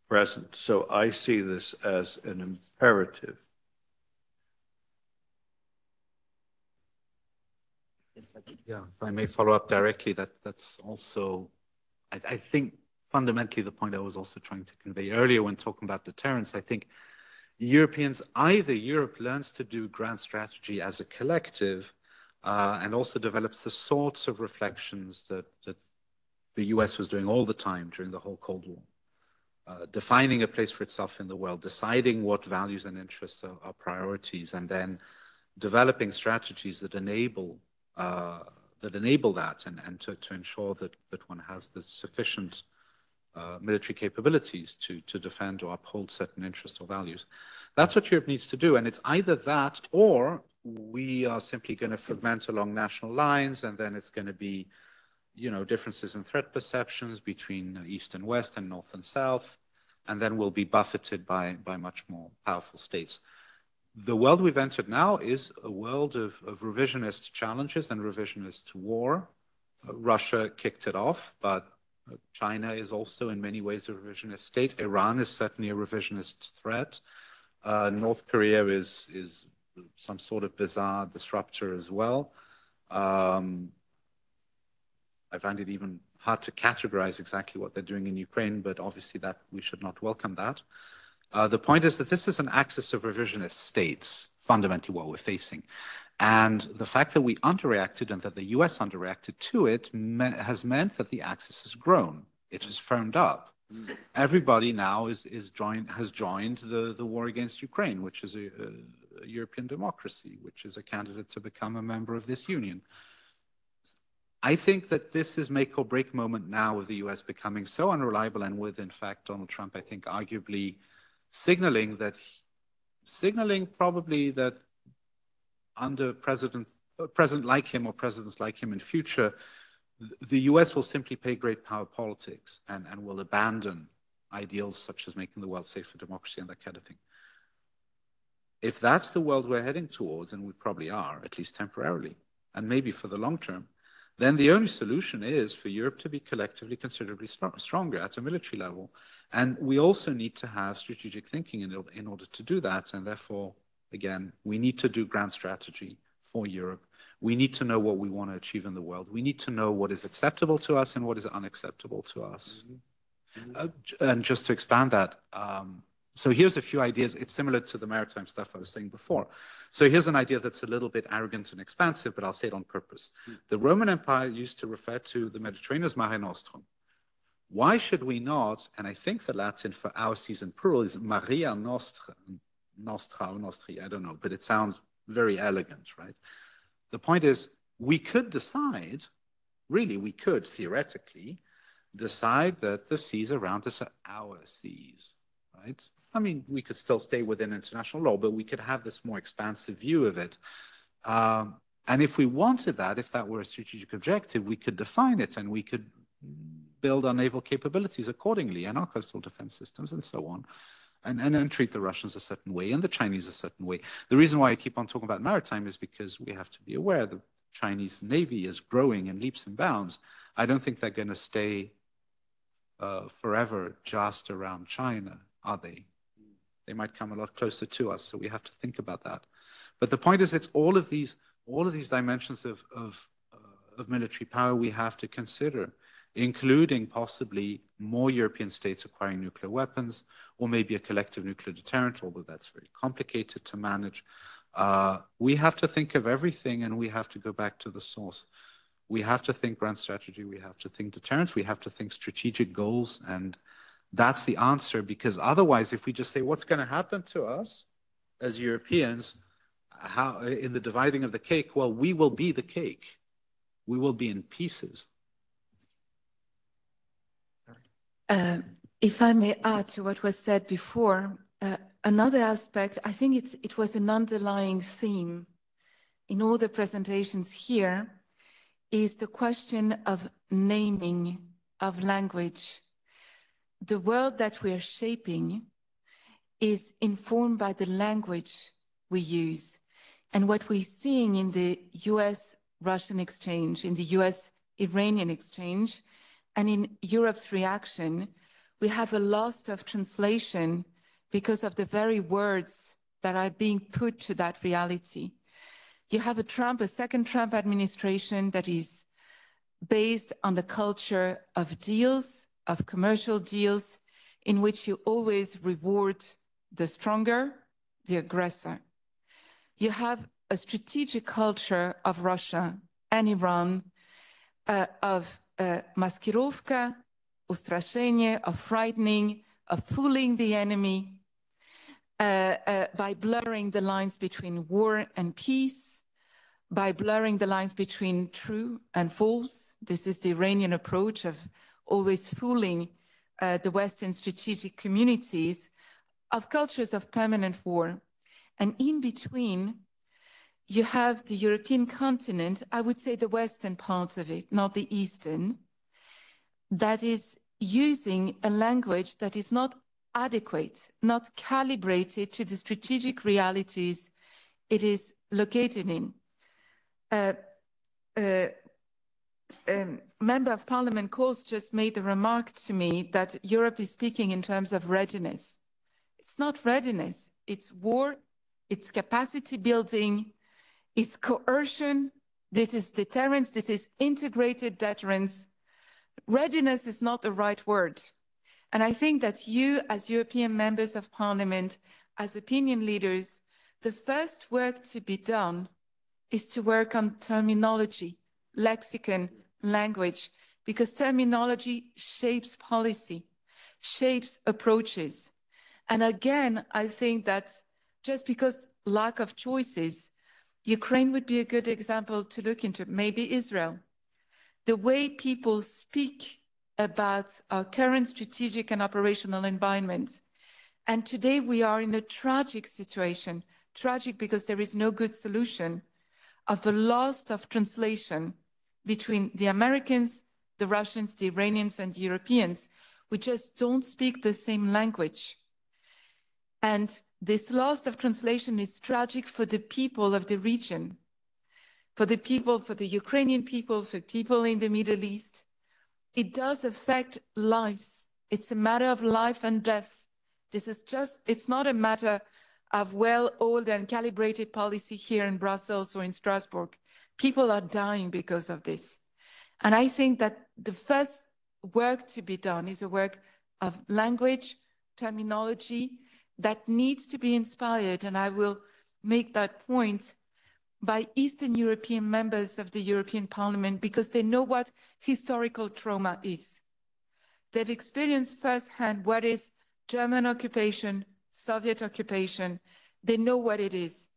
[SPEAKER 3] present. So I see this as an imperative.
[SPEAKER 5] Yeah, if I may follow up directly, that's also, I think, fundamentally the point I was also trying to convey earlier when talking about deterrence. I think Europeans, either Europe learns to do grand strategy as a collective and also develops the sorts of reflections that the US was doing all the time during the whole Cold War, defining a place for itself in the world, deciding what values and interests are priorities, and then developing strategies that enable that and to ensure that one has the sufficient military capabilities to defend or uphold certain interests or values. That's what Europe needs to do, and it's either that or we are simply going to fragment along national lines, and then it's going to be, you know, differences in threat perceptions between East and West and North and South, and then we'll be buffeted by much more powerful states. The world we've entered now is a world of revisionist challenges and revisionist war. Russia kicked it off, but China is also in many ways a revisionist state. Iran is certainly a revisionist threat. North Korea is some sort of bizarre disruptor as well. I find it even hard to categorize exactly what they're doing in Ukraine, but obviously that we should not welcome that. The point is that this is an axis of revisionist states, fundamentally what we're facing. And the fact that we underreacted and that the US underreacted to it has meant that the axis has grown. It has firmed up. Everybody now has joined the war against Ukraine, which is a European democracy, which is a candidate to become a member of this union. I think that this is make or break moment now with the US becoming so unreliable, and with, in fact, Donald Trump, I think, arguably signaling probably that under president like him or presidents like him in future, the US will simply play great power politics and will abandon ideals such as making the world safe for democracy and that kind of thing. If that's the world we're heading towards, and we probably are, at least temporarily, and maybe for the long term, then the only solution is for Europe to be collectively considerably stronger at a military level. And we also need to have strategic thinking in order to do that. And therefore, again, we need to do grand strategy for Europe. We need to know what we want to achieve in the world. We need to know what is acceptable to us and what is unacceptable to us. And just to expand that, so here's a few ideas. It's similar to the maritime stuff I was saying before. So here's an idea that's a little bit arrogant and expansive, but I'll say it on purpose. The Roman Empire used to refer to the Mediterranean as Mare Nostrum. Why should we not, and I think the Latin for our seas in plural is Maria Nostra, Nostra or Nostri, I don't know, but it sounds very elegant, right? The point is, we could decide, really we could theoretically decide that the seas around us are our seas, right? I mean, we could still stay within international law, but we could have this more expansive view of it. And if we wanted that, if that were a strategic objective, we could define it and we could build our naval capabilities accordingly and our coastal defense systems and so on, and treat the Russians a certain way and the Chinese a certain way. The reason why I keep on talking about maritime is because we have to be aware the Chinese Navy is growing in leaps and bounds. I don't think they're going to stay forever just around China, are they? They might come a lot closer to us, so we have to think about that. But the point is, it's all of these dimensions of military power we have to consider, including possibly more European states acquiring nuclear weapons, or maybe a collective nuclear deterrent, although that's very complicated to manage. We have to think of everything, and we have to go back to the source. We have to think grand strategy, we have to think deterrence, we have to think strategic goals, and that's the answer, because otherwise, if we just say, what's going to happen to us as Europeans, how in the dividing of the cake, well, we will be the cake. We will be in pieces.
[SPEAKER 4] If I may add to what was said before, another aspect, I think it was an underlying theme in all the presentations here, is the question of naming, of language. The world that we are shaping is informed by the language we use. And what we're seeing in the US-Russian exchange, in the US-Iranian exchange, And in Europe's reaction, we have a loss of translation because of the very words that are being put to that reality. You have a second Trump administration that is based on the culture of deals, of commercial deals, in which you always reward the stronger, the aggressor. You have a strategic culture of Russia and Iran, of maskirovka, ustraszenie, of frightening, of fooling the enemy, by blurring the lines between war and peace, by blurring the lines between true and false. This is the Iranian approach of always fooling the Western strategic communities, of cultures of permanent war. And in between, you have the European continent, I would say the Western part of it, not the Eastern, that is using a language that is not adequate, not calibrated to the strategic realities it is located in. Member of Parliament Kols just made the remark to me that Europe is speaking in terms of readiness. It's not readiness, it's war, it's capacity building, it's coercion, this is deterrence, this is integrated deterrence. Readiness is not the right word. And I think that you, as European members of Parliament, as opinion leaders, the first work to be done is to work on terminology, lexicon, language, because terminology shapes policy, shapes approaches. And again, I think that just because lack of choices, Ukraine would be a good example to look into, maybe Israel. The way people speak about our current strategic and operational environment. And today we are in a tragic situation, tragic because there is no good solution, of the loss of translation between the Americans, the Russians, the Iranians, and the Europeans. We just don't speak the same language. And this loss of translation is tragic for the people of the region, for the people, for the Ukrainian people, for people in the Middle East. It does affect lives. It's a matter of life and death. This is just, it's not a matter of well-oiled and calibrated policy here in Brussels or in Strasbourg. People are dying because of this. And I think that the first work to be done is a work of language, terminology that needs to be inspired. And I will make that point by Eastern European members of the European Parliament because they know what historical trauma is. They've experienced firsthand what is German occupation, Soviet occupation. They know what it is.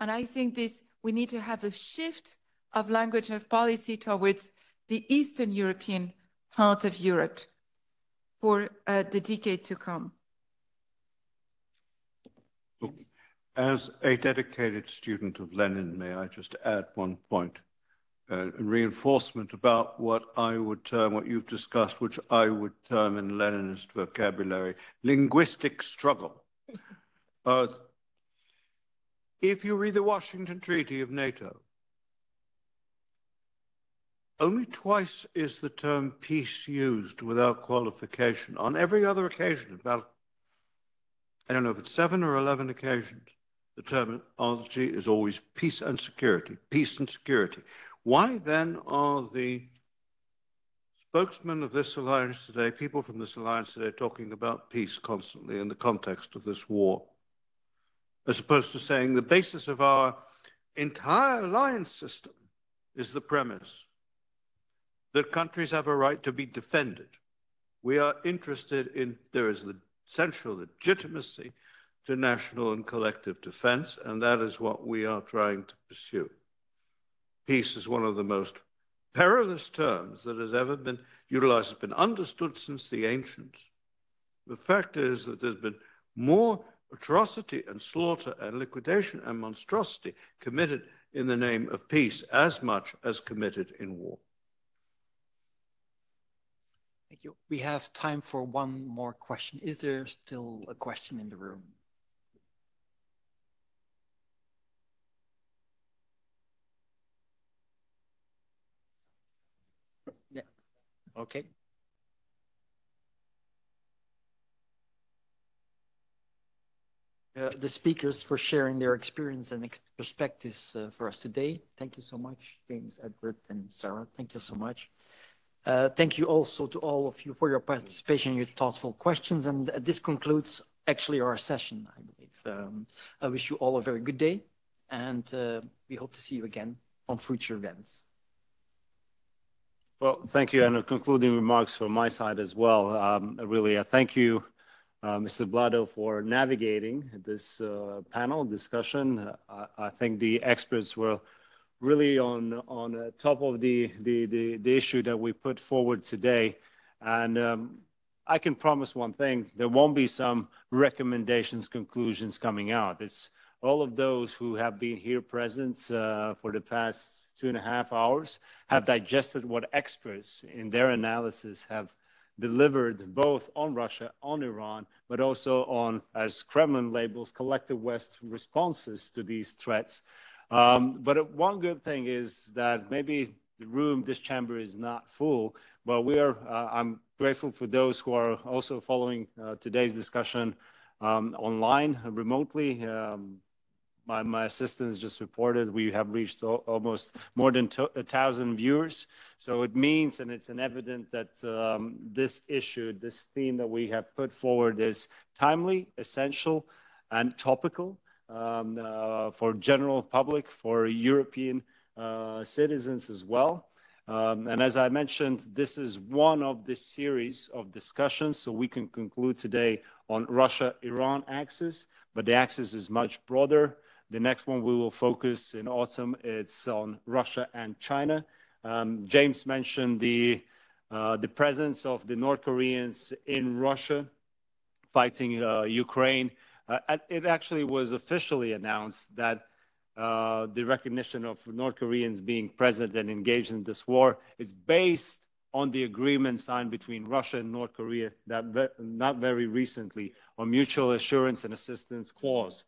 [SPEAKER 4] And I think we need to have a shift of language and policy towards the Eastern European part of Europe for the decade to come.
[SPEAKER 3] As a dedicated student of Lenin, may I just add one point, reinforcement about what I would term, what you've discussed, which I would term in Leninist vocabulary, linguistic struggle. If you read the Washington Treaty of NATO, only twice is the term peace used without qualification. On every other occasion, about, I don't know if it's 7 or 11 occasions, the terminology is always peace and security, peace and security. Why then are the spokesmen of this alliance today, people from this alliance today, talking about peace constantly in the context of this war, as opposed to saying the basis of our entire alliance system is the premise that countries have a right to be defended. We are interested in, there is the essential legitimacy to national and collective defense, and that is what we are trying to pursue. Peace is one of the most perilous terms that has ever been utilized, has been understood since the ancients. The fact is that there's been more atrocity and slaughter and liquidation and monstrosity committed in the name of peace as much as committed in war.
[SPEAKER 2] Thank you. We have time for one more question. Is there still a question in the room? Yeah. Okay. the speakers for sharing their experience and perspectives for us today. Thank you so much, James, Edward, and Sarah. Thank you so much. Thank you also to all of you for your participation and your thoughtful questions. And this concludes actually our session, I believe. I wish you all a very good day, and we hope to see you again on future events.
[SPEAKER 1] Well, thank you, and concluding remarks from my side as well. Really, thank you, Mr. Bladel, for navigating this panel discussion. I think the experts were really on top of the issue that we put forward today. And I can promise one thing, there won't be some recommendations, conclusions coming out. It's all of those who have been here present for the past 2.5 hours have digested what experts in their analysis have delivered both on Russia, on Iran, but also on, as Kremlin labels, collective West responses to these threats. But one good thing is that maybe the room, this chamber is not full, but I'm grateful for those who are also following today's discussion online, remotely. My assistants just reported we have reached almost more than 1,000 viewers. So it means, and it's an evident that this issue, this theme that we have put forward is timely, essential, and topical for general public, for European citizens as well. And as I mentioned, this is one of the series of discussions, so we can conclude today on Russia-Iran axis, but the axis is much broader. The next one we will focus in autumn, it's on Russia and China. James mentioned the presence of the North Koreans in Russia fighting Ukraine. It actually was officially announced that the recognition of North Koreans being present and engaged in this war is based on the agreement signed between Russia and North Korea that not very recently on mutual assurance and assistance clause.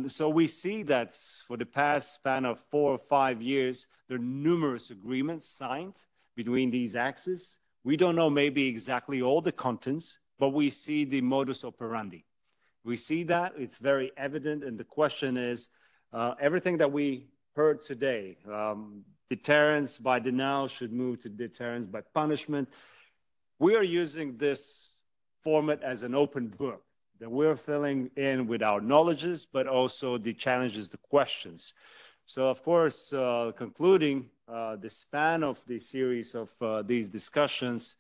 [SPEAKER 1] So we see that for the past span of 4 or 5 years, there are numerous agreements signed between these axes. We don't know maybe exactly all the contents, but we see the modus operandi. We see that, it's very evident, and the question is, everything that we heard today, deterrence by denial should move to deterrence by punishment. We are using this format as an open book that we're filling in with our knowledges, but also the challenges, the questions. So, of course, concluding the span of the series of these discussions,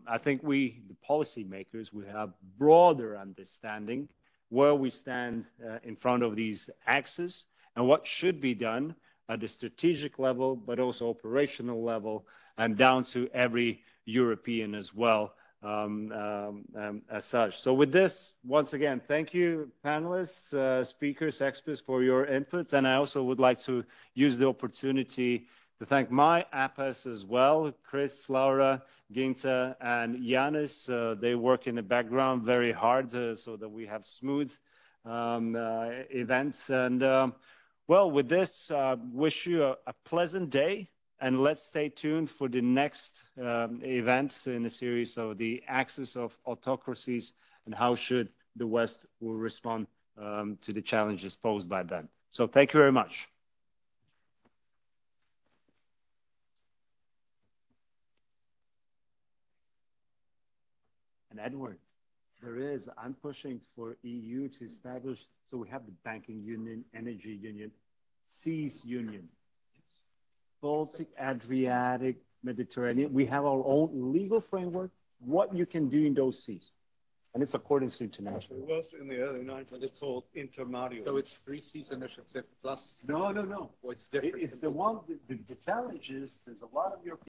[SPEAKER 1] I think we, the policymakers, we have broader understanding where we stand in front of these axes and what should be done at the strategic level, but also operational level, and down to every European as well. As such. So with this, once again, thank you, panelists, speakers, experts, for your input. And I also would like to use the opportunity to thank my APAS as well, Chris, Laura, Ginta, and Yanis. They work in the background very hard so that we have smooth events. And well, with this, wish you a pleasant day. And let's stay tuned for the next event in a series of the axis of autocracies and how should the West will respond to the challenges posed by them. So thank you very much. And Edward, I'm pushing for EU to establish, so we have the banking union, energy union, seas union. Baltic, Adriatic, Mediterranean. We have our own legal framework, what you can do in those seas. And it's according to international.
[SPEAKER 3] It was in the early 90s, it's called intermario.
[SPEAKER 8] So it's 3 seas initiative plus?
[SPEAKER 1] No.
[SPEAKER 8] What's different?
[SPEAKER 1] It's the one, the challenge is there's a lot of European